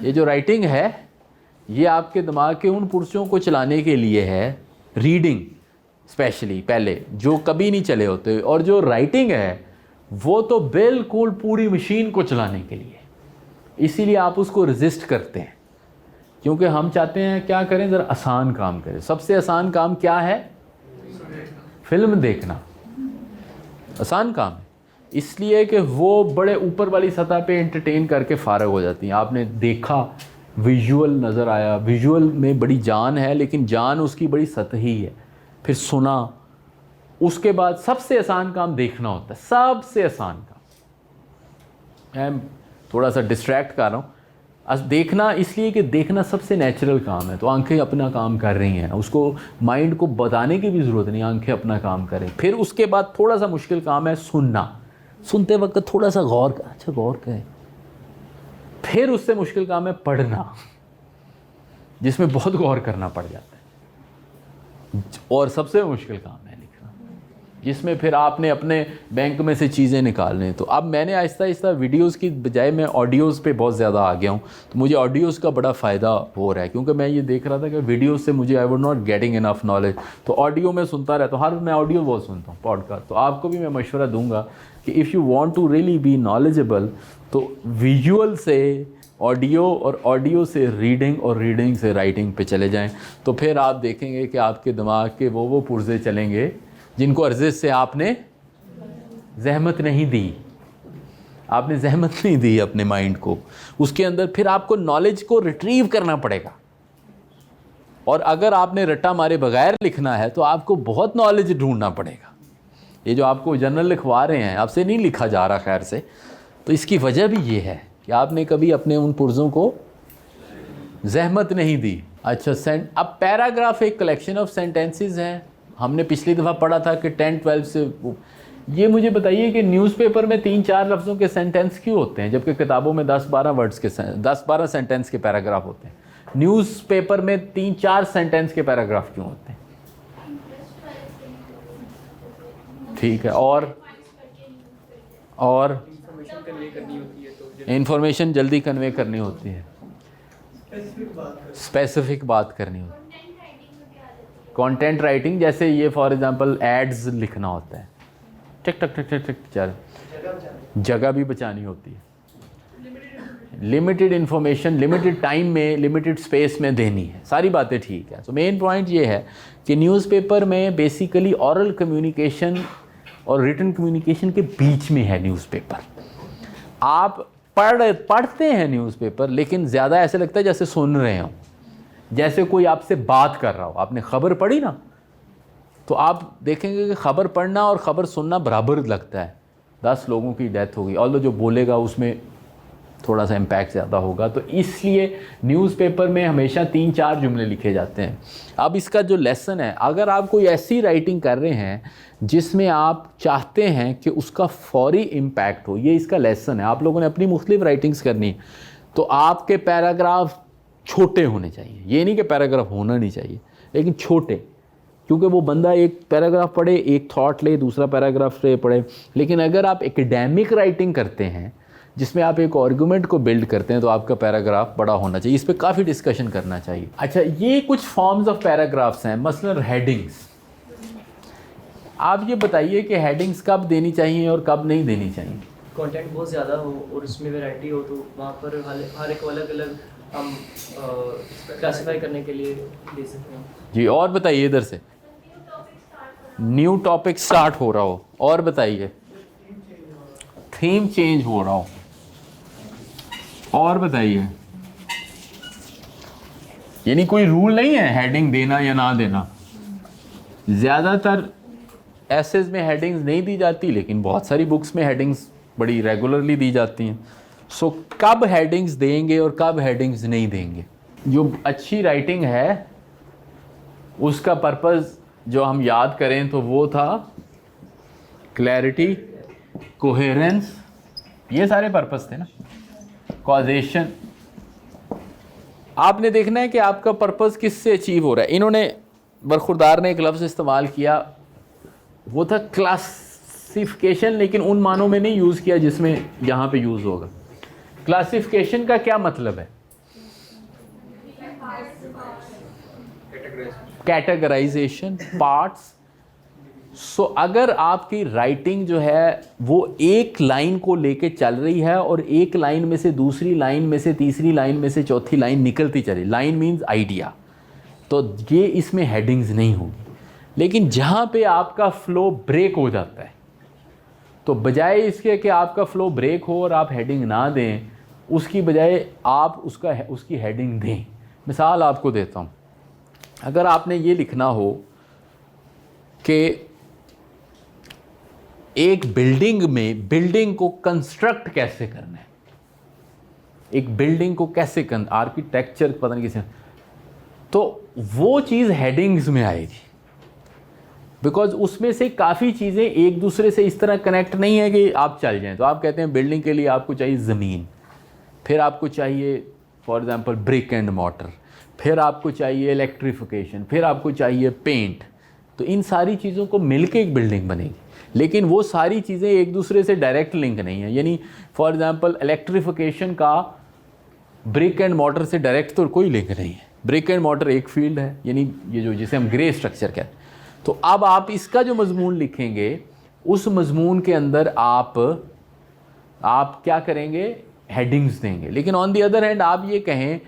ये जो राइटिंग है ये आपके दिमाग के उन पुर्जों को चलाने के लिए है, रीडिंग स्पेशली पहले, जो कभी नहीं चले होते, और जो राइटिंग है वो तो बिल्कुल पूरी मशीन को चलाने के लिए। इसीलिए आप उसको रेजिस्ट करते हैं, क्योंकि हम चाहते हैं क्या करें, ज़रा आसान काम करें। सबसे आसान काम क्या है? फिल्म देखना आसान काम है, इसलिए कि वो बड़े ऊपर वाली सतह पे एंटरटेन करके फ़ारग हो जाती हैं। आपने देखा, विजुअल नज़र आया, विजुअल में बड़ी जान है, लेकिन जान उसकी बड़ी सतही है। फिर सुना, उसके बाद सबसे आसान काम देखना होता है, सबसे आसान काम। मैं थोड़ा सा डिस्ट्रैक्ट कर रहा हूँ। देखना इसलिए कि देखना सबसे नेचुरल काम है, तो आंखें अपना काम कर रही हैं, उसको माइंड को बताने की भी ज़रूरत नहीं, आंखें अपना काम करें। फिर उसके बाद थोड़ा सा मुश्किल काम है सुनना, सुनते वक्त थोड़ा सा गौर कर, अच्छा गौर करें। फिर उससे मुश्किल काम है पढ़ना, जिसमें बहुत गौर करना पड़ जाता है, और सबसे मुश्किल काम है लिखना, जिसमें फिर आपने अपने बैंक में से चीज़ें निकालने। तो अब मैंने आहिस्ता आहिस्ता वीडियोस की बजाय मैं ऑडियोज़ पे बहुत ज़्यादा आ गया हूँ, तो मुझे ऑडियोज़ का बड़ा फ़ायदा हो रहा है, क्योंकि मैं ये देख रहा था कि वीडियोज़ से मुझे I would not getting enough knowledge, तो ऑडियो में सुनता रहता हूँ। मैं ऑडियो बहुत सुनता हूँ, पॉडकास्ट। तो आपको भी मैं मशवरा दूँगा कि if you want to really be knowledgeable, तो विजुअल से ऑडियो और ऑडियो से रीडिंग और रीडिंग से राइटिंग पे चले जाएं। तो फिर आप देखेंगे कि आपके दिमाग के वो पुर्जे चलेंगे जिनको अर्ज़े से आपने ज़हमत नहीं दी, आपने ज़हमत नहीं दी अपने माइंड को। उसके अंदर फिर आपको नॉलेज को रिट्रीव करना पड़ेगा, और अगर आपने रट्टा मारे बगैर लिखना है तो आपको बहुत नॉलेज ढूंढना पड़ेगा। ये जो आपको जर्नल लिखवा रहे हैं, आपसे नहीं लिखा जा रहा खैर से, तो इसकी वजह भी ये है कि आपने कभी अपने उन पुर्जों को ज़हमत नहीं दी। अच्छा, अब पैराग्राफ एक कलेक्शन ऑफ सेंटेंसेस हैं। हमने पिछली दफ़ा पढ़ा था कि 10-12 से। ये मुझे बताइए कि न्यूज़पेपर में 3-4 लफ्ज़ों के सेंटेंस क्यों होते हैं, जबकि किताबों में 10-12 वर्ड्स के 10-12 सेंटेंस के पैराग्राफ होते हैं। न्यूज़पेपर में 3-4 सेंटेंस के पैराग्राफ क्यों होते हैं? ठीक है, और इंफॉर्मेशन जल्दी कन्वे करनी होती है, स्पेसिफिक बात करनी होती है। कंटेंट राइटिंग जैसे ये फॉर एग्जांपल एड्स लिखना होता है, टिक टक टिक टिक टिक चल, जगह भी बचानी होती है, लिमिटेड इंफॉर्मेशन लिमिटेड टाइम में लिमिटेड स्पेस में देनी है, सारी बातें ठीक है। तो मेन पॉइंट ये है कि न्यूज़पेपर में बेसिकली ऑरल कम्युनिकेशन और रिटन कम्युनिकेशन के बीच में है न्यूज़पेपर। आप पढ़ते हैं न्यूज़पेपर, लेकिन ज़्यादा ऐसे लगता है जैसे सुन रहे हो, जैसे कोई आपसे बात कर रहा हो। आपने ख़बर पढ़ी ना, तो आप देखेंगे कि ख़बर पढ़ना और ख़बर सुनना बराबर लगता है। 10 लोगों की डेथ हो गई, और जो बोलेगा उसमें थोड़ा सा इम्पैक्ट ज़्यादा होगा। तो इसलिए न्यूज़पेपर में हमेशा 3-4 जुमले लिखे जाते हैं। अब इसका जो लेसन है, अगर आप कोई ऐसी राइटिंग कर रहे हैं जिसमें आप चाहते हैं कि उसका फौरी इम्पैक्ट हो, ये इसका लेसन है। आप लोगों ने अपनी मुख्तलिफ राइटिंग्स करनी है, तो आपके पैराग्राफ छोटे होने चाहिए। ये नहीं कि पैराग्राफ होना नहीं चाहिए, लेकिन छोटे, क्योंकि वो बंदा एक पैराग्राफ पढ़े, एक थॉट ले, दूसरा पैराग्राफ ले पढ़े। लेकिन अगर आप एकेडमिक राइटिंग करते हैं जिसमें आप एक आर्गूमेंट को बिल्ड करते हैं, तो आपका पैराग्राफ बड़ा होना चाहिए। इस पर काफ़ी डिस्कशन करना चाहिए। अच्छा, ये कुछ फॉर्म्स ऑफ पैराग्राफ्स हैं, मसलन हेडिंग्स। आप ये बताइए कि हेडिंग्स कब देनी चाहिए और कब नहीं देनी चाहिए। कंटेंट बहुत ज़्यादा हो और उसमें वैरायटी हो, तो वहाँ पर हर एक अलग अलग हम क्लासीफाई करने के लिए दे सकते हैं। जी, और बताइए इधर से। न्यू टॉपिक स्टार्ट हो रहा हो, और बताइए। थीम चेंज हो रहा हो, और बताइए। यानी कोई रूल नहीं है हेडिंग देना या ना देना। ज़्यादातर एसेज में हेडिंग्स नहीं दी जाती, लेकिन बहुत सारी बुक्स में हेडिंग्स बड़ी रेगुलरली दी जाती हैं। सो कब हेडिंग्स देंगे और कब हेडिंग्स नहीं देंगे। जो अच्छी राइटिंग है उसका पर्पस जो हम याद करें तो वो था क्लैरिटी, कोहेरेंस, ये सारे पर्पस थे ना, कॉजेशन। आपने देखना है कि आपका पर्पस किससे अचीव हो रहा है। इन्होंने, बरखुरदार ने एक लफ्ज़ इस्तेमाल किया, वो था क्लासिफिकेशन, लेकिन उन मानों में नहीं यूज़ किया जिसमें यहाँ पे यूज़ होगा। क्लासिफिकेशन का क्या मतलब है? Categorisation, parts. सो अगर आपकी राइटिंग जो है वो एक लाइन को लेके चल रही है और एक लाइन में से दूसरी लाइन में से तीसरी लाइन में से चौथी लाइन निकलती चली, लाइन मीन्स आइडिया, तो ये इसमें हेडिंग्स नहीं होगी। लेकिन जहाँ पे आपका फ़्लो ब्रेक हो जाता है, तो बजाय इसके कि आपका फ़्लो ब्रेक हो और आप हेडिंग ना दें, उसकी बजाय आप उसकी हेडिंग दें। मिसाल आपको देता हूँ। अगर आपने ये लिखना हो कि एक बिल्डिंग में बिल्डिंग को कंस्ट्रक्ट कैसे करना है, एक बिल्डिंग को कैसे आर्किटेक्चर पता नहीं कैसे, तो वो चीज़ हेडिंग्स में आएगी। बिकॉज उसमें से काफ़ी चीज़ें एक दूसरे से इस तरह कनेक्ट नहीं है कि आप चल जाएं। तो आप कहते हैं बिल्डिंग के लिए आपको चाहिए ज़मीन, फिर आपको चाहिए for example brick and mortar, फिर आपको चाहिए इलेक्ट्रिफिकेशन, फिर आपको चाहिए पेंट। तो इन सारी चीज़ों को मिलके एक बिल्डिंग बनेगी, लेकिन वो सारी चीज़ें एक दूसरे से डायरेक्ट लिंक नहीं है। यानी फॉर एग्ज़ाम्पल इलेक्ट्रिफिकेशन का ब्रिक एंड मॉर्टर से डायरेक्ट तो कोई लिंक नहीं है। ब्रिक एंड मॉर्टर एक फील्ड है, यानी ये जो जिसे हम ग्रे स्ट्रक्चर कहते हैं। तो अब आप इसका जो मजमून लिखेंगे, उस मजमून के अंदर आप क्या करेंगे, हेडिंग्स देंगे। लेकिन ऑन दी अदर हैंड आप ये कहें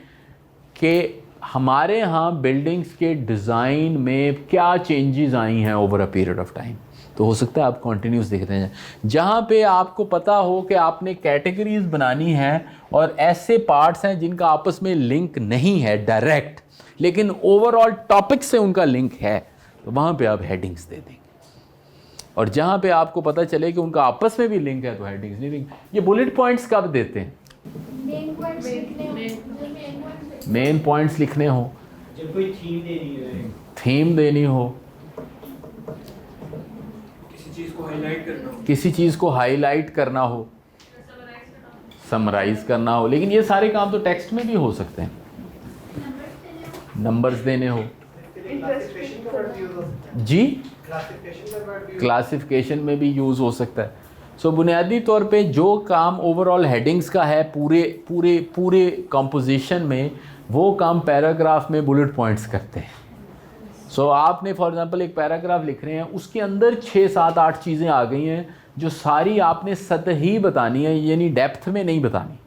कि हमारे यहाँ बिल्डिंग्स के डिज़ाइन में क्या चेंजेस आई हैं over a period of time, तो हो सकता है आप कॉन्टीन्यूस देखते हैं। जहाँ पे आपको पता हो कि आपने कैटेगरीज बनानी है और ऐसे पार्ट्स हैं जिनका आपस में लिंक नहीं है डायरेक्ट, लेकिन ओवरऑल टॉपिक से उनका लिंक है, तो वहाँ पे आप हेडिंग्स दे देंगे। और जहाँ पे आपको पता चले कि उनका आपस में भी लिंक है, तो हेडिंग्स नहीं देंगे। ये बुलेट पॉइंट्स कब देते हैं? मेन पॉइंट्स लिखने हो, जो मेन पॉइंट्स मेन पॉइंट्स लिखने हो, जब कोई थीम देनी है, थीम देनी हो, किसी चीज़ को हाईलाइट करना हो, किसी चीज़ को हाईलाइट करना हो, समराइज करना हो। लेकिन ये सारे काम तो टेक्स्ट में भी हो सकते हैं। नंबर्स देने हो जी, क्लासिफिकेशन में भी यूज़ हो सकता है। सो बुनियादी तौर पे जो काम ओवरऑल हेडिंग्स का है पूरे कंपोजिशन में, वो काम पैराग्राफ में बुलेट पॉइंट्स करते हैं। सो आपने फॉर एग्जांपल एक पैराग्राफ लिख रहे हैं, उसके अंदर 6, 7, 8 चीज़ें आ गई हैं जो सारी आपने सतही बतानी है, यानी डेप्थ में नहीं बतानी।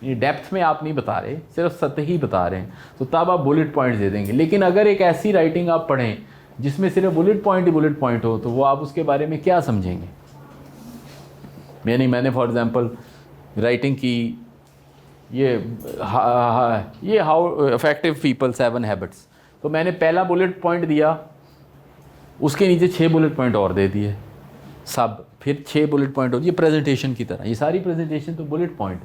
यानी डेप्थ में आप नहीं बता रहे, सिर्फ सतही बता रहे हैं, तो तब आप बुलेट पॉइंट्स दे देंगे। लेकिन अगर एक ऐसी राइटिंग आप पढ़ें जिसमें सिर्फ बुलेट पॉइंट ही बुलेट पॉइंट हो, तो वो आप उसके बारे में क्या समझेंगे। यानी मैंने फॉर एग्जांपल राइटिंग की ये हाउ इफेक्टिव पीपल 7 हैबिट्स, तो मैंने पहला बुलेट पॉइंट दिया, उसके नीचे 6 बुलेट पॉइंट और दे दिए सब, फिर 6 बुलेट पॉइंट हो, ये प्रेजेंटेशन की तरह। ये सारी प्रेजेंटेशन तो बुलेट पॉइंट।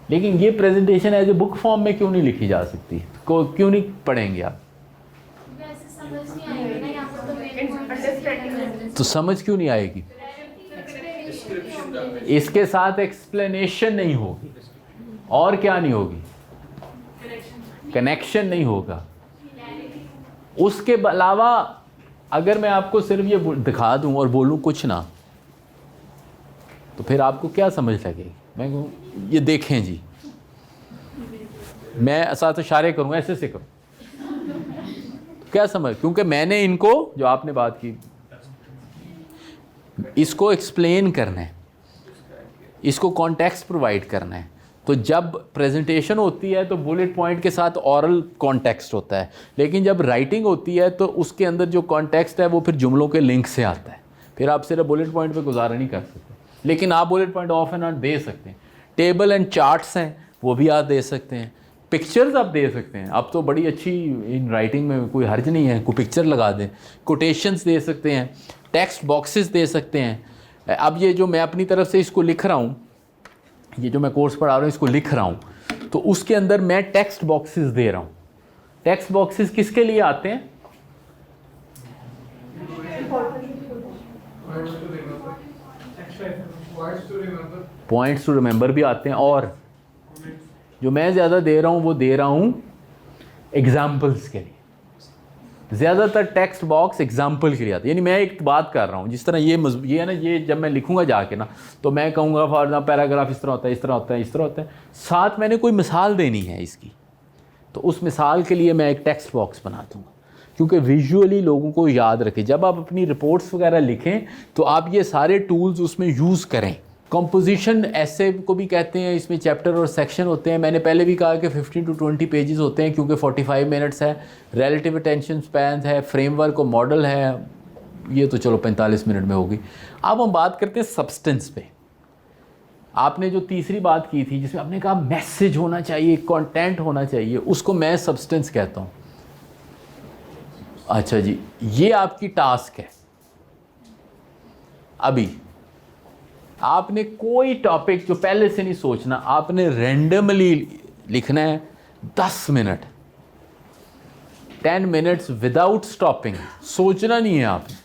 लेकिन ये presentation as a book form में क्यों नहीं लिखी जा सकती? क्यों नहीं पढ़ेंगे आप? वैसे समझ नहीं आएगी ना, यहाँ पर तो मेन तो समझ क्यों नहीं आएगी? इसके साथ एक्सप्लेनेशन नहीं होगी, और क्या नहीं होगी? कनेक्शन नहीं होगा। उसके अलावा अगर मैं आपको सिर्फ ये दिखा दूं और बोलूं कुछ ना, तो फिर आपको क्या समझ लगेगी? मैं कहूँ ये देखें जी, मैं साथ इशारे करूँगा, ऐसे से करूँ, तो क्या समझ? क्योंकि मैंने इनको, जो आपने बात की, इसको एक्सप्लेन करना है, इसको कॉन्टेक्स्ट प्रोवाइड करना है। तो जब प्रेजेंटेशन होती है तो बुलेट पॉइंट के साथ ऑरल कॉन्टेक्स्ट होता है, लेकिन जब राइटिंग होती है तो उसके अंदर जो कॉन्टेक्स्ट है वो फिर जुमलों के लिंक से आता है। फिर आप सिर्फ बुलेट पॉइंट पे गुजारा नहीं कर सकते, लेकिन आप bullet point of and on दे सकते हैं। टेबल एंड चार्ट्स हैं वो भी आप दे सकते हैं, पिक्चर्स आप दे सकते हैं। अब तो बड़ी अच्छी इन राइटिंग में कोई हर्ज नहीं है, कोई पिक्चर लगा दें, कोटेशंस दे सकते हैं, टेक्स्ट बॉक्सेस दे सकते हैं। अब ये जो मैं अपनी तरफ से इसको लिख रहा हूँ, ये जो मैं कोर्स पढ़ा रहा हूँ इसको लिख रहा हूँ, तो उसके अंदर मैं टेक्स्ट बॉक्सेस दे रहा हूँ। टेक्स्ट बॉक्सेस किसके लिए आते हैं? पॉइंट्स टू रिमेंबर भी आते हैं, और जो मैं ज़्यादा दे रहा हूँ वो दे रहा हूँ एग्जाम्पल्स के लिए। ज़्यादातर टेक्स्ट बॉक्स एग्जाम्पल के लिए आते हैं। यानी मैं एक बात कर रहा हूँ, जिस तरह ये है ना, ये जब मैं लिखूँगा जाके ना, तो मैं कहूँगा फॉर एग्जाम्पल पैराग्राफ इस तरह होता है, इस तरह होता है, इस तरह होता है, साथ मैंने कोई मिसाल देनी है इसकी, तो उस मिसाल के लिए मैं एक टेक्स्ट बॉक्स बना दूँगा, क्योंकि विजुअली लोगों को याद रखें। जब आप अपनी रिपोर्ट्स वगैरह लिखें तो आप ये सारे टूल्स उसमें यूज़ करें। कंपोजिशन ऐसे को भी कहते हैं, इसमें चैप्टर और सेक्शन होते हैं। मैंने पहले भी कहा कि 15 to 20 पेजेस होते हैं, क्योंकि 45 मिनट्स है, रिलेटिव अटेंशन स्पैन है, फ्रेमवर्क और मॉडल है, ये तो चलो 45 मिनट में होगी। अब हम बात करते हैं सब्सटेंस पे। आपने जो तीसरी बात की थी जिसमें आपने कहा मैसेज होना चाहिए, कंटेंट होना चाहिए, उसको मैं सब्सटेंस कहता हूँ। अच्छा जी, ये आपकी टास्क है। अभी आपने कोई टॉपिक जो पहले से नहीं सोचना, आपने रैंडमली लिखना है 10 मिनट, 10 मिनट्स विदाउट स्टॉपिंग। सोचना नहीं है आपने,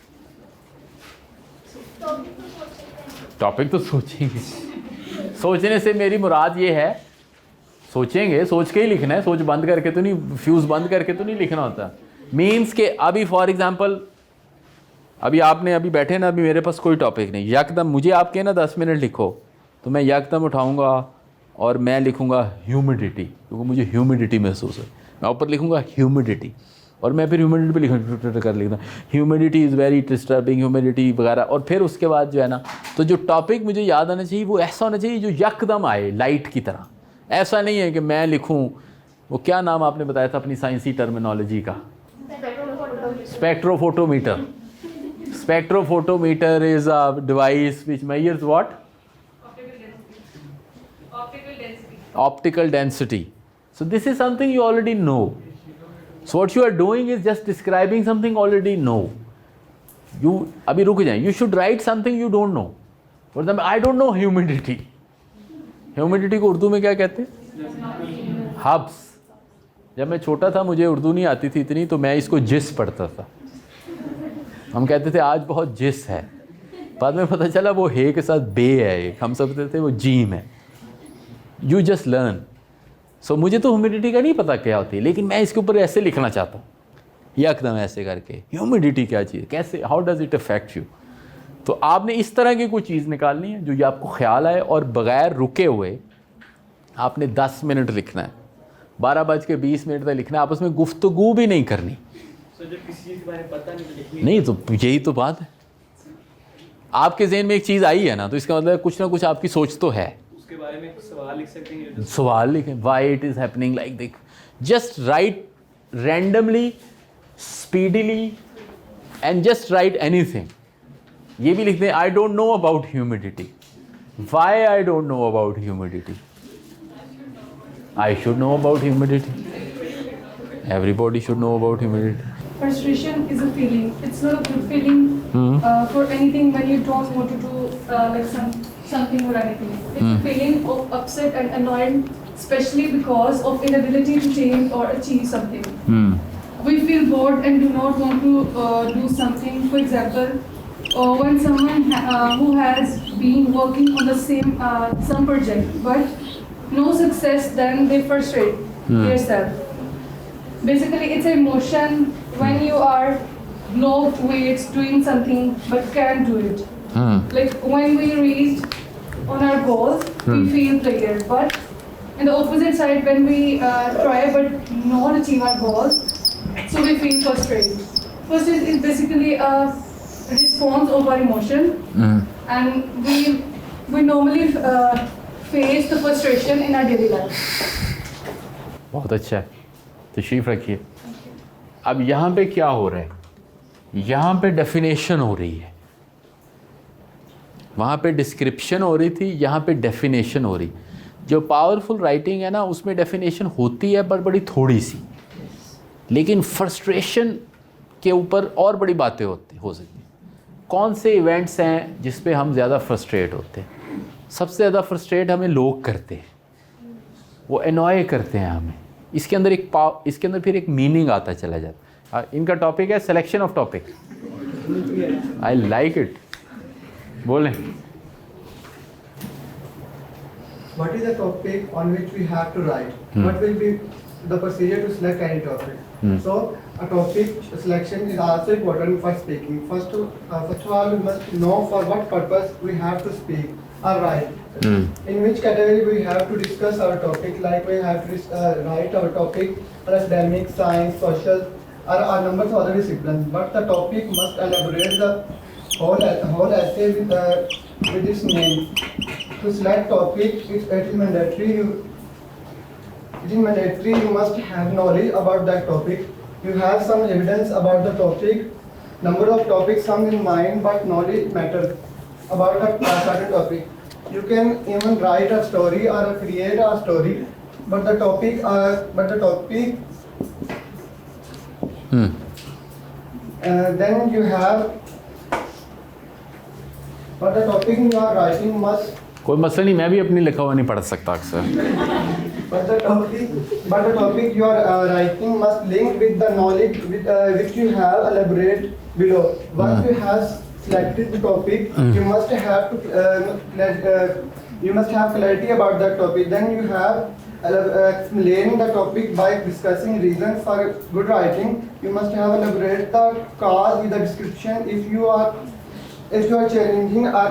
टॉपिक तो सोचेंगे। सोचने से मेरी मुराद ये है, सोचेंगे, सोच के ही लिखना है, सोच बंद करके तो नहीं, फ्यूज़ बंद करके तो नहीं लिखना होता। मीन्स के अभी फॉर एग्जांपल, अभी आपने अभी बैठे ना, अभी मेरे पास कोई टॉपिक नहीं, यकदम मुझे आप कहें ना 10 मिनट लिखो, तो मैं यकदम उठाऊंगा और मैं लिखूंगा ह्यूमिडिटी, क्योंकि मुझे ह्यूमिडिटी महसूस है। मैं ऊपर लिखूंगा ह्यूमिडिटी, और मैं फिर ह्यूमिडिटी पे कर लिखता हूँ, humidity is very disturbing, humidity वगैरह। और फिर उसके बाद जो है ना, तो जो टॉपिक मुझे याद आना चाहिए वो ऐसा होना चाहिए जो यकदम आए लाइट की तरह। ऐसा नहीं है कि मैं लिखूँ, वो क्या नाम आपने बताया था अपनी साइंसी टर्मिनोलॉजी का? Spectrophotometer. Spectrophotometer is a device which measures what? Optical density. So this is something you already know. So what you are doing is just describing something already know. You अभी रुक जाएं. You should write something you don't know. For example, I don't know humidity. Humidity को उर्दू में क्या कहते हैं? हब्स। जब मैं छोटा था मुझे उर्दू नहीं आती थी इतनी, तो मैं इसको जिस पढ़ता था। हम कहते थे आज बहुत जिस है, बाद में पता चला वो हे के साथ बे है, एक हम सब कहते थे वो जीम है। You just learn. सो मुझे तो ह्यूमिडिटी का नहीं पता क्या होती है, लेकिन मैं इसके ऊपर ऐसे लिखना चाहता हूँ, यकदम ऐसे करके, ह्यूमिडिटी क्या चीज़, कैसे, how does it affect you. तो आपने इस तरह की कोई चीज़ निकालनी है जो ये आपको ख्याल आए, और बग़ैर रुके हुए आपने 10 मिनट लिखना है, 12:20 तक लिखना है, आपस में गुफ्तगू भी नहीं करनी। जब किसी चीज़ के बारे में पता नहीं, तो यही तो बात है। आपके ज़हन में एक चीज़ आई है ना, तो इसका मतलब कुछ ना कुछ आपकी सोच तो है, उसके बारे में सवाल लिख सकते हैं। सवाल लिखें, why it is happening like this, just write randomly, speedily, and just write anything. ये भी लिखते हैं, I don't know about humidity. Why I don't know about humidity? I should know about humidity. Everybody should know about humidity. Frustration is a feeling. It's not a good feeling for anything when you don't want to do like something or anything. It's a feeling of upset and annoyed, especially because of inability to change or achieve something. We feel bored and do not want to do something. For example, when someone who has been working on the some project but no success, then they frustrate themselves. Basically, it's an emotion when you are low weights doing something but can't do it. Like when we reached on our goals, we feel failure. But in the opposite side, when we try but not achieve our goals, so we feel frustrated. First is basically a response of our emotion, and we normally face the frustration in our daily life. बहुत अच्छा है, तशरीफ़ रखिए। अब यहाँ पे क्या हो रहा है? यहाँ पे डेफिनेशन हो रही है, वहाँ पे डिस्क्रिप्शन हो रही थी, यहाँ पे डेफिनेशन हो रही। जो पावरफुल राइटिंग है ना, उसमें डेफिनेशन होती है पर बड़ी थोड़ी सी, लेकिन फ्रस्ट्रेशन के ऊपर और बड़ी बातें हो सकती हैं। कौन से इवेंट्स हैं जिस पे हम ज़्यादा फ्रस्ट्रेट होते हैं? सबसे ज़्यादा फ्रस्ट्रेट हमें लोग करते हैं, वो एनॉय करते हैं हमें। इसके अंदर फिर एक मीनिंग आता चला जाता है। इनका टॉपिक है selection of topic. I like it. बोलें। What is the topic on which we have to write? What will be the procedure to select any topic? So, a topic selection is also important for speaking. First of all, we must know for what purpose we have to speak or write. In which category we have to discuss our topic, like we have to write our topic for academic, science, social, or a number of other disciplines. But the topic must elaborate the whole essay with its name. To select topic, it is mandatory. You must have knowledge about that topic. You have some evidence about the topic. Number of topics come in mind, but knowledge matters about a certain topic. You can even write a story or create a story, but the topic then you have. But the topic you are writing must. कोई मसला नहीं, मैं भी अपनी लिखा हुआ नहीं पढ़ सकता अक्सर। But the topic you are writing must link with the knowledge which you have elaborate below. Once you have selected the topic, you must have clarity about that topic. Then you have explain the topic by discussing reasons for good writing. You must have elaborate the cause with the description. If you are challenging or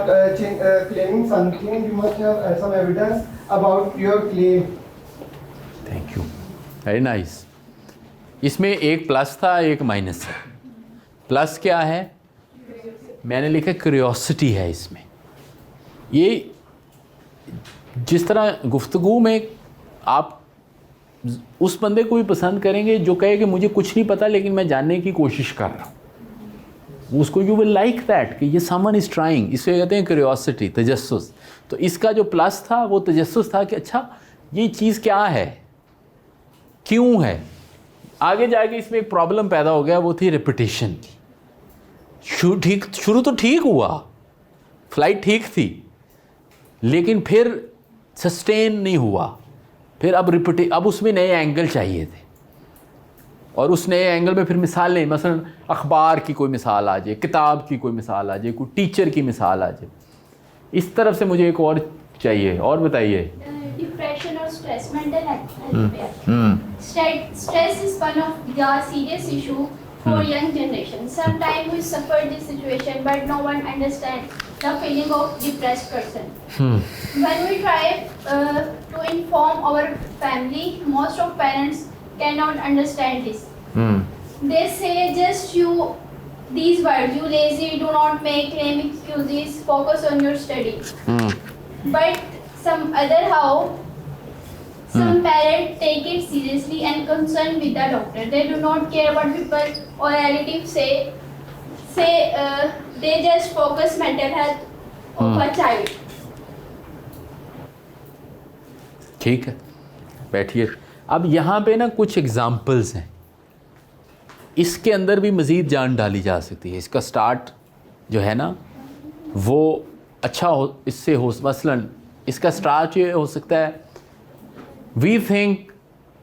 claiming something, you must have some evidence about your claim. Thank you, very nice. इसमें एक प्लस था, एक माइनस है। प्लस क्या है? मैंने लिखा क्यूरियोसिटी है इसमें। ये जिस तरह गुफ्तगू में आप उस बंदे को भी पसंद करेंगे जो कहे कि मुझे कुछ नहीं पता लेकिन मैं जानने की कोशिश कर रहा हूँ, उसको यू विल लाइक दैट कि ये समवन इज़ ट्राइंग। इसे कहते हैं क्यूरियोसिटी, तजस्सुस। तो इसका जो प्लस था वो तजस्सुस था कि अच्छा ये चीज़ क्या है, क्यों है। आगे जाके इसमें एक प्रॉब्लम पैदा हो गया, वो थी रिपीटिशन की। शुरू तो ठीक हुआ, फ्लाइट ठीक थी, लेकिन फिर सस्टेन नहीं हुआ। फिर अब उसमें नए एंगल चाहिए थे, और उस नए एंगल में फिर मिसालें, मसलन अखबार की कोई मिसाल आ जाए, किताब की कोई मिसाल आ जाए, कोई टीचर की मिसाल आ जाए। इस तरफ से मुझे एक और चाहिए। और बताइए। डिप्रेशन और stress, mental health. Stress is one of the serious issue for young generation. Sometimes we suffer this situation, but no one understands the feeling of depressed person. When we try to inform our family, most of parents cannot understand this. They say just these words, you lazy, do not make lame excuses, focus on your study. But some parents take it seriously and concerned with the doctor. They do not care what people or relatives say. They just focus mental health of a child. ठीक है, बैठिए। अब यहाँ पे ना कुछ एग्जाम्पल्स हैं, इसके अंदर भी मज़ीद जान डाली जा सकती है। इसका स्टार्ट जो है ना वो अच्छा हो, इससे हो, मसलन इसका स्टार्ट ये हो सकता है, we think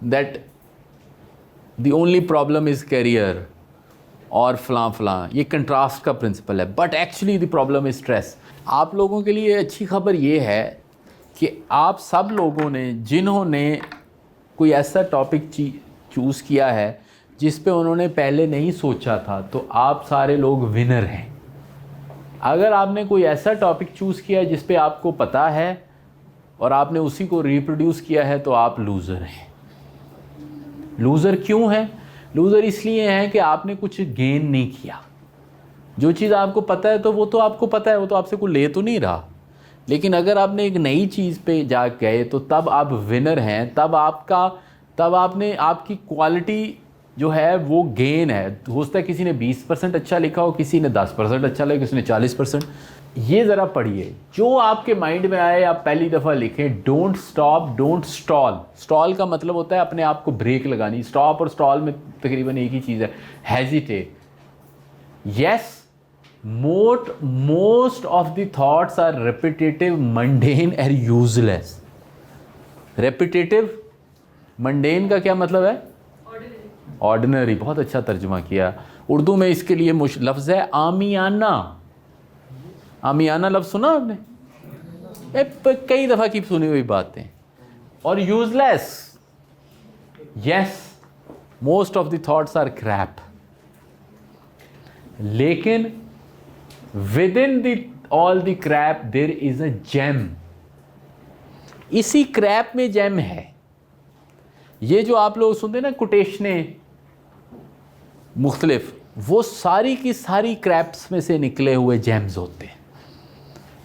that the only problem is career और फलां, ये कंट्रास्ट का प्रिंसिपल है, but actually the problem is stress. आप लोगों के लिए अच्छी खबर ये है कि आप सब लोगों ने, जिन्होंने कोई ऐसा टॉपिक चूज़ किया है जिस पे उन्होंने पहले नहीं सोचा था, तो आप सारे लोग विनर हैं। अगर आपने कोई ऐसा टॉपिक चूज़ किया जिस पे आपको पता है और आपने उसी को रिप्रोड्यूस किया है, तो आप लूज़र हैं। लूज़र क्यों हैं? लूज़र इसलिए हैं कि आपने कुछ गेन नहीं किया। जो चीज़ आपको पता है तो वो तो आपको पता है, वो तो आपसे कोई ले तो नहीं रहा। लेकिन अगर आपने एक नई चीज़ पे जा गए तो तब आप विनर हैं, तब आपने आपकी क्वालिटी जो है वो गेन है। हो सकता है किसी ने 20% अच्छा लिखा हो, किसी ने 10% अच्छा लिखा, किसी ने 40%। ये ज़रा पढ़िए, जो आपके माइंड में आए आप पहली दफ़ा लिखें। Don't stop, don't stall. Stall का मतलब होता है अपने आप को ब्रेक लगानी। स्टॉप और स्टॉल में तकरीबन एक ही चीज़ है, hesitate. Yes, most of the thoughts are repetitive, mundane and useless. repetitive, mundane का क्या मतलब है? ऑर्डिनरी। बहुत अच्छा तर्जुमा किया। उर्दू में इसके लिए लफ्ज़ है आमियाना। आमियाना लफ्ज़ सुना आपने? कई दफ़ा की सुनी हुई बातें। और useless, yes, most of the thoughts are crap. लेकिन within all the crap there is a gem। इसी क्रैप में जेम है। ये जो आप लोग सुनते हैं ना कोटेशनें मुख्तलिफ, वो सारी की सारी क्रैप्स में से निकले हुए जेम्स होते हैं।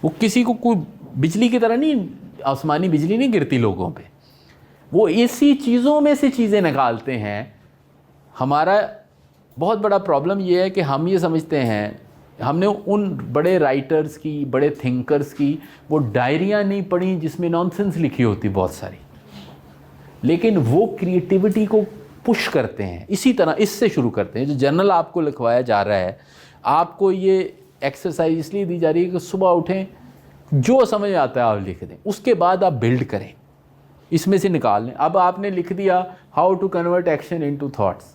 वो किसी को कोई बिजली की तरह नहीं, आसमानी बिजली नहीं गिरती लोगों पे, वो इसी चीज़ों में से चीज़ें निकालते हैं। हमारा बहुत बड़ा प्रॉब्लम ये है कि हम ये समझते हैं, हमने उन बड़े राइटर्स की, बड़े थिंकर्स की वो डायरियाँ नहीं पढ़ी जिसमें नॉनसेंस लिखी होती बहुत सारी, लेकिन वो क्रिएटिविटी को पुश करते हैं। इसी तरह इससे शुरू करते हैं। जो जर्नल आपको लिखवाया जा रहा है, आपको ये एक्सरसाइज इसलिए दी जा रही है कि सुबह उठें, जो समझ आता है आप लिख दें, उसके बाद आप बिल्ड करें, इसमें से निकाल लें। अब आपने लिख दिया how to convert action into thoughts.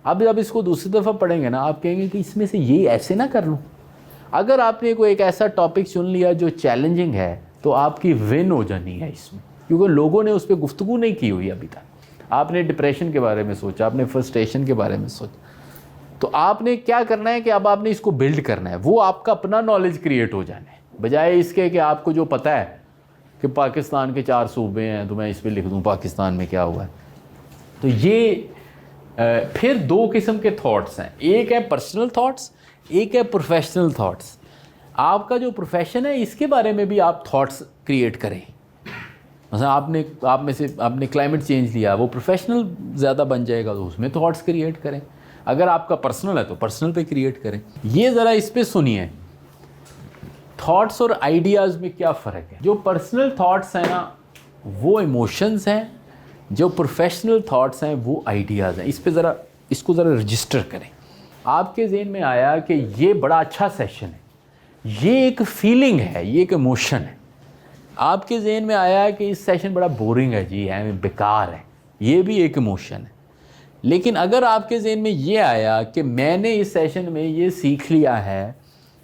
अब जब इसको दूसरी दफ़ा पढ़ेंगे ना, आप कहेंगे कि इसमें से ये ऐसे ना कर लूँ। अगर आपने कोई एक ऐसा टॉपिक चुन लिया जो चैलेंजिंग है, तो आपकी विन हो जानी है इसमें, क्योंकि लोगों ने उस पर गुफ्तगू नहीं की हुई अभी तक। आपने डिप्रेशन के बारे में सोचा, आपने फ्रस्ट्रेशन के बारे में सोचा, तो आपने क्या करना है कि अब आपने इसको बिल्ड करना है। वो आपका अपना नॉलेज क्रिएट हो जाना है, बजाय इसके कि आपको जो पता है कि पाकिस्तान के 4 सूबे हैं तो मैं इस पर लिख दूँ पाकिस्तान में क्या हुआ है। तो ये फिर 2 किस्म के थॉट्स हैं, एक है पर्सनल थॉट्स, एक है प्रोफेशनल थॉट्स। आपका जो प्रोफेशन है इसके बारे में भी आप थॉट्स क्रिएट करें। मतलब आपने क्लाइमेट चेंज लिया, वो प्रोफेशनल ज़्यादा बन जाएगा, तो उसमें थॉट्स क्रिएट करें। अगर आपका पर्सनल है तो पर्सनल पे क्रिएट करें। ये ज़रा इस पे सुनिए, थॉट्स और आइडियाज़ में क्या फ़र्क है। जो पर्सनल थॉट्स हैं ना, वो इमोशंस हैं, जो प्रोफेशनल थॉट्स हैं वो आइडियाज़ हैं। इसको ज़रा रजिस्टर करें। आपके ज़हन में आया कि ये बड़ा अच्छा सेशन है, ये एक फीलिंग है, ये एक इमोशन है। आपके ज़हन में आया कि इस सेशन बड़ा बोरिंग है जी, है बेकार है, ये भी एक इमोशन है। लेकिन अगर आपके ज़हन में ये आया कि मैंने इस सेशन में ये सीख लिया है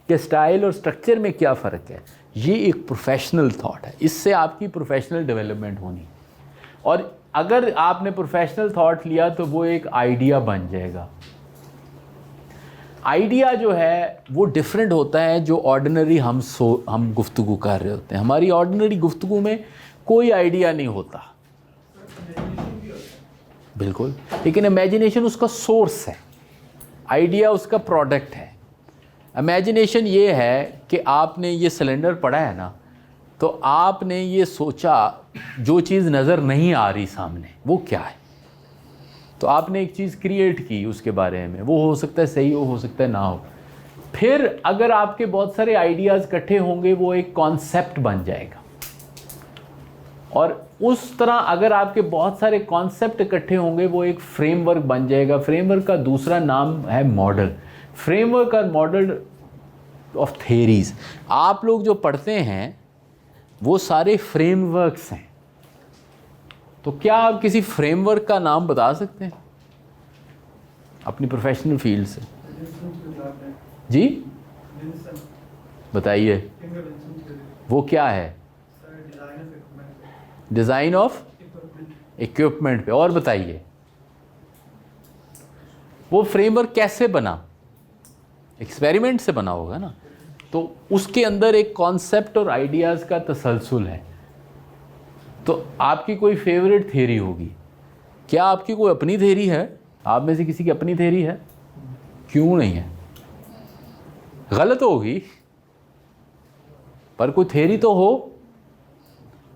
कि स्टाइल और स्ट्रक्चर में क्या फ़र्क है, ये एक प्रोफेशनल थॉट है। इससे आपकी प्रोफेशनल डेवलपमेंट होनी। और अगर आपने प्रोफेशनल थॉट लिया तो वो एक आइडिया बन जाएगा। आइडिया जो है वो डिफरेंट होता है जो ऑर्डिनरी हम गुफ्तगू कर रहे होते हैं। हमारी ऑर्डिनरी गुफ्तगू में कोई आइडिया नहीं होता, बिल्कुल, लेकिन इमेजिनेशन उसका सोर्स है, आइडिया उसका प्रोडक्ट है। इमेजिनेशन ये है कि आपने ये सिलेंडर पड़ा है ना, तो आपने ये सोचा जो चीज़ नज़र नहीं आ रही सामने वो क्या है, तो आपने एक चीज़ क्रिएट की उसके बारे में, वो हो सकता है सही हो सकता है ना हो। फिर अगर आपके बहुत सारे आइडियाज़ इकट्ठे होंगे वो एक कॉन्सेप्ट बन जाएगा। और उस तरह अगर आपके बहुत सारे कॉन्सेप्ट इकट्ठे होंगे वो एक फ्रेमवर्क बन जाएगा। फ्रेमवर्क का दूसरा नाम है मॉडल। फ्रेमवर्क और मॉडल ऑफ थेरीज। आप लोग जो पढ़ते हैं वो सारे फ्रेमवर्क्स हैं, तो क्या आप किसी फ्रेमवर्क का नाम बता सकते हैं अपनी प्रोफेशनल फील्ड से? जी बताइए, वो क्या है? डिज़ाइन ऑफ इक्विपमेंट पे। और बताइए वो फ्रेमवर्क कैसे बना? एक्सपेरिमेंट से बना होगा ना, तो उसके अंदर एक कॉन्सेप्ट और आइडियाज़ का तसलसल है। तो आपकी कोई फेवरेट थ्योरी होगी। क्या आपकी कोई अपनी थ्योरी है? आप में से किसी की अपनी थ्योरी है? क्यों नहीं है? गलत होगी, पर कोई थ्योरी तो हो।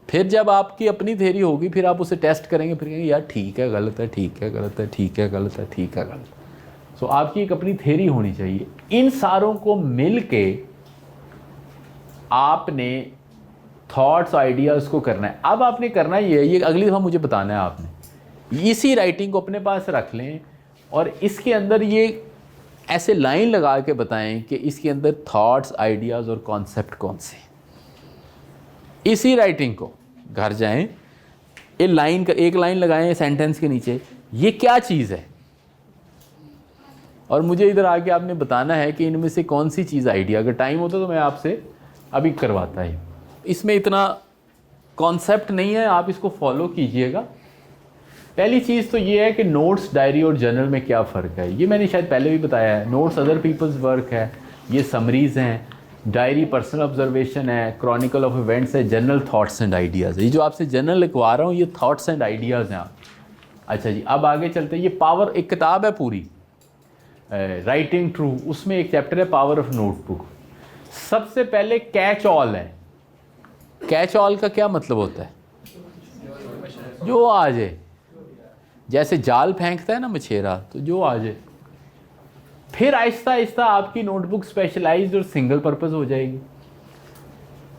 फिर जब आपकी अपनी थ्योरी होगी फिर आप उसे टेस्ट करेंगे, फिर कहेंगे यार ठीक है, गलत है, ठीक है, गलत है, ठीक है, गलत है, ठीक है, गलत। सो आपकी एक अपनी थ्योरी होनी चाहिए। इन सारों को मिल के आपने थॉट्स आइडियाज़ को करना है। अब आपने करना ये अगली दफ़ा मुझे बताना है, आपने इसी राइटिंग को अपने पास रख लें और इसके अंदर ये ऐसे लाइन लगा के बताएं कि इसके अंदर थॉट्स आइडियाज़ और कॉन्सेप्ट कौन से। इसी राइटिंग को घर जाएं, एक लाइन लगाएं सेंटेंस के नीचे, ये क्या चीज़ है, और मुझे इधर आके आपने बताना है कि इनमें से कौन सी चीज़ आइडिया। अगर टाइम होता तो मैं आपसे अभी करवाता है। इसमें इतना कॉन्सेप्ट नहीं है, आप इसको फॉलो कीजिएगा। पहली चीज़ तो ये है कि नोट्स, डायरी और जर्नल में क्या फ़र्क है, ये मैंने शायद पहले भी बताया है। नोट्स अदर पीपल्स वर्क है, ये समरीज़ हैं। डायरी पर्सनल ऑब्जर्वेशन है, क्रॉनिकल ऑफ इवेंट्स है, जर्नल थॉट्स एंड आइडियाज़। ये जो आपसे जर्नल लिखवा रहा हूँ ये थॉट्स एंड आइडियाज़ हैं आप। अच्छा जी, अब आगे चलते हैं। ये पावर, एक किताब है पूरी राइटिंग ट्रू, उसमें एक चैप्टर है पावर ऑफ नोटबुक। सबसे पहले कैच ऑल है। कैच ऑल का क्या मतलब होता है? जो आ जाए, जैसे जाल फेंकता है ना मछेरा, तो जो आ जाए। फिर आहिस्ता आहिस्ता आपकी नोटबुक स्पेशलाइज्ड और सिंगल पर्पस हो जाएगी।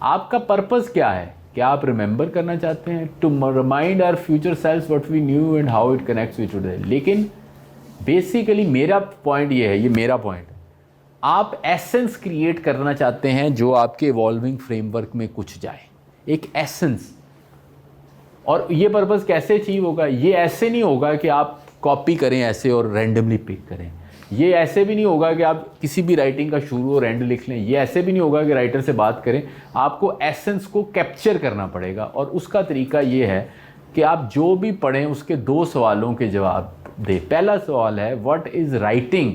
आपका पर्पस क्या है? क्या आप रिमेंबर करना चाहते हैं? To remind our future self what we knew and how it connects with today. लेकिन बेसिकली मेरा पॉइंट ये है, ये मेरा पॉइंट है, आप एसेंस क्रिएट करना चाहते हैं जो आपके इवॉल्विंग फ्रेमवर्क में कुछ जाए, एक एसेंस। और ये पर्पस कैसे अचीव होगा? ये ऐसे नहीं होगा कि आप कॉपी करें ऐसे और रैंडमली पिक करें। ये ऐसे भी नहीं होगा कि आप किसी भी राइटिंग का शुरू और एंड लिख लें। ये ऐसे भी नहीं होगा कि राइटर से बात करें। आपको एसेंस को कैप्चर करना पड़ेगा, और उसका तरीका ये है कि आप जो भी पढ़ें उसके 2 सवालों के जवाब दें। पहला सवाल है what is writing,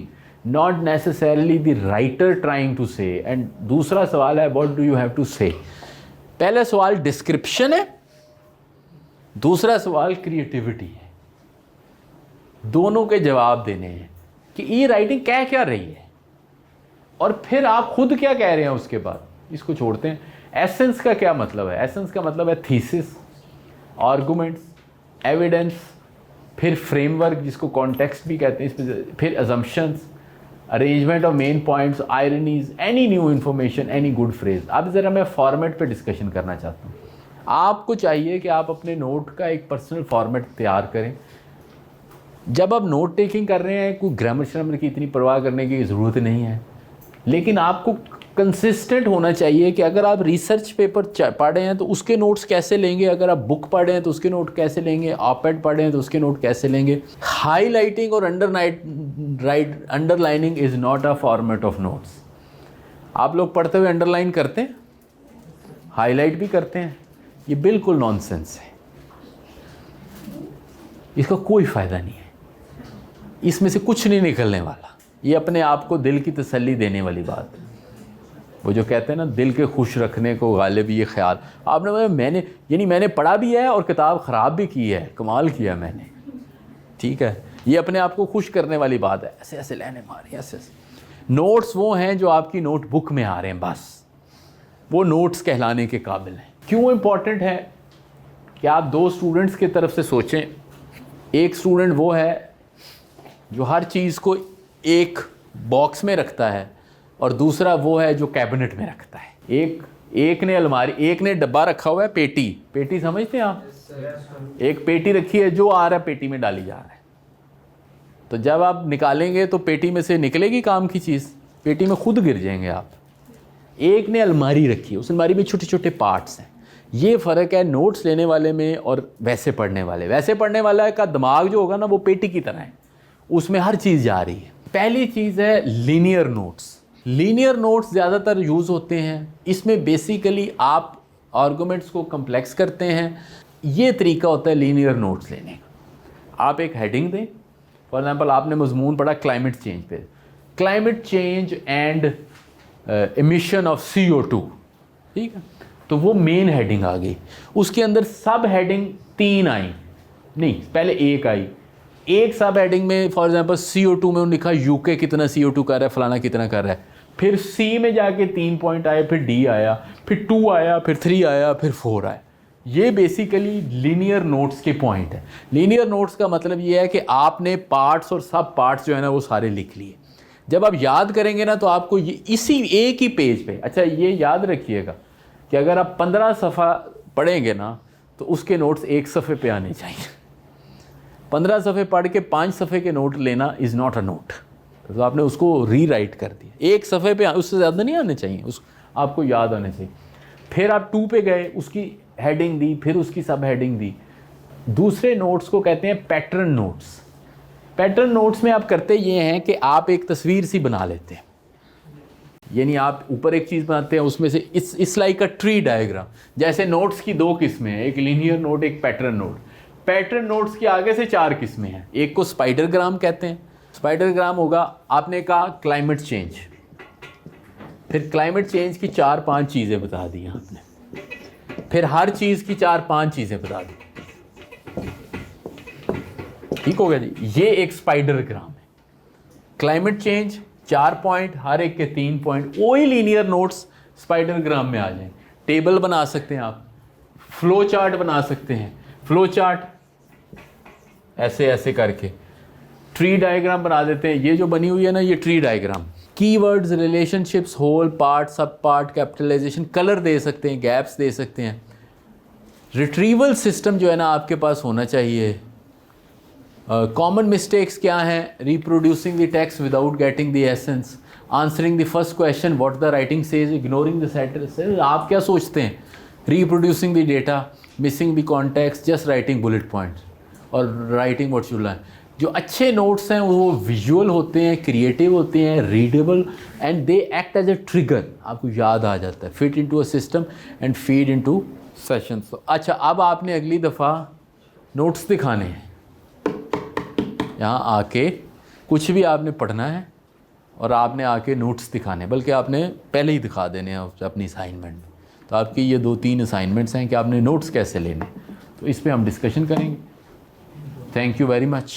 not necessarily the writer trying to say, and दूसरा सवाल है what do you have to say. पहला सवाल डिस्क्रिप्शन है, दूसरा सवाल क्रिएटिविटी है। दोनों के जवाब देने हैं कि ये राइटिंग कह क्या रही है, और फिर आप खुद क्या कह रहे हैं उसके बाद। इसको छोड़ते हैं। एसेंस का क्या मतलब है? एसेंस का मतलब है थीसिस, आर्गुमेंट्स, एविडेंस, फिर फ्रेमवर्क जिसको कॉन्टेक्स्ट भी कहते हैं, इसमें फिर assumptions, arrangement of main points, ironies, any new information, any good phrase. अब ज़रा मैं फॉर्मेट पे डिस्कशन करना चाहता हूँ। आपको चाहिए कि आप अपने नोट का एक पर्सनल फॉर्मेट तैयार करें। जब आप नोट टेकिंग कर रहे हैं, कोई ग्रामर श्रामर की इतनी परवाह करने की ज़रूरत नहीं है, लेकिन आपको कंसिस्टेंट होना चाहिए कि अगर आप रिसर्च पेपर पढ़े हैं तो उसके नोट्स कैसे लेंगे, अगर आप बुक पढ़े हैं तो उसके नोट कैसे लेंगे, ऑपेड पढ़े हैं तो उसके नोट कैसे लेंगे। हाईलाइटिंग और underlining is not a format of notes. आप लोग पढ़ते हुए अंडरलाइन करते हैं, हाईलाइट भी करते हैं, ये बिल्कुल नॉनसेंस है। इसका कोई फ़ायदा नहीं है, इसमें से कुछ नहीं निकलने वाला। ये अपने आप को दिल की तसल्ली देने वाली बात है। वो जो कहते हैं ना, दिल के खुश रखने को गालिब ये ख्याल। आपने मैंने पढ़ा भी है और किताब ख़राब भी की है, कमाल किया मैंने, ठीक है। ये अपने आप को खुश करने वाली बात है। ऐसे ऐसे लेने मारे, ऐसे ऐसे। नोट्स वो हैं जो आपकी नोटबुक में आ रहे हैं, बस वो नोट्स कहलाने के काबिल हैं। क्यों इम्पॉर्टेंट है कि आप 2 स्टूडेंट्स की तरफ से सोचें। एक स्टूडेंट वो है जो हर चीज़ को एक बॉक्स में रखता है, और दूसरा वो है जो कैबिनेट में रखता है। एक ने अलमारी, एक ने डब्बा रखा हुआ है, पेटी समझते हैं आप? एक पेटी रखी है, जो आ रहा है पेटी में डाली जा रहा है। तो जब आप निकालेंगे तो पेटी में से निकलेगी काम की चीज़, पेटी में खुद गिर जाएंगे आप। एक ने अलमारी रखी है, उस अलमारी में छोटे छोटे पार्ट्स हैं। ये फ़र्क है नोट्स लेने वाले में और वैसे पढ़ने वाले। वैसे पढ़ने वाला का दिमाग जो होगा ना वो पेटी की तरह है, उसमें हर चीज़ जा रही है। पहली चीज़ है लीनियर नोट्स। लीनियर नोट्स ज़्यादातर यूज़ होते हैं, इसमें बेसिकली आप आर्गूमेंट्स को कम्प्लेक्स करते हैं। ये तरीका होता है लीनियर नोट्स लेने का। आप एक हेडिंग दें, फॉर एग्जांपल आपने मजमून पढ़ा क्लाइमेट चेंज पे, climate change and emission of CO2, ठीक है, तो वो मेन हेडिंग आ गई। उसके अंदर सब हेडिंग 3 आई, नहीं पहले एक आई। एक सब हेडिंग में फॉर एग्जांपल CO2 में लिखा UK कितना CO2 कर रहा है, फलाना कितना कर रहा है। फिर C में जाके 3 पॉइंट आए, फिर D आया, फिर 2 आया, फिर 3 आया, फिर 4 आया। ये बेसिकली लीनियर नोट्स के पॉइंट है। लीनियर नोट्स का मतलब ये है कि आपने पार्ट्स और सब पार्ट्स जो है ना वो सारे लिख लिए। जब आप याद करेंगे ना तो आपको ये इसी एक ही पेज पे, अच्छा ये याद रखिएगा कि अगर आप 15 सफ़ा पढ़ेंगे ना तो उसके नोट्स एक सफ़े पे आने चाहिए। 15 सफ़े पढ़ के 5 सफ़े के नोट लेना इज़ नॉट अ नोट, तो आपने उसको रीराइट कर दिया। एक सफ़े पे उससे ज़्यादा नहीं आने चाहिए, उस आपको याद आने चाहिए। फिर आप 2 पे गए, उसकी हेडिंग दी, फिर उसकी सब हेडिंग दी। दूसरे नोट्स को कहते हैं पैटर्न नोट्स। पैटर्न नोट्स में आप करते ये हैं कि आप एक तस्वीर सी बना लेते हैं, यानी आप ऊपर एक चीज़ बनाते हैं, उसमें से इस लाइक अ ट्री डायग्राम। जैसे नोट्स की 2 किस्में हैं, एक लीनियर नोट, एक पैटर्न नोट। पैटर्न नोट्स की आगे से 4 किस्में हैं। एक को स्पाइडरग्राम कहते हैं। स्पाइडरग्राम होगा, आपने कहा क्लाइमेट चेंज, फिर क्लाइमेट चेंज की 4-5 चीज़ें बता दी आपने, फिर हर चीज़ की 4-5 चीज़ें बता दी, ठीक हो गया जी। ये एक स्पाइडरग्राम है। क्लाइमेट चेंज 4 पॉइंट, हर एक के 3 पॉइंट। वही लीनियर नोट्स स्पाइडरग्राम में आ जाएं। टेबल बना सकते हैं आप, फ्लो चार्ट बना सकते हैं, फ्लो चार्ट ऐसे ऐसे करके। ट्री डायग्राम बना देते हैं, ये जो बनी हुई है ना ये tree diagram. Keywords, relationships, whole, part, sub part, capitalization, colour दे सकते हैं, गैप्स दे सकते हैं। रिट्रीवल सिस्टम जो है ना आपके पास होना चाहिए। कॉमन मिस्टेक्स क्या हैं? Reproducing the text without getting the essence, answering the first question what the writing says, ignoring the sentence. आप क्या सोचते हैं? Reproducing the data, missing the context, just writing bullet points और राइटिंग व्हाट यू लर्न। जो अच्छे नोट्स हैं वो विजुअल होते हैं, क्रिएटिव होते हैं, readable, and they act as a trigger. आपको याद आ जाता है, fit into a system and feed into sessions. अच्छा, अब आपने अगली दफ़ा नोट्स दिखाने हैं। यहाँ आके कुछ भी आपने पढ़ना है और आपने आके नोट्स दिखाने, बल्कि आपने पहले ही दिखा देने हैं अपनी असाइनमेंट में। तो आपकी ये 2-3 असाइनमेंट्स हैं कि आपने नोट्स कैसे लेने, तो इस पर हम डिस्कशन करेंगे। Thank you very much.